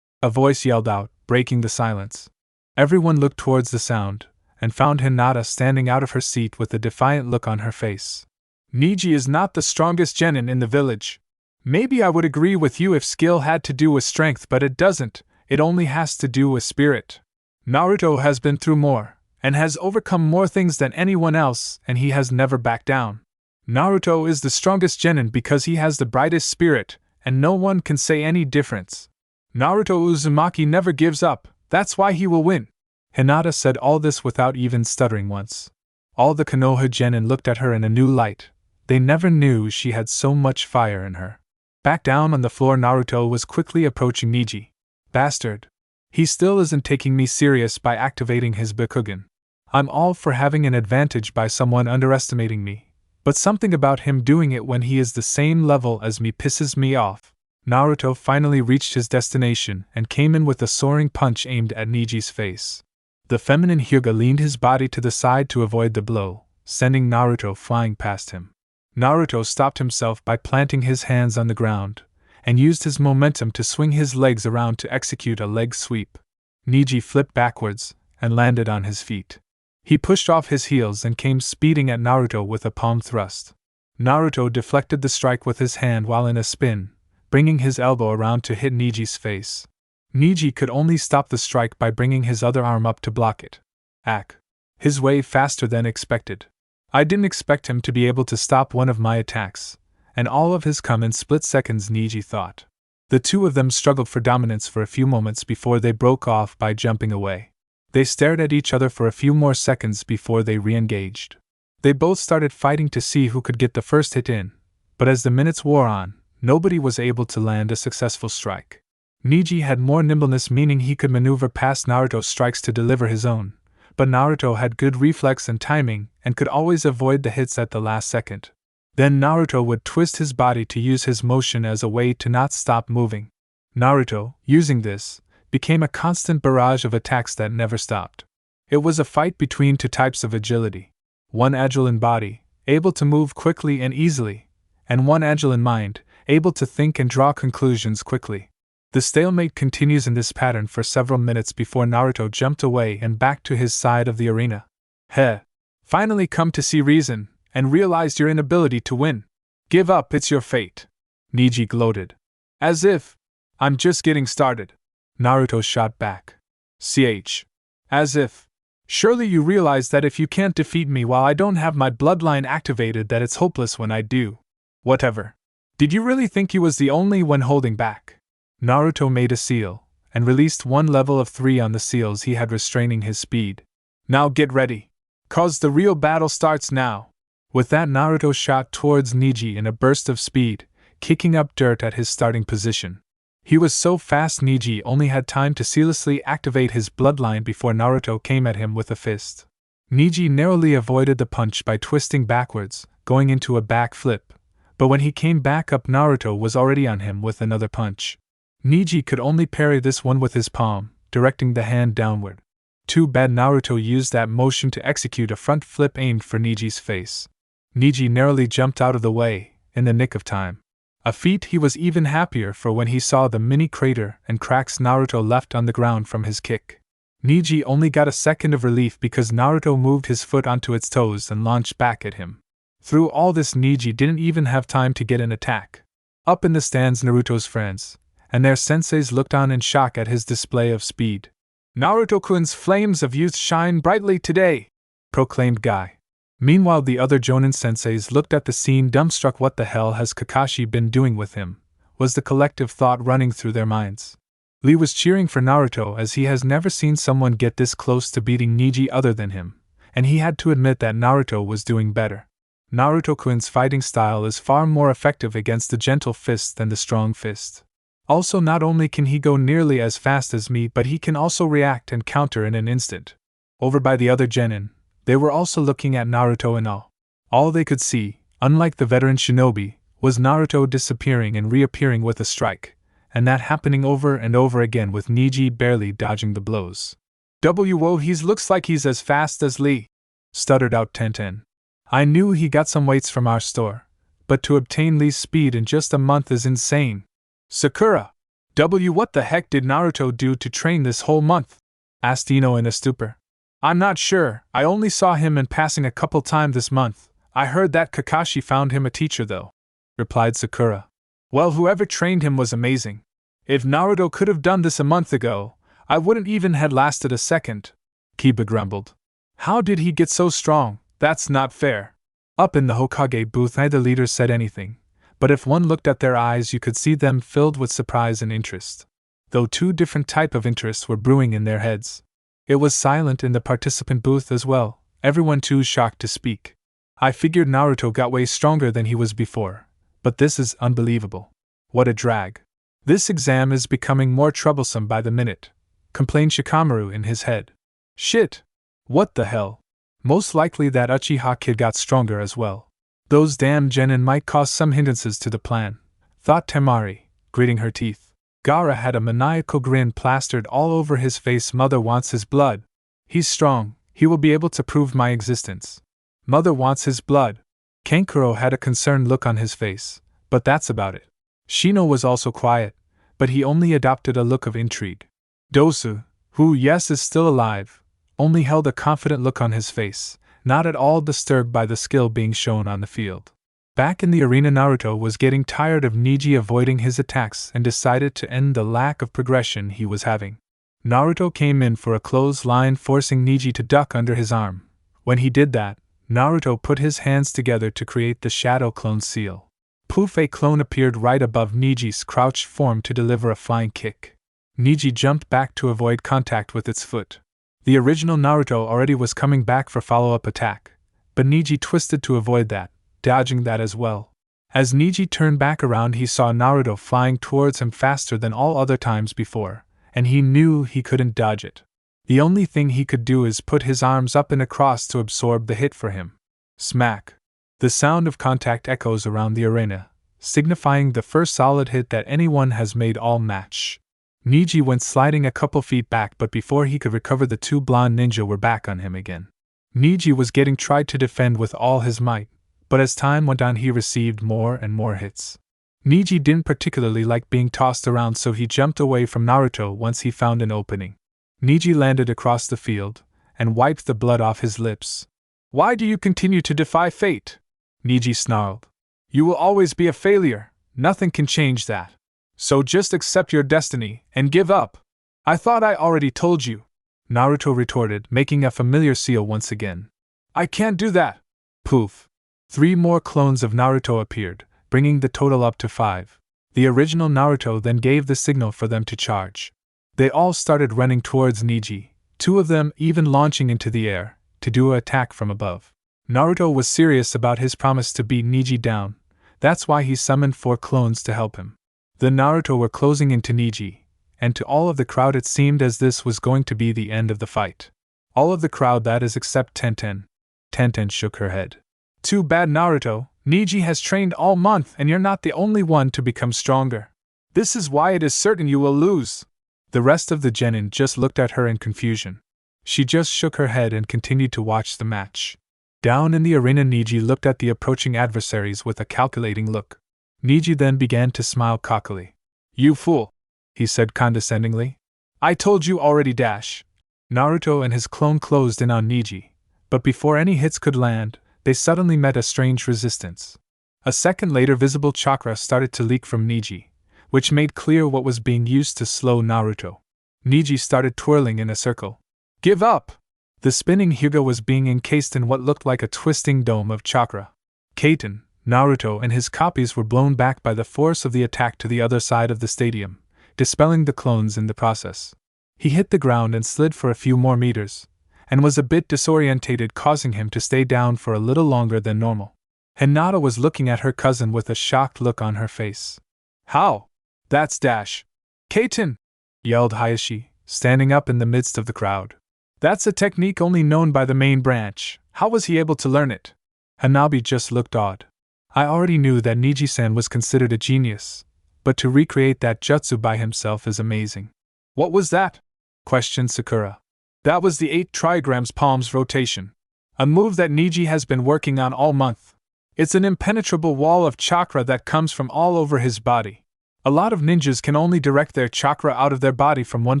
a voice yelled out, breaking the silence. Everyone looked towards the sound, and found Hinata standing out of her seat with a defiant look on her face. "Niji is not the strongest genin in the village. Maybe I would agree with you if skill had to do with strength, but it doesn't, it only has to do with spirit. Naruto has been through more, and has overcome more things than anyone else, and he has never backed down. Naruto is the strongest genin because he has the brightest spirit, and no one can say any difference. Naruto Uzumaki never gives up, that's why he will win." Hinata said all this without even stuttering once. All the Konoha genin looked at her in a new light. They never knew she had so much fire in her. Back down on the floor, Naruto was quickly approaching Niji. "Bastard. He still isn't taking me serious by activating his Byakugan. I'm all for having an advantage by someone underestimating me, but something about him doing it when he is the same level as me pisses me off." Naruto finally reached his destination and came in with a soaring punch aimed at Niji's face. The feminine Hyuga leaned his body to the side to avoid the blow, sending Naruto flying past him. Naruto stopped himself by planting his hands on the ground, and used his momentum to swing his legs around to execute a leg sweep. Niji flipped backwards and landed on his feet. He pushed off his heels and came speeding at Naruto with a palm thrust. Naruto deflected the strike with his hand while in a spin, bringing his elbow around to hit Niji's face. Niji could only stop the strike by bringing his other arm up to block it. Ack! His way faster than expected. I didn't expect him to be able to stop one of my attacks, and all of his come in split seconds, Niji thought. The two of them struggled for dominance for a few moments before they broke off by jumping away. They stared at each other for a few more seconds before they re-engaged. They both started fighting to see who could get the first hit in, but as the minutes wore on, nobody was able to land a successful strike. Niji had more nimbleness, meaning he could maneuver past Naruto's strikes to deliver his own, but Naruto had good reflex and timing and could always avoid the hits at the last second. Then Naruto would twist his body to use his motion as a way to not stop moving. Naruto, using this, became a constant barrage of attacks that never stopped. It was a fight between two types of agility. One agile in body, able to move quickly and easily, and one agile in mind, able to think and draw conclusions quickly. The stalemate continues in this pattern for several minutes before Naruto jumped away and back to his side of the arena. "Heh! Finally come to see reason, and realized your inability to win. Give up, it's your fate," Niji gloated. "As if I'm just getting started," Naruto shot back. "Ch. As if," Surely you realize that if you can't defeat me while I don't have my bloodline activated, that it's hopeless when I do. Whatever. Did you really think you was the only one holding back? Naruto made a seal, and released one level of 3 on the seals he had restraining his speed. Now get ready. 'Cause the real battle starts now. With that, Naruto shot towards Neji in a burst of speed, kicking up dirt at his starting position. He was so fast Neji only had time to seamlessly activate his bloodline before Naruto came at him with a fist. Neji narrowly avoided the punch by twisting backwards, going into a back flip, but when he came back up, Naruto was already on him with another punch. Neji could only parry this one with his palm, directing the hand downward. Too bad Naruto used that motion to execute a front flip aimed for Neji's face. Neji narrowly jumped out of the way, in the nick of time. A feat he was even happier for when he saw the mini crater and cracks Naruto left on the ground from his kick. Neji only got a second of relief because Naruto moved his foot onto its toes and launched back at him. Through all this, Neji didn't even have time to get an attack. Up in the stands, Naruto's friends and their senseis looked on in shock at his display of speed. "Naruto-kun's flames of youth shine brightly today," proclaimed Guy. Meanwhile, the other Jonin senseis looked at the scene dumbstruck. What the hell has Kakashi been doing with him? Was the collective thought running through their minds. Lee was cheering for Naruto as he has never seen someone get this close to beating Neji other than him, and he had to admit that Naruto was doing better. Naruto-kun's fighting style is far more effective against the gentle fist than the strong fist. Also, not only can he go nearly as fast as me, but he can also react and counter in an instant. Over by the other genin, they were also looking at Naruto in awe. All they could see, unlike the veteran shinobi, was Naruto disappearing and reappearing with a strike, and that happening over and over again with Neji barely dodging the blows. "Whoa, looks like he's as fast as Lee," stuttered out Tenten. "I knew he got some weights from our store, but to obtain Lee's speed in just a month is insane." "Sakura! What the heck did Naruto do to train this whole month?" asked Ino in a stupor. "I'm not sure, I only saw him in passing a couple times this month. I heard that Kakashi found him a teacher though," replied Sakura. "Well, whoever trained him was amazing. If Naruto could have done this a month ago, I wouldn't even have lasted a second," Kiba grumbled. "How did he get so strong? That's not fair." Up in the Hokage booth, neither leader said anything, but if one looked at their eyes, you could see them filled with surprise and interest. Though two different types of interests were brewing in their heads. It was silent in the participant booth as well, everyone too shocked to speak. "I figured Naruto got way stronger than he was before, but this is unbelievable. What a drag. This exam is becoming more troublesome by the minute," complained Shikamaru in his head. "Shit! What the hell? Most likely that Uchiha kid got stronger as well. Those damn genin might cause some hindrances to the plan," thought Temari, gritting her teeth. Gaara had a maniacal grin plastered all over his face. "Mother wants his blood. He's strong, he will be able to prove my existence. Mother wants his blood." Kankuro had a concerned look on his face, but that's about it. Shino was also quiet, but he only adopted a look of intrigue. Dosu, who yes is still alive, only held a confident look on his face, not at all disturbed by the skill being shown on the field. Back in the arena, Naruto was getting tired of Neji avoiding his attacks and decided to end the lack of progression he was having. Naruto came in for a clothesline, forcing Neji to duck under his arm. When he did that, Naruto put his hands together to create the Shadow Clone seal. Poof! A clone appeared right above Neji's crouched form to deliver a flying kick. Neji jumped back to avoid contact with its foot. The original Naruto already was coming back for follow-up attack, but Neji twisted to avoid that, dodging that as well. As Neji turned back around, he saw Naruto flying towards him faster than all other times before, and he knew he couldn't dodge it. The only thing he could do is put his arms up and across to absorb the hit for him. Smack! The sound of contact echoes around the arena, signifying the first solid hit that anyone has made all match. Neji went sliding a couple feet back, but before he could recover, the two blonde ninja were back on him again. Neji was getting tried to defend with all his might, but as time went on he received more and more hits. Neji didn't particularly like being tossed around, so he jumped away from Naruto once he found an opening. Neji landed across the field, and wiped the blood off his lips. "Why do you continue to defy fate?" Neji snarled. "You will always be a failure, nothing can change that. So just accept your destiny, and give up. I thought I already told you." Naruto retorted, making a familiar seal once again. I can't do that! Poof! 3 more clones of Naruto appeared, bringing the total up to 5. The original Naruto then gave the signal for them to charge. They all started running towards Neji, 2 of them even launching into the air, to do an attack from above. Naruto was serious about his promise to beat Neji down, that's why he summoned 4 clones to help him. The Naruto were closing into Neji, and to all of the crowd it seemed as this was going to be the end of the fight. All of the crowd, that is, except Tenten. Tenten shook her head. Too bad, Naruto. Neji has trained all month and you're not the only one to become stronger. This is why it is certain you will lose. The rest of the genin just looked at her in confusion. She just shook her head and continued to watch the match. Down in the arena, Neji looked at the approaching adversaries with a calculating look. Neji then began to smile cockily. You fool, he said condescendingly. I told you already, dash. Naruto and his clone closed in on Neji, but before any hits could land, they suddenly met a strange resistance. A second later, visible chakra started to leak from Neji, which made clear what was being used to slow Naruto. Neji started twirling in a circle. Give up! The spinning Hyuga was being encased in what looked like a twisting dome of chakra. Kaiten, Naruto and his copies were blown back by the force of the attack to the other side of the stadium, dispelling the clones in the process. He hit the ground and slid for a few more meters, and was a bit disorientated, causing him to stay down for a little longer than normal. Hinata was looking at her cousin with a shocked look on her face. How? That's dash! Kaiten! Yelled Hayashi, standing up in the midst of the crowd. That's a technique only known by the main branch. How was he able to learn it? Hanabi just looked awed. I already knew that Neji-san was considered a genius, but to recreate that jutsu by himself is amazing. What was that? Questioned Sakura. That was the 8 trigrams palms rotation. A move that Neji has been working on all month. It's an impenetrable wall of chakra that comes from all over his body. A lot of ninjas can only direct their chakra out of their body from one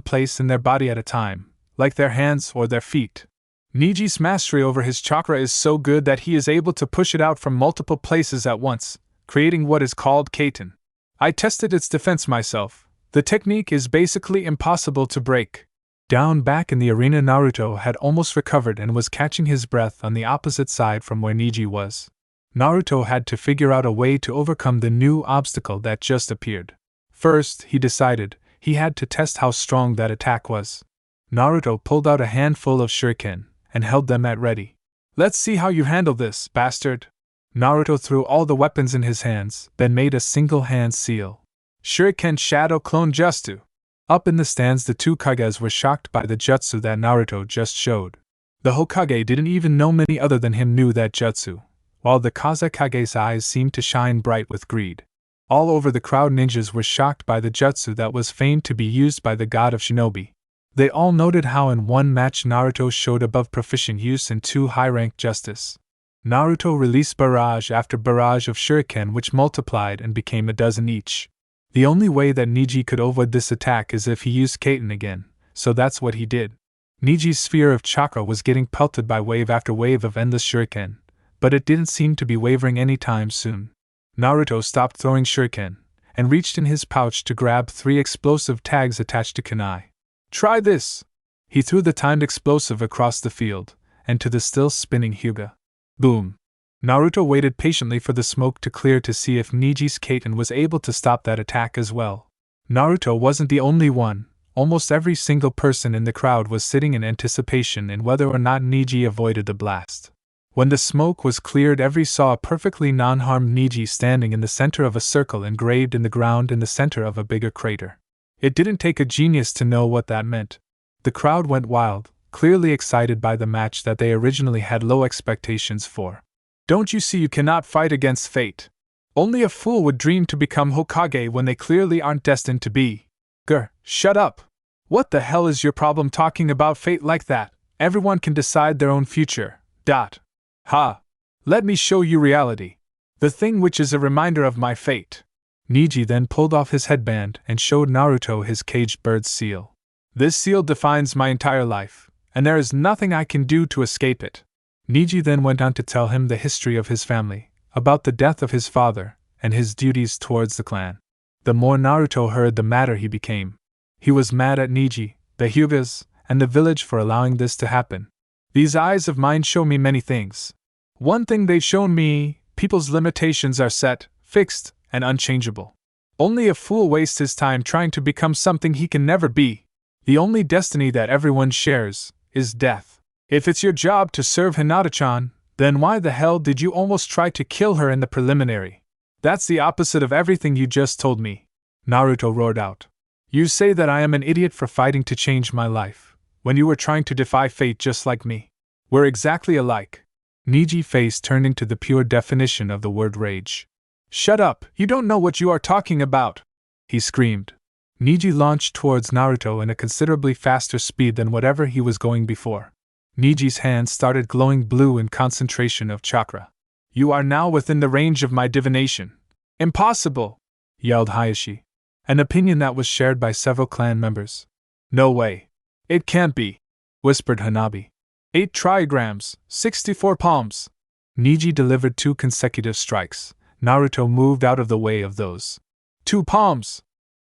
place in their body at a time, like their hands or their feet. Neji's mastery over his chakra is so good that he is able to push it out from multiple places at once, creating what is called kaiten. I tested its defense myself. The technique is basically impossible to break. Down back in the arena, Naruto had almost recovered and was catching his breath on the opposite side from where Neji was. Naruto had to figure out a way to overcome the new obstacle that just appeared. First, he decided he had to test how strong that attack was. Naruto pulled out a handful of shuriken and held them at ready. Let's see how you handle this, bastard. Naruto threw all the weapons in his hands, then made a single hand seal. Shuriken Shadow Clone Jutsu. Up in the stands, the 2 Kages were shocked by the jutsu that Naruto just showed. The Hokage didn't even know many other than him knew that jutsu, while the Kazekage's eyes seemed to shine bright with greed. All over the crowd, ninjas were shocked by the jutsu that was famed to be used by the god of shinobi. They all noted how in one match Naruto showed above proficient use in 2 high-ranked justice. Naruto released barrage after barrage of shuriken, which multiplied and became a dozen each. The only way that Neji could avoid this attack is if he used kaiten again, so that's what he did. Neji's sphere of chakra was getting pelted by wave after wave of endless shuriken, but it didn't seem to be wavering anytime soon. Naruto stopped throwing shuriken, and reached in his pouch to grab 3 explosive tags attached to kunai. Try this! He threw the timed explosive across the field, and to the still spinning Hyuga. Boom! Naruto waited patiently for the smoke to clear to see if Neji's kaiten was able to stop that attack as well. Naruto wasn't the only one. Almost every single person in the crowd was sitting in anticipation in whether or not Neji avoided the blast. When the smoke was cleared, everyone saw a perfectly non-harmed Neji standing in the center of a circle engraved in the ground in the center of a bigger crater. It didn't take a genius to know what that meant. The crowd went wild, clearly excited by the match that they originally had low expectations for. Don't you see you cannot fight against fate? Only a fool would dream to become Hokage when they clearly aren't destined to be. Grr, shut up! What the hell is your problem talking about fate like that? Everyone can decide their own future. Ha! Let me show you reality. The thing which is a reminder of my fate. Neji then pulled off his headband and showed Naruto his caged bird seal. This seal defines my entire life, and there is nothing I can do to escape it. Neji then went on to tell him the history of his family, about the death of his father, and his duties towards the clan. The more Naruto heard, the madder he became. He was mad at Neji, the Hyugas, and the village for allowing this to happen. These eyes of mine show me many things. One thing they've shown me, people's limitations are set, fixed, and unchangeable. Only a fool wastes his time trying to become something he can never be. The only destiny that everyone shares is death. If it's your job to serve Hinata-chan, then why the hell did you almost try to kill her in the preliminary? That's the opposite of everything you just told me, Naruto roared out. You say that I am an idiot for fighting to change my life, when you were trying to defy fate just like me. We're exactly alike. Niji's face turned into the pure definition of the word rage. Shut up, you don't know what you are talking about, he screamed. Niji launched towards Naruto in a considerably faster speed than whatever he was going before. Niji's hands started glowing blue in concentration of chakra. You are now within the range of my divination. Impossible! Yelled Hayashi. An opinion that was shared by several clan members. No way. It can't be, whispered Hanabi. 8 trigrams, 64 palms. Niji delivered 2 consecutive strikes. Naruto moved out of the way of those 2 palms.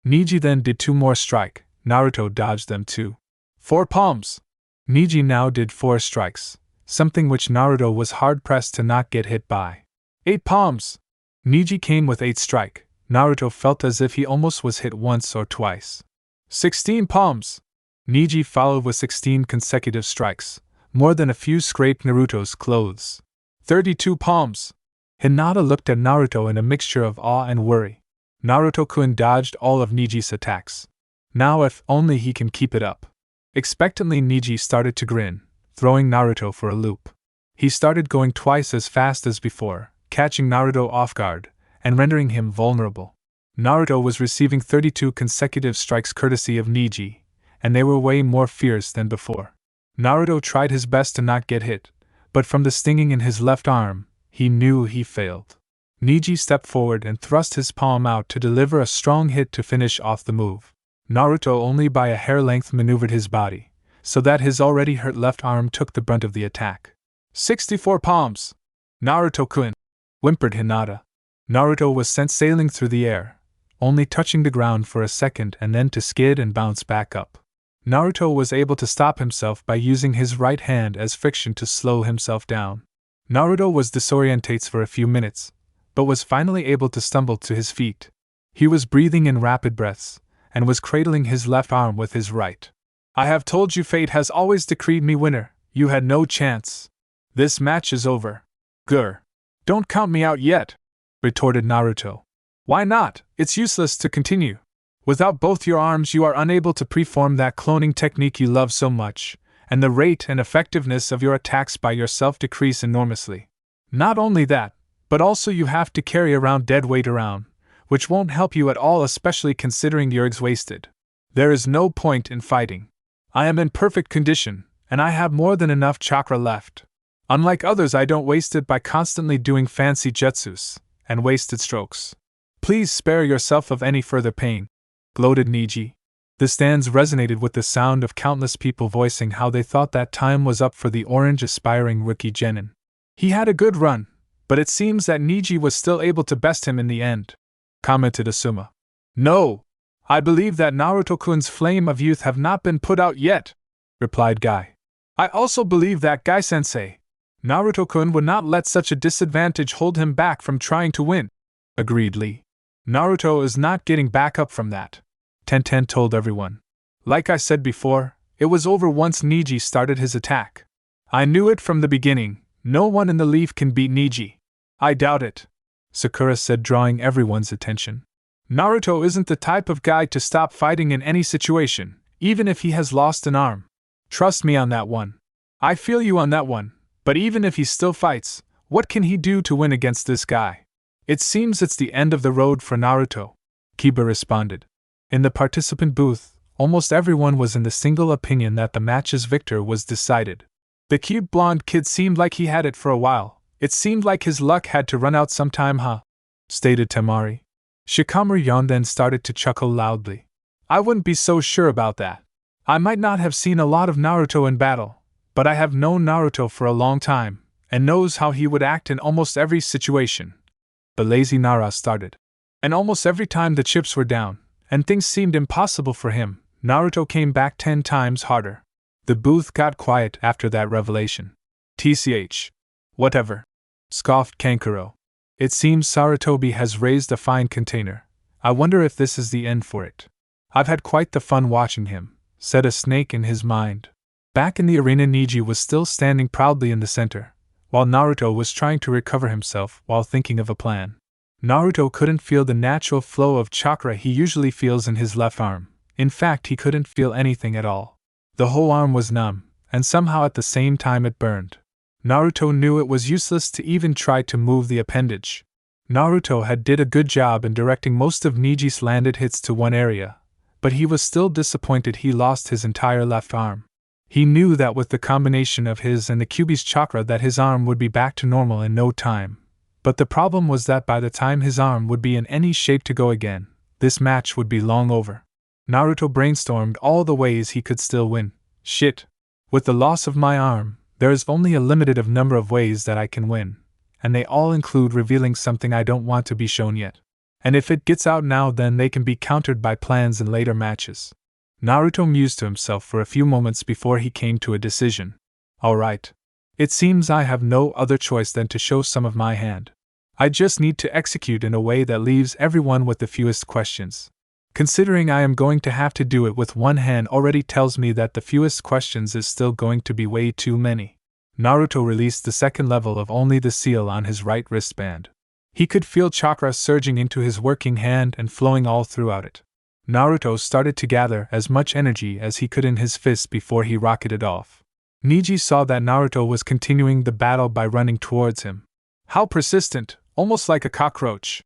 Niji then did 2 more strike. Naruto dodged them too. 4 palms. Niji now did 4 strikes, something which Naruto was hard-pressed to not get hit by. 8 palms. Niji came with 8 strike. Naruto felt as if he almost was hit once or twice. 16 palms. Niji followed with 16 consecutive strikes. More than a few scraped Naruto's clothes. 32 palms. Hinata looked at Naruto in a mixture of awe and worry. Naruto-kun dodged all of Niji's attacks. Now if only he can keep it up. Expectantly Niji started to grin, throwing Naruto for a loop. He started going twice as fast as before, catching Naruto off guard, and rendering him vulnerable. Naruto was receiving 32 consecutive strikes courtesy of Niji, and they were way more fierce than before. Naruto tried his best to not get hit, but from the stinging in his left arm, he knew he failed. Niji stepped forward and thrust his palm out to deliver a strong hit to finish off the move. Naruto only by a hair length maneuvered his body, so that his already hurt left arm took the brunt of the attack. 64 palms! Naruto-kun! Whimpered Hinata. Naruto was sent sailing through the air, only touching the ground for a second and then to skid and bounce back up. Naruto was able to stop himself by using his right hand as friction to slow himself down. Naruto was disorientated for a few minutes, but was finally able to stumble to his feet. He was breathing in rapid breaths, and was cradling his left arm with his right. I have told you fate has always decreed me winner, you had no chance. This match is over. Grr. Don't count me out yet, retorted Naruto. Why not? It's useless to continue. Without both your arms you are unable to perform that cloning technique you love so much, and the rate and effectiveness of your attacks by yourself decrease enormously. Not only that, but also you have to carry around dead weight around, which won't help you at all, especially considering you're exhausted. There is no point in fighting. I am in perfect condition, and I have more than enough chakra left. Unlike others, I don't waste it by constantly doing fancy jutsus and wasted strokes. Please spare yourself of any further pain, gloated Niji. The stands resonated with the sound of countless people voicing how they thought that time was up for the orange aspiring rookie genin. He had a good run, but it seems that Niji was still able to best him in the end, commented Asuma. No! I believe that Naruto-kun's flame of youth have not been put out yet, replied Guy. I also believe that Guy-sensei, Naruto-kun would not let such a disadvantage hold him back from trying to win, agreed Lee. Naruto is not getting back up from that, Tenten told everyone. Like I said before, it was over once Niji started his attack. I knew it from the beginning, no one in the leaf can beat Niji. I doubt it, Sakura said, drawing everyone's attention. Naruto isn't the type of guy to stop fighting in any situation, even if he has lost an arm. Trust me on that one. I feel you on that one, but even if he still fights, what can he do to win against this guy? It seems it's the end of the road for Naruto, Kiba responded. In the participant booth, almost everyone was in the single opinion that the match's victor was decided. The cute blonde kid seemed like he had it for a while. It seemed like his luck had to run out sometime, stated Temari. Shikamaru yawned then started to chuckle loudly. I wouldn't be so sure about that. I might not have seen a lot of Naruto in battle, but I have known Naruto for a long time, and knows how he would act in almost every situation. The lazy Nara started. And almost every time the chips were down, and things seemed impossible for him, Naruto came back 10 times harder. The booth got quiet after that revelation. TCH. Whatever, scoffed Kankuro. It seems Sarutobi has raised a fine container. I wonder if this is the end for it. I've had quite the fun watching him, said a snake in his mind. Back in the arena, Neji was still standing proudly in the center, while Naruto was trying to recover himself while thinking of a plan. Naruto couldn't feel the natural flow of chakra he usually feels in his left arm. In fact, he couldn't feel anything at all. The whole arm was numb, and somehow at the same time it burned. Naruto knew it was useless to even try to move the appendage. Naruto had did a good job in directing most of Neji's landed hits to one area, but he was still disappointed he lost his entire left arm. He knew that with the combination of his and the Kyuubi's chakra that his arm would be back to normal in no time. But the problem was that by the time his arm would be in any shape to go again, this match would be long over. Naruto brainstormed all the ways he could still win. Shit. With the loss of my arm, there is only a limited number of ways that I can win, and they all include revealing something I don't want to be shown yet. And if it gets out now, then they can be countered by plans in later matches. Naruto mused to himself for a few moments before he came to a decision. Alright. It seems I have no other choice than to show some of my hand. I just need to execute in a way that leaves everyone with the fewest questions. Considering I am going to have to do it with one hand already tells me that the fewest questions is still going to be way too many. Naruto released the second level of only the seal on his right wristband. He could feel chakra surging into his working hand and flowing all throughout it. Naruto started to gather as much energy as he could in his fist before he rocketed off. Neji saw that Naruto was continuing the battle by running towards him. How persistent, almost like a cockroach,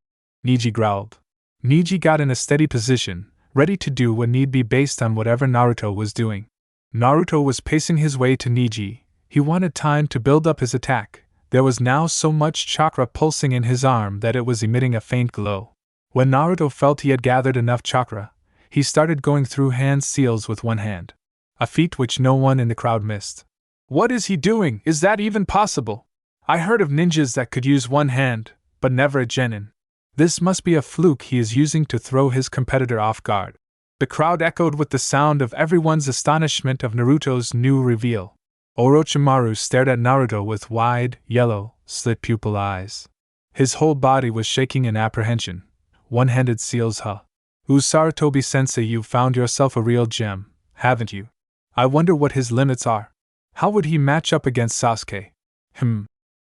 Neji growled. Neji got in a steady position, ready to do what need be based on whatever Naruto was doing. Naruto was pacing his way to Neji. He wanted time to build up his attack. There was now so much chakra pulsing in his arm that it was emitting a faint glow. When Naruto felt he had gathered enough chakra, he started going through hand seals with one hand. A feat which no one in the crowd missed. What is he doing? Is that even possible? I heard of ninjas that could use one hand, but never a genin. This must be a fluke he is using to throw his competitor off guard. The crowd echoed with the sound of everyone's astonishment of Naruto's new reveal. Orochimaru stared at Naruto with wide, yellow, slit-pupil eyes. His whole body was shaking in apprehension. One-handed seals, huh? Sarutobi-sensei, you've found yourself a real gem, haven't you? I wonder what his limits are. How would he match up against Sasuke?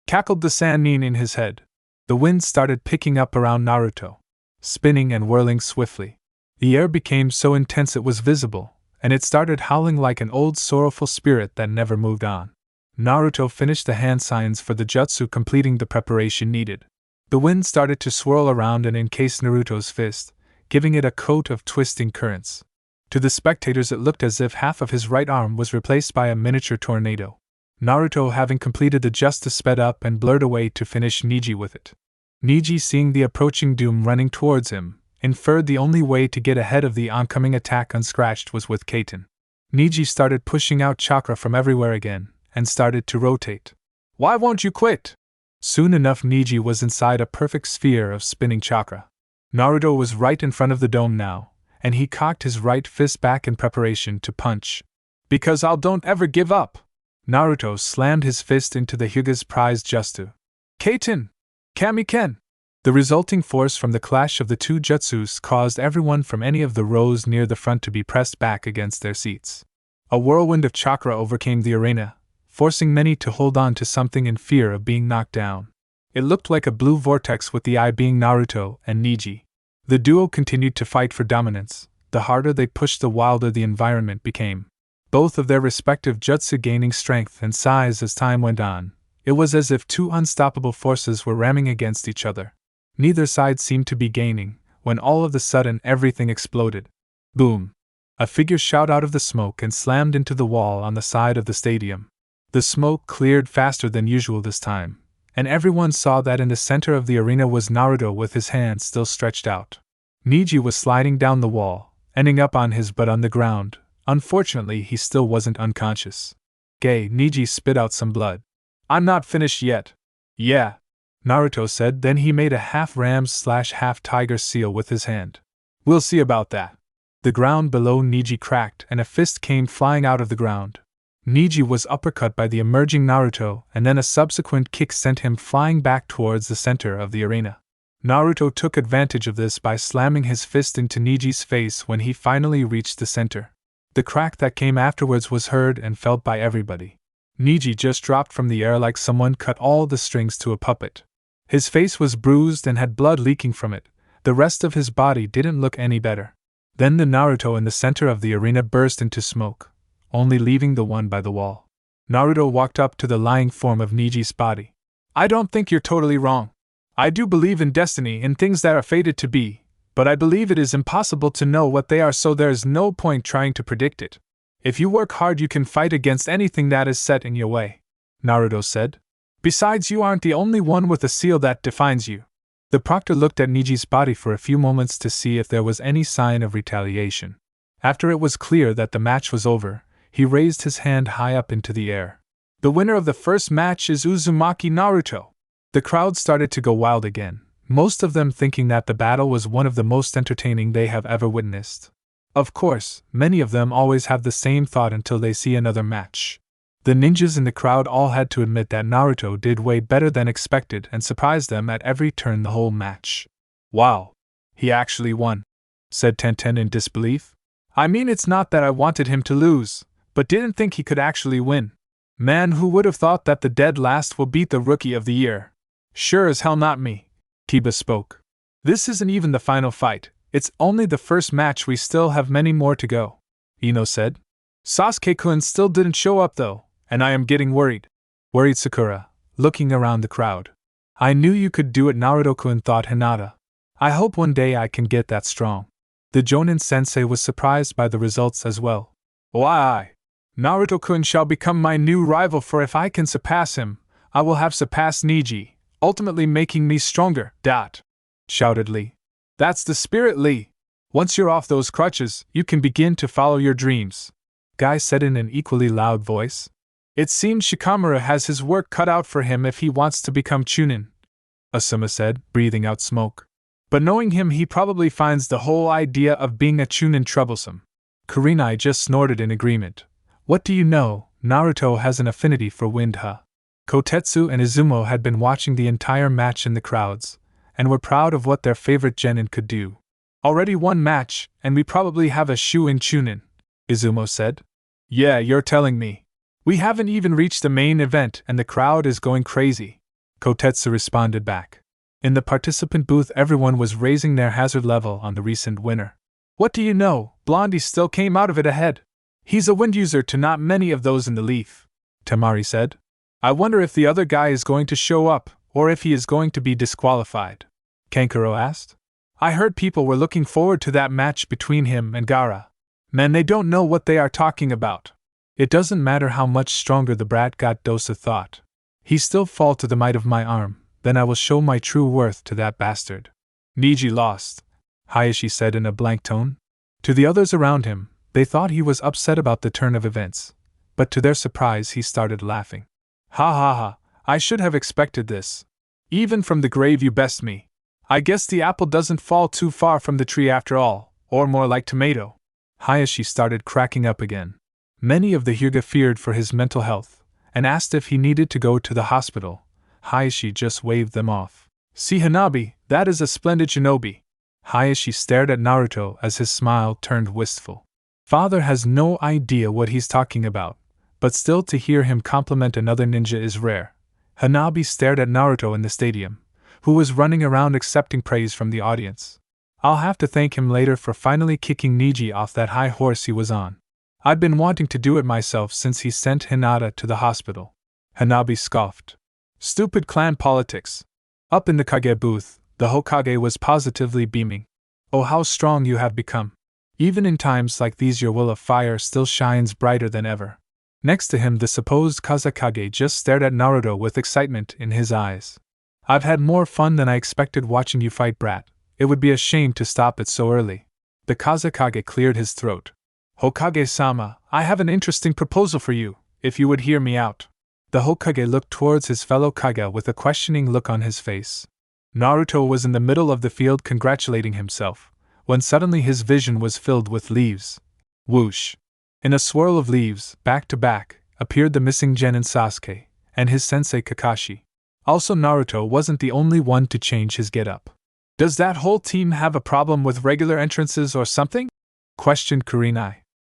Cackled the Sannin in his head. The wind started picking up around Naruto, spinning and whirling swiftly. The air became so intense it was visible, and it started howling like an old sorrowful spirit that never moved on. Naruto finished the hand signs for the jutsu, completing the preparation needed. The wind started to swirl around and encase Naruto's fist, giving it a coat of twisting currents. To the spectators it looked as if half of his right arm was replaced by a miniature tornado. Naruto, having completed the jutsu, sped up and blurred away to finish Neji with it. Neji, seeing the approaching doom running towards him, inferred the only way to get ahead of the oncoming attack unscratched was with Kaiten. Neji started pushing out chakra from everywhere again, and started to rotate. Why won't you quit? Soon enough Neji was inside a perfect sphere of spinning chakra. Naruto was right in front of the dome now, and he cocked his right fist back in preparation to punch. Because I'll don't ever give up! Naruto slammed his fist into the Hyuga's prized jutsu. Kaiten! Kamiken! The resulting force from the clash of the two jutsus caused everyone from any of the rows near the front to be pressed back against their seats. A whirlwind of chakra overcame the arena, forcing many to hold on to something in fear of being knocked down. It looked like a blue vortex, with the eye being Naruto and Neji. The duo continued to fight for dominance. The harder they pushed, the wilder the environment became. Both of their respective jutsu gaining strength and size as time went on. It was as if two unstoppable forces were ramming against each other. Neither side seemed to be gaining, when all of a sudden everything exploded. Boom! A figure shot out of the smoke and slammed into the wall on the side of the stadium. The smoke cleared faster than usual this time, and everyone saw that in the center of the arena was Naruto with his hands still stretched out. Neji was sliding down the wall, ending up on his butt on the ground. Unfortunately, he still wasn't unconscious. Neji spit out some blood. I'm not finished yet. Yeah, Naruto said, then he made a half-ram/half-tiger seal with his hand. We'll see about that. The ground below Neji cracked and a fist came flying out of the ground. Niji was uppercut by the emerging Naruto, and then a subsequent kick sent him flying back towards the center of the arena. Naruto took advantage of this by slamming his fist into Niji's face when he finally reached the center. The crack that came afterwards was heard and felt by everybody. Niji just dropped from the air like someone cut all the strings to a puppet. His face was bruised and had blood leaking from it. The rest of his body didn't look any better. Then the Naruto in the center of the arena burst into smoke, only leaving the one by the wall. Naruto walked up to the lying form of Niji's body. I don't think you're totally wrong. I do believe in destiny and things that are fated to be, but I believe it is impossible to know what they are, so there's no point trying to predict it. If you work hard, you can fight against anything that is set in your way, Naruto said. Besides, you aren't the only one with a seal that defines you. The proctor looked at Niji's body for a few moments to see if there was any sign of retaliation. After it was clear that the match was over, he raised his hand high up into the air. The winner of the first match is Uzumaki Naruto. The crowd started to go wild again, most of them thinking that the battle was one of the most entertaining they have ever witnessed. Of course, many of them always have the same thought until they see another match. The ninjas in the crowd all had to admit that Naruto did way better than expected and surprised them at every turn the whole match. Wow! He actually won, said Tenten in disbelief. I mean, it's not that I wanted him to lose, but didn't think he could actually win. Man, who would have thought that the dead last will beat the Rookie of the Year? Sure as hell not me, Kiba spoke. This isn't even the final fight, it's only the first match, we still have many more to go, Ino said. Sasuke-kun still didn't show up though, and I am getting worried, worried Sakura, looking around the crowd. I knew you could do it, Naruto-kun thought Hinata. I hope one day I can get that strong. The Jonin-sensei was surprised by the results as well. Why? Naruto-kun shall become my new rival, for if I can surpass him, I will have surpassed Niji, ultimately making me stronger, shouted Lee. That's the spirit, Lee. Once you're off those crutches, you can begin to follow your dreams, Guy said in an equally loud voice. It seems Shikamaru has his work cut out for him if he wants to become chunin, Asuma said, breathing out smoke. But knowing him, he probably finds the whole idea of being a chunin troublesome. Kurenai just snorted in agreement. What do you know, Naruto has an affinity for wind, huh? Kotetsu and Izumo had been watching the entire match in the crowds, and were proud of what their favorite genin could do. Already one match, and we probably have a shoe in chunin, Izumo said. Yeah, you're telling me. We haven't even reached the main event and the crowd is going crazy, Kotetsu responded back. In the participant booth, everyone was raising their hazard level on the recent winner. What do you know, Blondie still came out of it ahead. He's a wind user to not many of those in the leaf, Temari said. I wonder if the other guy is going to show up, or if he is going to be disqualified, Kankuro asked. I heard people were looking forward to that match between him and Gaara. Man, they don't know what they are talking about. It doesn't matter how much stronger the brat got, Dosa thought. He still fall to the might of my arm, then I will show my true worth to that bastard. Niji lost, Hayashi said in a blank tone. To the others around him, they thought he was upset about the turn of events, but to their surprise he started laughing. Ha ha ha, I should have expected this. Even from the grave you best me. I guess the apple doesn't fall too far from the tree after all, or more like tomato. Hayashi started cracking up again. Many of the Hyuga feared for his mental health, and asked if he needed to go to the hospital. Hayashi just waved them off. See Hanabi, that is a splendid shinobi. Hayashi stared at Naruto as his smile turned wistful. Father has no idea what he's talking about, but still to hear him compliment another ninja is rare. Hanabi stared at Naruto in the stadium, who was running around accepting praise from the audience. I'll have to thank him later for finally kicking Niji off that high horse he was on. I'd been wanting to do it myself since he sent Hinata to the hospital. Hanabi scoffed. Stupid clan politics. Up in the Kage booth, the Hokage was positively beaming. Oh, how strong you have become. Even in times like these your will of fire still shines brighter than ever. Next to him the supposed Kazekage just stared at Naruto with excitement in his eyes. I've had more fun than I expected watching you fight, brat. It would be a shame to stop it so early. The Kazekage cleared his throat. Hokage-sama, I have an interesting proposal for you, if you would hear me out. The Hokage looked towards his fellow Kage with a questioning look on his face. Naruto was in the middle of the field congratulating himself, when suddenly his vision was filled with leaves. Whoosh! In a swirl of leaves, back to back, appeared the missing genin Sasuke, and his sensei Kakashi. Also, Naruto wasn't the only one to change his getup. "Does that whole team have a problem with regular entrances or something?" questioned Kurenai.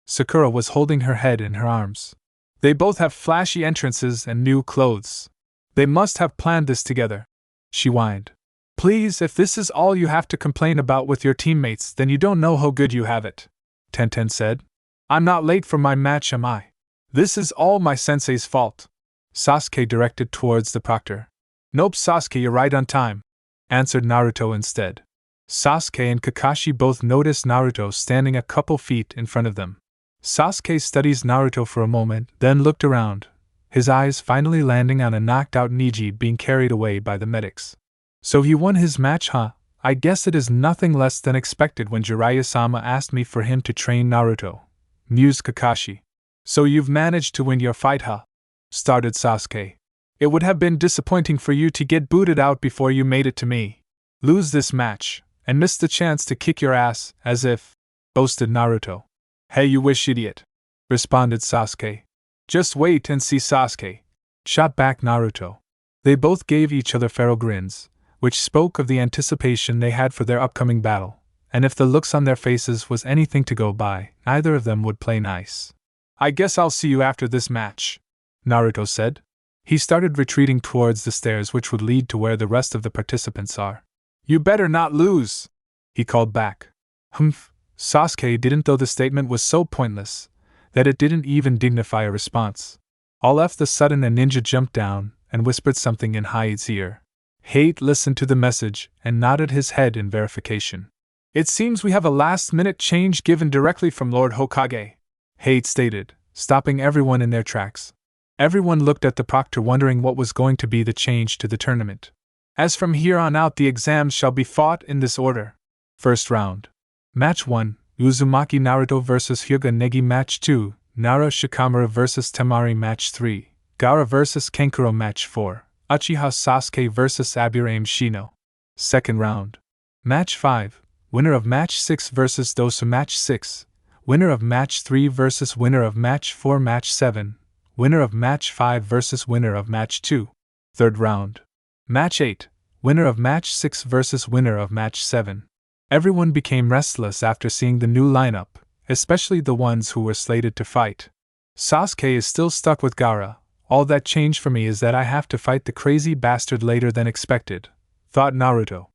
Sakura was holding her head in her arms. "They both have flashy entrances and new clothes. They must have planned this together," she whined. "Please, if this is all you have to complain about with your teammates, then you don't know how good you have it," Tenten said. "I'm not late for my match, am I? This is all my sensei's fault," Sasuke directed towards the proctor. "Nope, Sasuke, you're right on time," answered Naruto instead. Sasuke and Kakashi both noticed Naruto standing a couple feet in front of them. Sasuke studies Naruto for a moment, then looked around, his eyes finally landing on a knocked-out Neji being carried away by the medics. "So he won his match, huh? I guess it is nothing less than expected when Jiraiya-sama asked me for him to train Naruto," mused Kakashi. "So you've managed to win your fight, huh?" started Sasuke. "It would have been disappointing for you to get booted out before you made it to me. Lose this match, and miss the chance to kick your ass, as if," boasted Naruto. "Hey, you wish, idiot," responded Sasuke. "Just wait and see, Sasuke," shot back Naruto. They both gave each other feral grins, which spoke of the anticipation they had for their upcoming battle, and if the looks on their faces was anything to go by, neither of them would play nice. "I guess I'll see you after this match," Naruto said. He started retreating towards the stairs which would lead to where the rest of the participants are. "You better not lose," he called back. "Humph," Sasuke didn't, though the statement was so pointless that it didn't even dignify a response. All of the sudden a ninja jumped down and whispered something in Haide's ear. Haide listened to the message and nodded his head in verification. "It seems we have a last-minute change given directly from Lord Hokage," Haide stated, stopping everyone in their tracks. Everyone looked at the proctor wondering what was going to be the change to the tournament. "As from here on out the exams shall be fought in this order. First round. Match 1, Uzumaki Naruto vs Hyuga Negi. Match 2, Nara Shikamaru vs Temari. Match 3, Gaara vs Kankuro. Match 4, Uchiha Sasuke vs Aburaim Shino. Second round. Match 5, winner of Match 6 vs Dosa. Match 6, winner of Match 3 vs winner of Match 4. Match 7, winner of Match 5 vs winner of Match 2. Third round. Match 8, winner of Match 6 vs winner of Match 7. Everyone became restless after seeing the new lineup, especially the ones who were slated to fight. Sasuke is still stuck with Gaara. "All that changed for me is that I have to fight the crazy bastard later than expected," thought Naruto.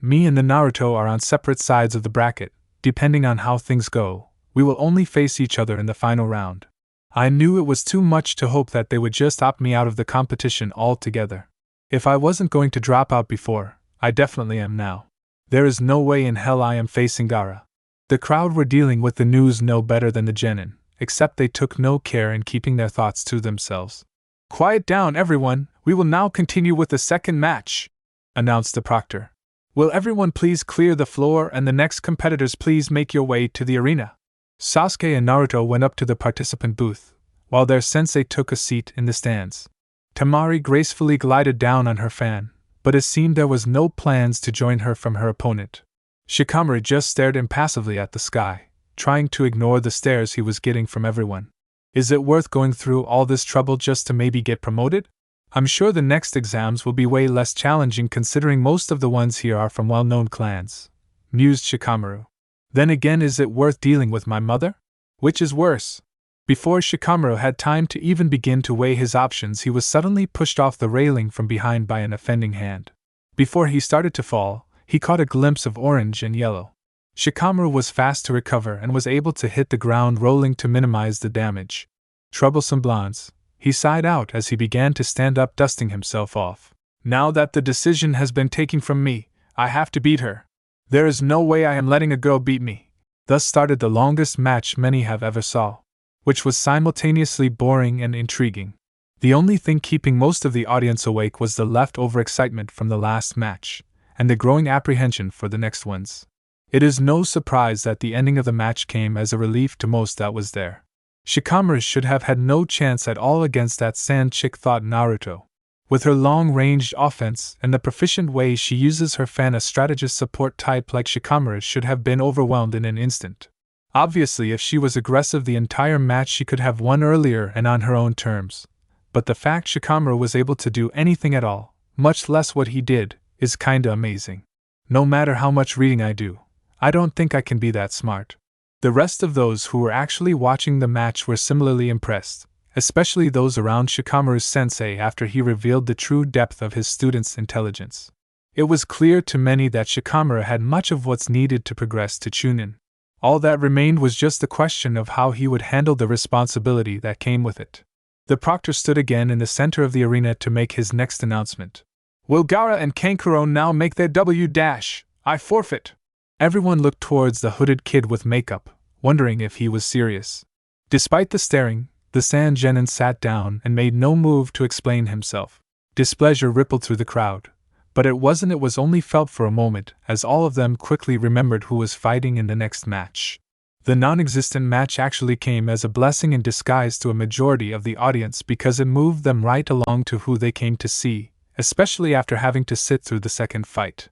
Me and the Naruto are on separate sides of the bracket. Depending on how things go, we will only face each other in the final round. I knew it was too much to hope that they would just opt me out of the competition altogether. If I wasn't going to drop out before, I definitely am now. There is no way in hell I am facing Gaara. The crowd were dealing with the news no better than the genin, except they took no care in keeping their thoughts to themselves. "Quiet down, everyone, we will now continue with the second match," announced the proctor. "Will everyone please clear the floor and the next competitors please make your way to the arena?" Sasuke and Naruto went up to the participant booth, while their sensei took a seat in the stands. Temari gracefully glided down on her fan, but it seemed there was no plans to join her from her opponent. Shikamaru just stared impassively at the sky, trying to ignore the stares he was getting from everyone. Is it worth going through all this trouble just to maybe get promoted? I'm sure the next exams will be way less challenging considering most of the ones here are from well-known clans, mused Shikamaru. Then again, is it worth dealing with my mother? Which is worse? Before Shikamaru had time to even begin to weigh his options, he was suddenly pushed off the railing from behind by an offending hand. Before he started to fall, he caught a glimpse of orange and yellow. Shikamaru was fast to recover and was able to hit the ground rolling to minimize the damage. Troublesome blondes, he sighed out as he began to stand up, dusting himself off. Now that the decision has been taken from me, I have to beat her. There is no way I am letting a girl beat me. Thus started the longest match many have ever saw, which was simultaneously boring and intriguing. The only thing keeping most of the audience awake was the leftover excitement from the last match, and the growing apprehension for the next ones. It is no surprise that the ending of the match came as a relief to most that was there. Shikamaru should have had no chance at all against that sand chick, thought Naruto. With her long-ranged offense and the proficient way she uses her fan, a strategist support type like Shikamaru should have been overwhelmed in an instant. Obviously, if she was aggressive the entire match she could have won earlier and on her own terms. But the fact Shikamaru was able to do anything at all, much less what he did, is kinda amazing. No matter how much reading I do, I don't think I can be that smart. The rest of those who were actually watching the match were similarly impressed, especially those around Shikamaru's sensei after he revealed the true depth of his students' intelligence. It was clear to many that Shikamaru had much of what's needed to progress to chunin. All that remained was just the question of how he would handle the responsibility that came with it. The proctor stood again in the center of the arena to make his next announcement. Will Gaara and Kankuro now make their W-? I forfeit. Everyone looked towards the hooded kid with makeup, wondering if he was serious. Despite the staring, the Sand Genin sat down and made no move to explain himself. Displeasure rippled through the crowd, but it was only felt for a moment, as all of them quickly remembered who was fighting in the next match. The non-existent match actually came as a blessing in disguise to a majority of the audience because it moved them right along to who they came to see, especially after having to sit through the second fight.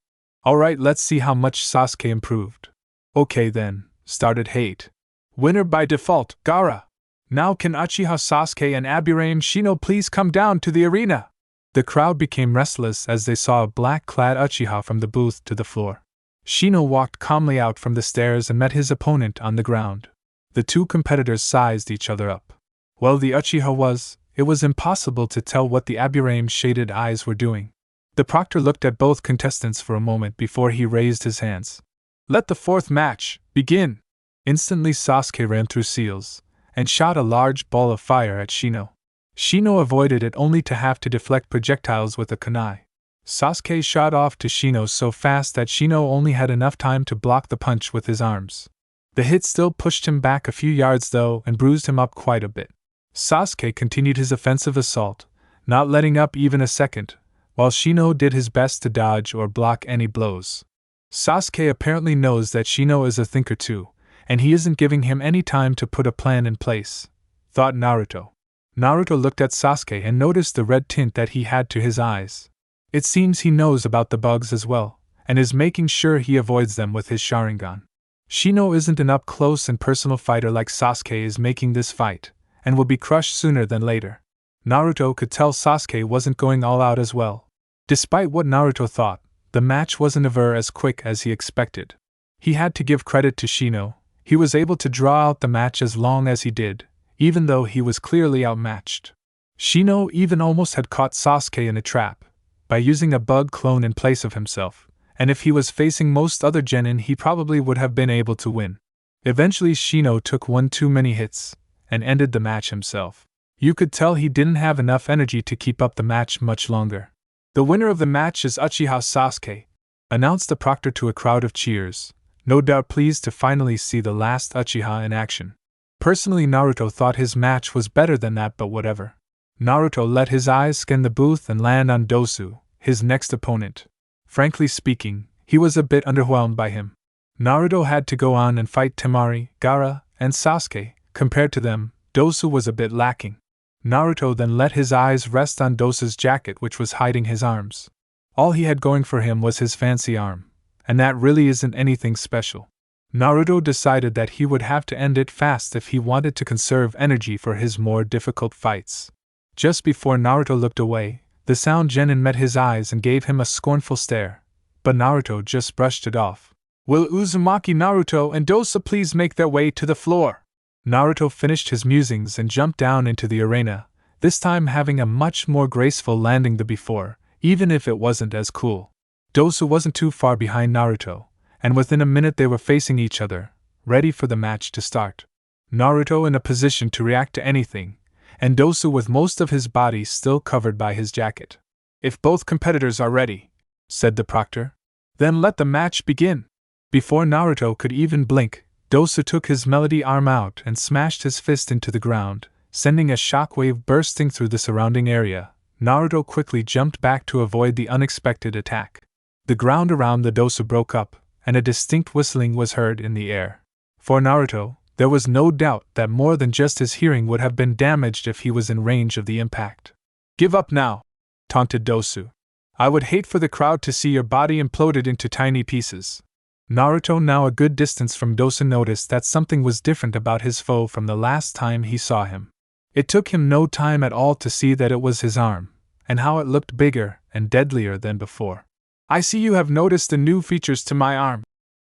Alright, let's see how much Sasuke improved. Okay then, started Hate. Winner by default, Gaara. Now can Uchiha Sasuke and Aburame Shino please come down to the arena? The crowd became restless as they saw a black-clad Uchiha from the booth to the floor. Shino walked calmly out from the stairs and met his opponent on the ground. The two competitors sized each other up. Well, the Uchiha it was impossible to tell what the Aburame's shaded eyes were doing. The proctor looked at both contestants for a moment before he raised his hands. Let the fourth match begin! Instantly Sasuke ran through seals and shot a large ball of fire at Shino. Shino avoided it only to have to deflect projectiles with a kunai. Sasuke shot off to Shino so fast that Shino only had enough time to block the punch with his arms. The hit still pushed him back a few yards though and bruised him up quite a bit. Sasuke continued his offensive assault, not letting up even a second, while Shino did his best to dodge or block any blows. Sasuke apparently knows that Shino is a thinker too, and he isn't giving him any time to put a plan in place, thought Naruto. Naruto looked at Sasuke and noticed the red tint that he had to his eyes. It seems he knows about the bugs as well, and is making sure he avoids them with his Sharingan. Shino isn't an up-close and personal fighter like Sasuke is making this fight, and will be crushed sooner than later. Naruto could tell Sasuke wasn't going all out as well. Despite what Naruto thought, the match wasn't ever as quick as he expected. He had to give credit to Shino. He was able to draw out the match as long as he did, even though he was clearly outmatched. Shino even almost had caught Sasuke in a trap, by using a bug clone in place of himself, and if he was facing most other genin he probably would have been able to win. Eventually Shino took one too many hits, and ended the match himself. You could tell he didn't have enough energy to keep up the match much longer. The winner of the match is Uchiha Sasuke, announced the proctor to a crowd of cheers, no doubt pleased to finally see the last Uchiha in action. Personally, Naruto thought his match was better than that, but whatever. Naruto let his eyes scan the booth and land on Dosu, his next opponent. Frankly speaking, he was a bit underwhelmed by him. Naruto had to go on and fight Temari, Gaara, and Sasuke. Compared to them, Dosu was a bit lacking. Naruto then let his eyes rest on Dosu's jacket, which was hiding his arms. All he had going for him was his fancy arm, and that really isn't anything special. Naruto decided that he would have to end it fast if he wanted to conserve energy for his more difficult fights. Just before Naruto looked away, the Sound Genin met his eyes and gave him a scornful stare, but Naruto just brushed it off. Will Uzumaki, Naruto, and Dosa please make their way to the floor? Naruto finished his musings and jumped down into the arena, this time having a much more graceful landing than before, even if it wasn't as cool. Dosu wasn't too far behind Naruto, and within a minute they were facing each other, ready for the match to start. Naruto in a position to react to anything, and Dosu with most of his body still covered by his jacket. If both competitors are ready, said the proctor, then let the match begin. Before Naruto could even blink, Dosu took his melody arm out and smashed his fist into the ground, sending a shockwave bursting through the surrounding area. Naruto quickly jumped back to avoid the unexpected attack. The ground around the Dosu broke up, and a distinct whistling was heard in the air. For Naruto, there was no doubt that more than just his hearing would have been damaged if he was in range of the impact. Give up now, taunted Dosu. I would hate for the crowd to see your body imploded into tiny pieces. Naruto, now a good distance from Dosu, noticed that something was different about his foe from the last time he saw him. It took him no time at all to see that it was his arm, and how it looked bigger and deadlier than before. "I see you have noticed the new features to my arm,"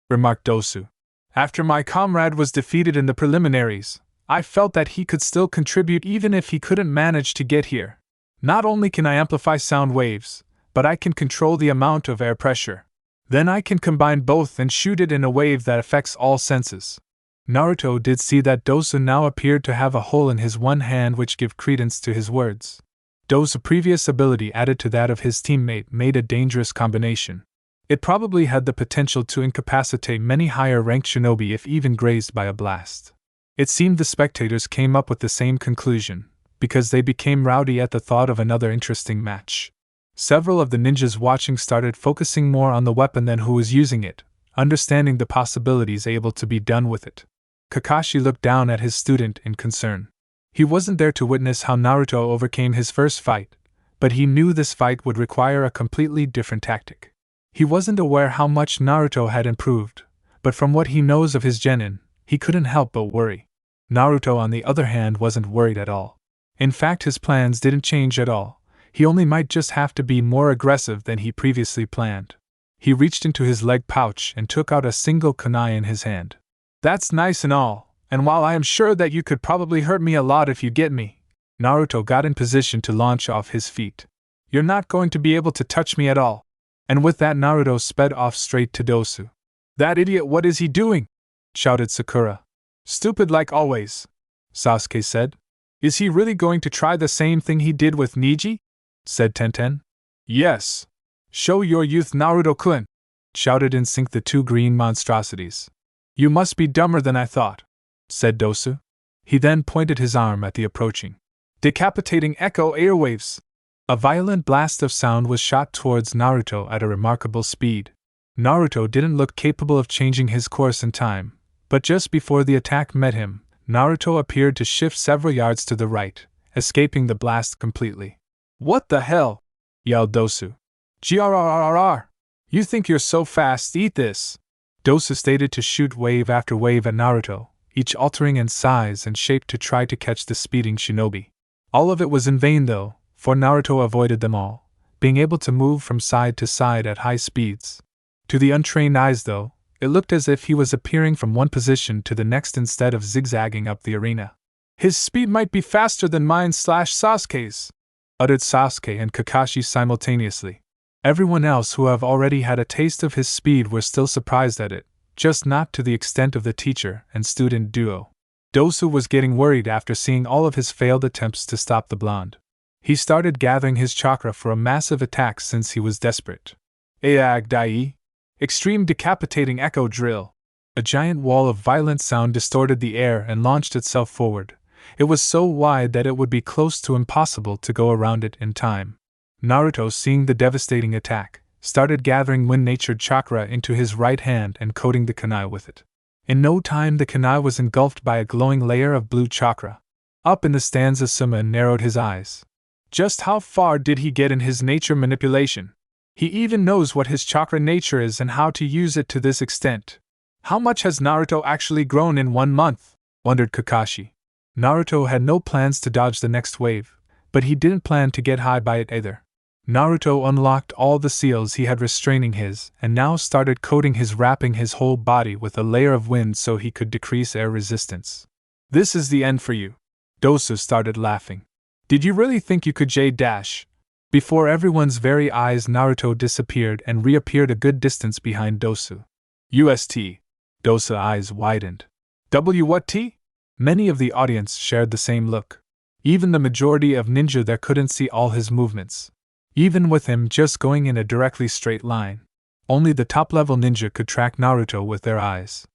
remarked Dosu. "After my comrade was defeated in the preliminaries, I felt that he could still contribute even if he couldn't manage to get here. Not only can I amplify sound waves, but I can control the amount of air pressure. Then I can combine both and shoot it in a wave that affects all senses." Naruto did see that Dosu now appeared to have a hole in his one hand, which gave credence to his words. Dosu's previous ability added to that of his teammate made a dangerous combination. It probably had the potential to incapacitate many higher-ranked shinobi if even grazed by a blast. It seemed the spectators came up with the same conclusion, because they became rowdy at the thought of another interesting match. Several of the ninjas watching started focusing more on the weapon than who was using it, understanding the possibilities able to be done with it. Kakashi looked down at his student in concern. He wasn't there to witness how Naruto overcame his first fight, but he knew this fight would require a completely different tactic. He wasn't aware how much Naruto had improved, but from what he knows of his genin, he couldn't help but worry. Naruto, on the other hand, wasn't worried at all. In fact, his plans didn't change at all. He only might just have to be more aggressive than he previously planned. He reached into his leg pouch and took out a single kunai in his hand. "That's nice and all, and while I am sure that you could probably hurt me a lot if you get me," Naruto got in position to launch off his feet. "You're not going to be able to touch me at all." And with that, Naruto sped off straight to Dosu. "That idiot, what is he doing?" shouted Sakura. "Stupid like always," Sasuke said. "Is he really going to try the same thing he did with Neji?" said Tenten. "Yes. Show your youth, Naruto-kun," shouted in sync the two green monstrosities. "You must be dumber than I thought," said Dosu. He then pointed his arm at the approaching, decapitating echo airwaves. A violent blast of sound was shot towards Naruto at a remarkable speed. Naruto didn't look capable of changing his course in time, but just before the attack met him, Naruto appeared to shift several yards to the right, escaping the blast completely. "What the hell?" yelled Dosu. "Grrrr! You think you're so fast, eat this!" Dosu stated to shoot wave after wave at Naruto, each altering in size and shape to try to catch the speeding shinobi. All of it was in vain though, for Naruto avoided them all, being able to move from side to side at high speeds. To the untrained eyes though, it looked as if he was appearing from one position to the next instead of zigzagging up the arena. "His speed might be faster than mine/Sasuke's," uttered Sasuke and Kakashi simultaneously. Everyone else who have already had a taste of his speed were still surprised at it, just not to the extent of the teacher and student duo. Dosu was getting worried after seeing all of his failed attempts to stop the blonde. He started gathering his chakra for a massive attack since he was desperate. Aag Dai! Extreme decapitating echo drill! A giant wall of violent sound distorted the air and launched itself forward. It was so wide that it would be close to impossible to go around it in time. Naruto, seeing the devastating attack, started gathering wind-natured chakra into his right hand and coating the kunai with it. In no time the kunai was engulfed by a glowing layer of blue chakra. Up in the stands, Asuma narrowed his eyes. Just how far did he get in his nature manipulation? He even knows what his chakra nature is and how to use it to this extent. How much has Naruto actually grown in 1 month? Wondered Kakashi. Naruto had no plans to dodge the next wave, but he didn't plan to get high by it either. Naruto unlocked all the seals he had restraining his, and now started coating wrapping his whole body with a layer of wind so he could decrease air resistance. "This is the end for you." Dosu started laughing. "Did you really think you could J-dash?" Before everyone's very eyes, Naruto disappeared and reappeared a good distance behind Dosu. "UST." Dosu's eyes widened. "What T?" Many of the audience shared the same look. Even the majority of ninja there couldn't see all his movements. Even with him just going in a directly straight line, only the top-level ninja could track Naruto with their eyes.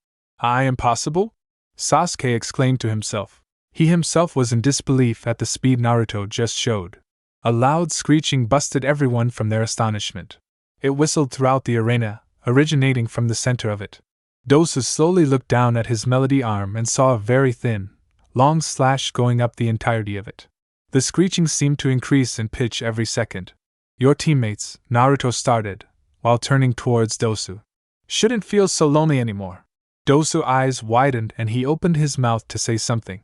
Impossible?" Sasuke exclaimed to himself. He himself was in disbelief at the speed Naruto just showed. A loud screeching busted everyone from their astonishment. It whistled throughout the arena, originating from the center of it. Dosu slowly looked down at his melody arm and saw a very thin, long slash going up the entirety of it. The screeching seemed to increase in pitch every second. "Your teammates," Naruto started, while turning towards Dosu. Shouldn't feel so lonely anymore. Dosu's eyes widened and he opened his mouth to say something.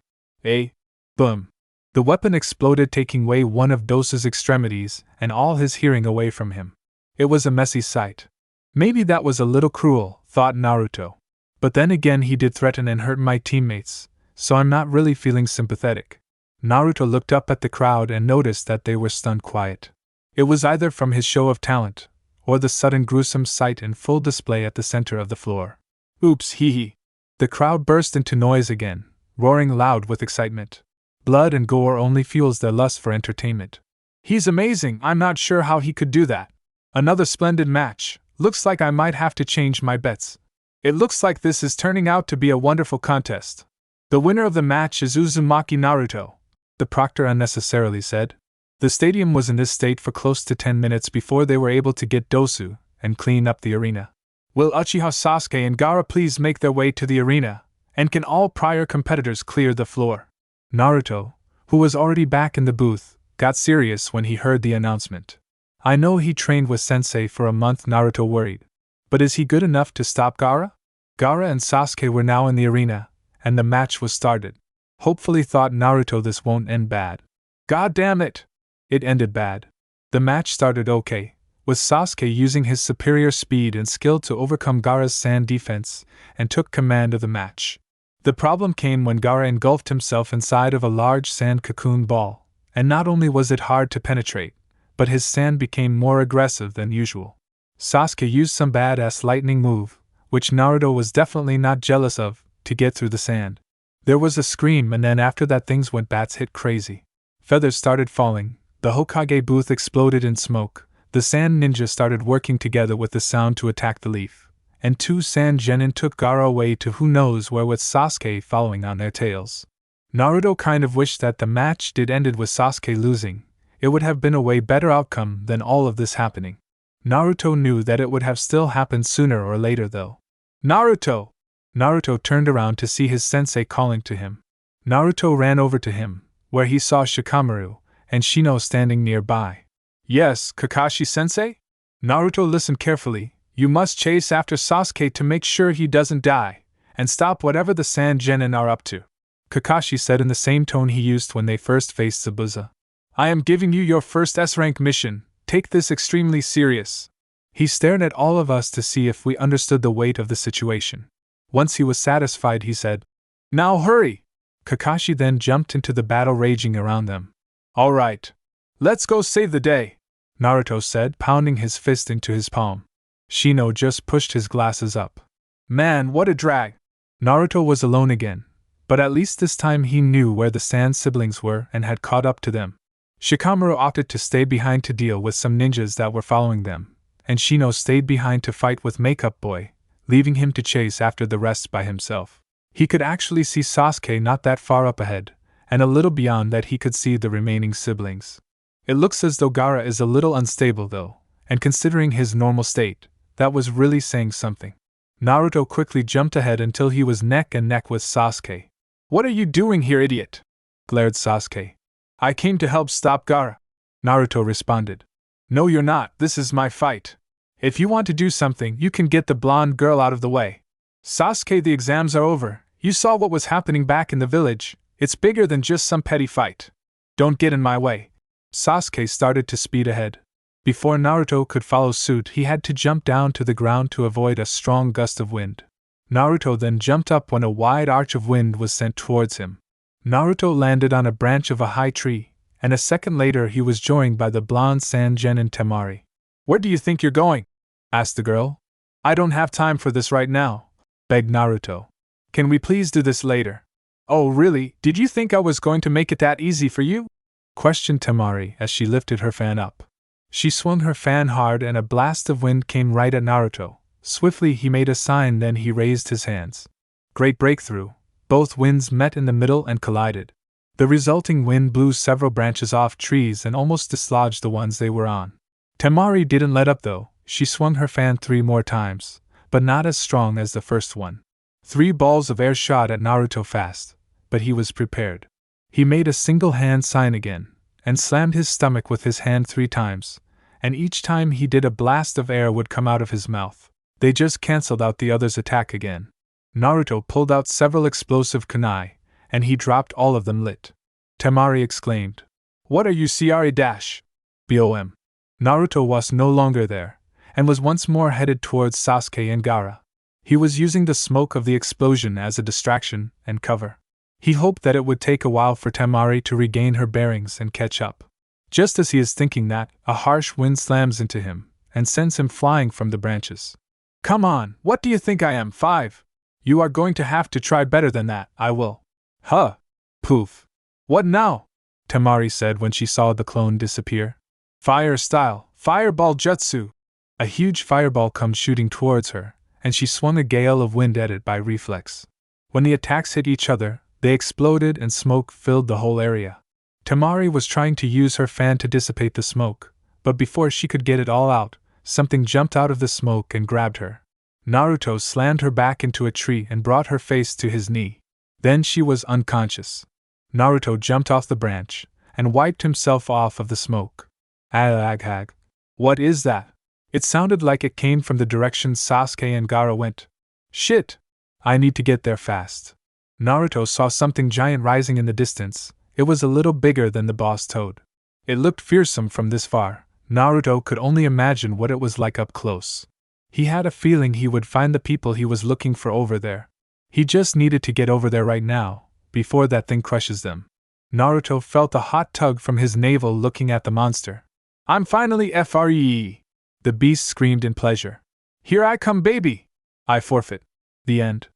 Boom. The weapon exploded, taking away one of Dosu's extremities and all his hearing away from him. It was a messy sight. Maybe that was a little cruel, thought Naruto. But then again, he did threaten and hurt my teammates, so I'm not really feeling sympathetic. Naruto looked up at the crowd and noticed that they were stunned quiet. It was either from his show of talent, or the sudden gruesome sight in full display at the center of the floor. Oops, hee hee. The crowd burst into noise again, roaring loud with excitement. Blood and gore only fuels their lust for entertainment. He's amazing, I'm not sure how he could do that. Another splendid match, looks like I might have to change my bets. It looks like this is turning out to be a wonderful contest. The winner of the match is Uzumaki Naruto, the proctor unnecessarily said. The stadium was in this state for close to 10 minutes before they were able to get Dosu and clean up the arena. Will Uchiha Sasuke and Gaara please make their way to the arena, and can all prior competitors clear the floor? Naruto, who was already back in the booth, got serious when he heard the announcement. I know he trained with Sensei for a month, Naruto worried. But is he good enough to stop Gaara? Gaara and Sasuke were now in the arena, and the match was started. Hopefully, thought Naruto, this won't end bad. God damn it! It ended bad. The match started okay, with Sasuke using his superior speed and skill to overcome Gaara's sand defense, and took command of the match. The problem came when Gaara engulfed himself inside of a large sand cocoon ball, and not only was it hard to penetrate, but his sand became more aggressive than usual. Sasuke used some badass lightning move, which Naruto was definitely not jealous of, to get through the sand. There was a scream, and then after that things went bats hit crazy. Feathers started falling, the Hokage booth exploded in smoke, the sand ninja started working together with the sound to attack the leaf, and two sand genin took Gaara away to who knows where with Sasuke following on their tails. Naruto kind of wished that the match did ended with Sasuke losing. It would have been a way better outcome than all of this happening. Naruto knew that it would have still happened sooner or later though. Naruto! Naruto turned around to see his sensei calling to him. Naruto ran over to him, where he saw Shikamaru and Shino standing nearby. Yes, Kakashi-sensei? Naruto listened carefully. You must chase after Sasuke to make sure he doesn't die, and stop whatever the sand genin are up to. Kakashi said in the same tone he used when they first faced Zabuza. I am giving you your first S-rank mission, take this extremely serious. He stared at all of us to see if we understood the weight of the situation. Once he was satisfied, he said, Now hurry! Kakashi then jumped into the battle raging around them. All right. Let's go save the day, Naruto said, pounding his fist into his palm. Shino just pushed his glasses up. Man, what a drag! Naruto was alone again, but at least this time he knew where the Sand siblings were and had caught up to them. Shikamaru opted to stay behind to deal with some ninjas that were following them, and Shino stayed behind to fight with Makeup Boy, leaving him to chase after the rest by himself. He could actually see Sasuke not that far up ahead, and a little beyond that he could see the remaining siblings. It looks as though Gaara is a little unstable though, and considering his normal state, that was really saying something. Naruto quickly jumped ahead until he was neck and neck with Sasuke. What are you doing here, idiot? Glared Sasuke. I came to help stop Gaara, Naruto responded. No, you're not, this is my fight. If you want to do something, you can get the blonde girl out of the way. Sasuke, the exams are over, you saw what was happening back in the village, it's bigger than just some petty fight. Don't get in my way. Sasuke started to speed ahead. Before Naruto could follow suit, he had to jump down to the ground to avoid a strong gust of wind. Naruto then jumped up when a wide arch of wind was sent towards him. Naruto landed on a branch of a high tree, and a second later he was joined by the blonde Sand genin Temari. Where do you think you're going? Asked the girl. I don't have time for this right now, begged Naruto. Can we please do this later? Oh really, did you think I was going to make it that easy for you? Questioned Temari as she lifted her fan up. She swung her fan hard and a blast of wind came right at Naruto. Swiftly he made a sign, then he raised his hands. Great breakthrough. Both winds met in the middle and collided. The resulting wind blew several branches off trees and almost dislodged the ones they were on. Temari didn't let up though, she swung her fan 3 more times, but not as strong as the first one. 3 balls of air shot at Naruto fast, but he was prepared. He made a single hand sign again, and slammed his stomach with his hand 3 times, and each time he did a blast of air would come out of his mouth. They just cancelled out the other's attack again. Naruto pulled out several explosive kunai, and he dropped all of them lit. Temari exclaimed, "What are you CRA-BOM?" Naruto was no longer there, and was once more headed towards Sasuke and Gaara. He was using the smoke of the explosion as a distraction and cover. He hoped that it would take a while for Temari to regain her bearings and catch up. Just as he is thinking that, a harsh wind slams into him, and sends him flying from the branches. "Come on, what do you think I am, 5? You are going to have to try better than that, I will." "Huh." Poof. "What now?" Temari said when she saw the clone disappear. "Fire style, fireball jutsu." A huge fireball comes shooting towards her, and she swung a gale of wind at it by reflex. When the attacks hit each other, they exploded and smoke filled the whole area. Temari was trying to use her fan to dissipate the smoke, but before she could get it all out, something jumped out of the smoke and grabbed her. Naruto slammed her back into a tree and brought her face to his knee. Then she was unconscious. Naruto jumped off the branch and wiped himself off of the smoke. Ag. What is that? It sounded like it came from the direction Sasuke and Gaara went. Shit! I need to get there fast. Naruto saw something giant rising in the distance. It was a little bigger than the boss toad. It looked fearsome from this far. Naruto could only imagine what it was like up close. He had a feeling he would find the people he was looking for over there. He just needed to get over there right now, before that thing crushes them. Naruto felt a hot tug from his navel looking at the monster. "I'm finally free!" The beast screamed in pleasure. "Here I come, baby! I forfeit." The end.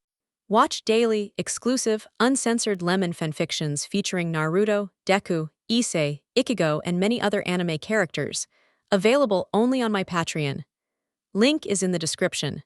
Watch daily, exclusive, uncensored lemon fanfictions featuring Naruto, Deku, Issei, Ichigo, and many other anime characters. Available only on my Patreon. Link is in the description.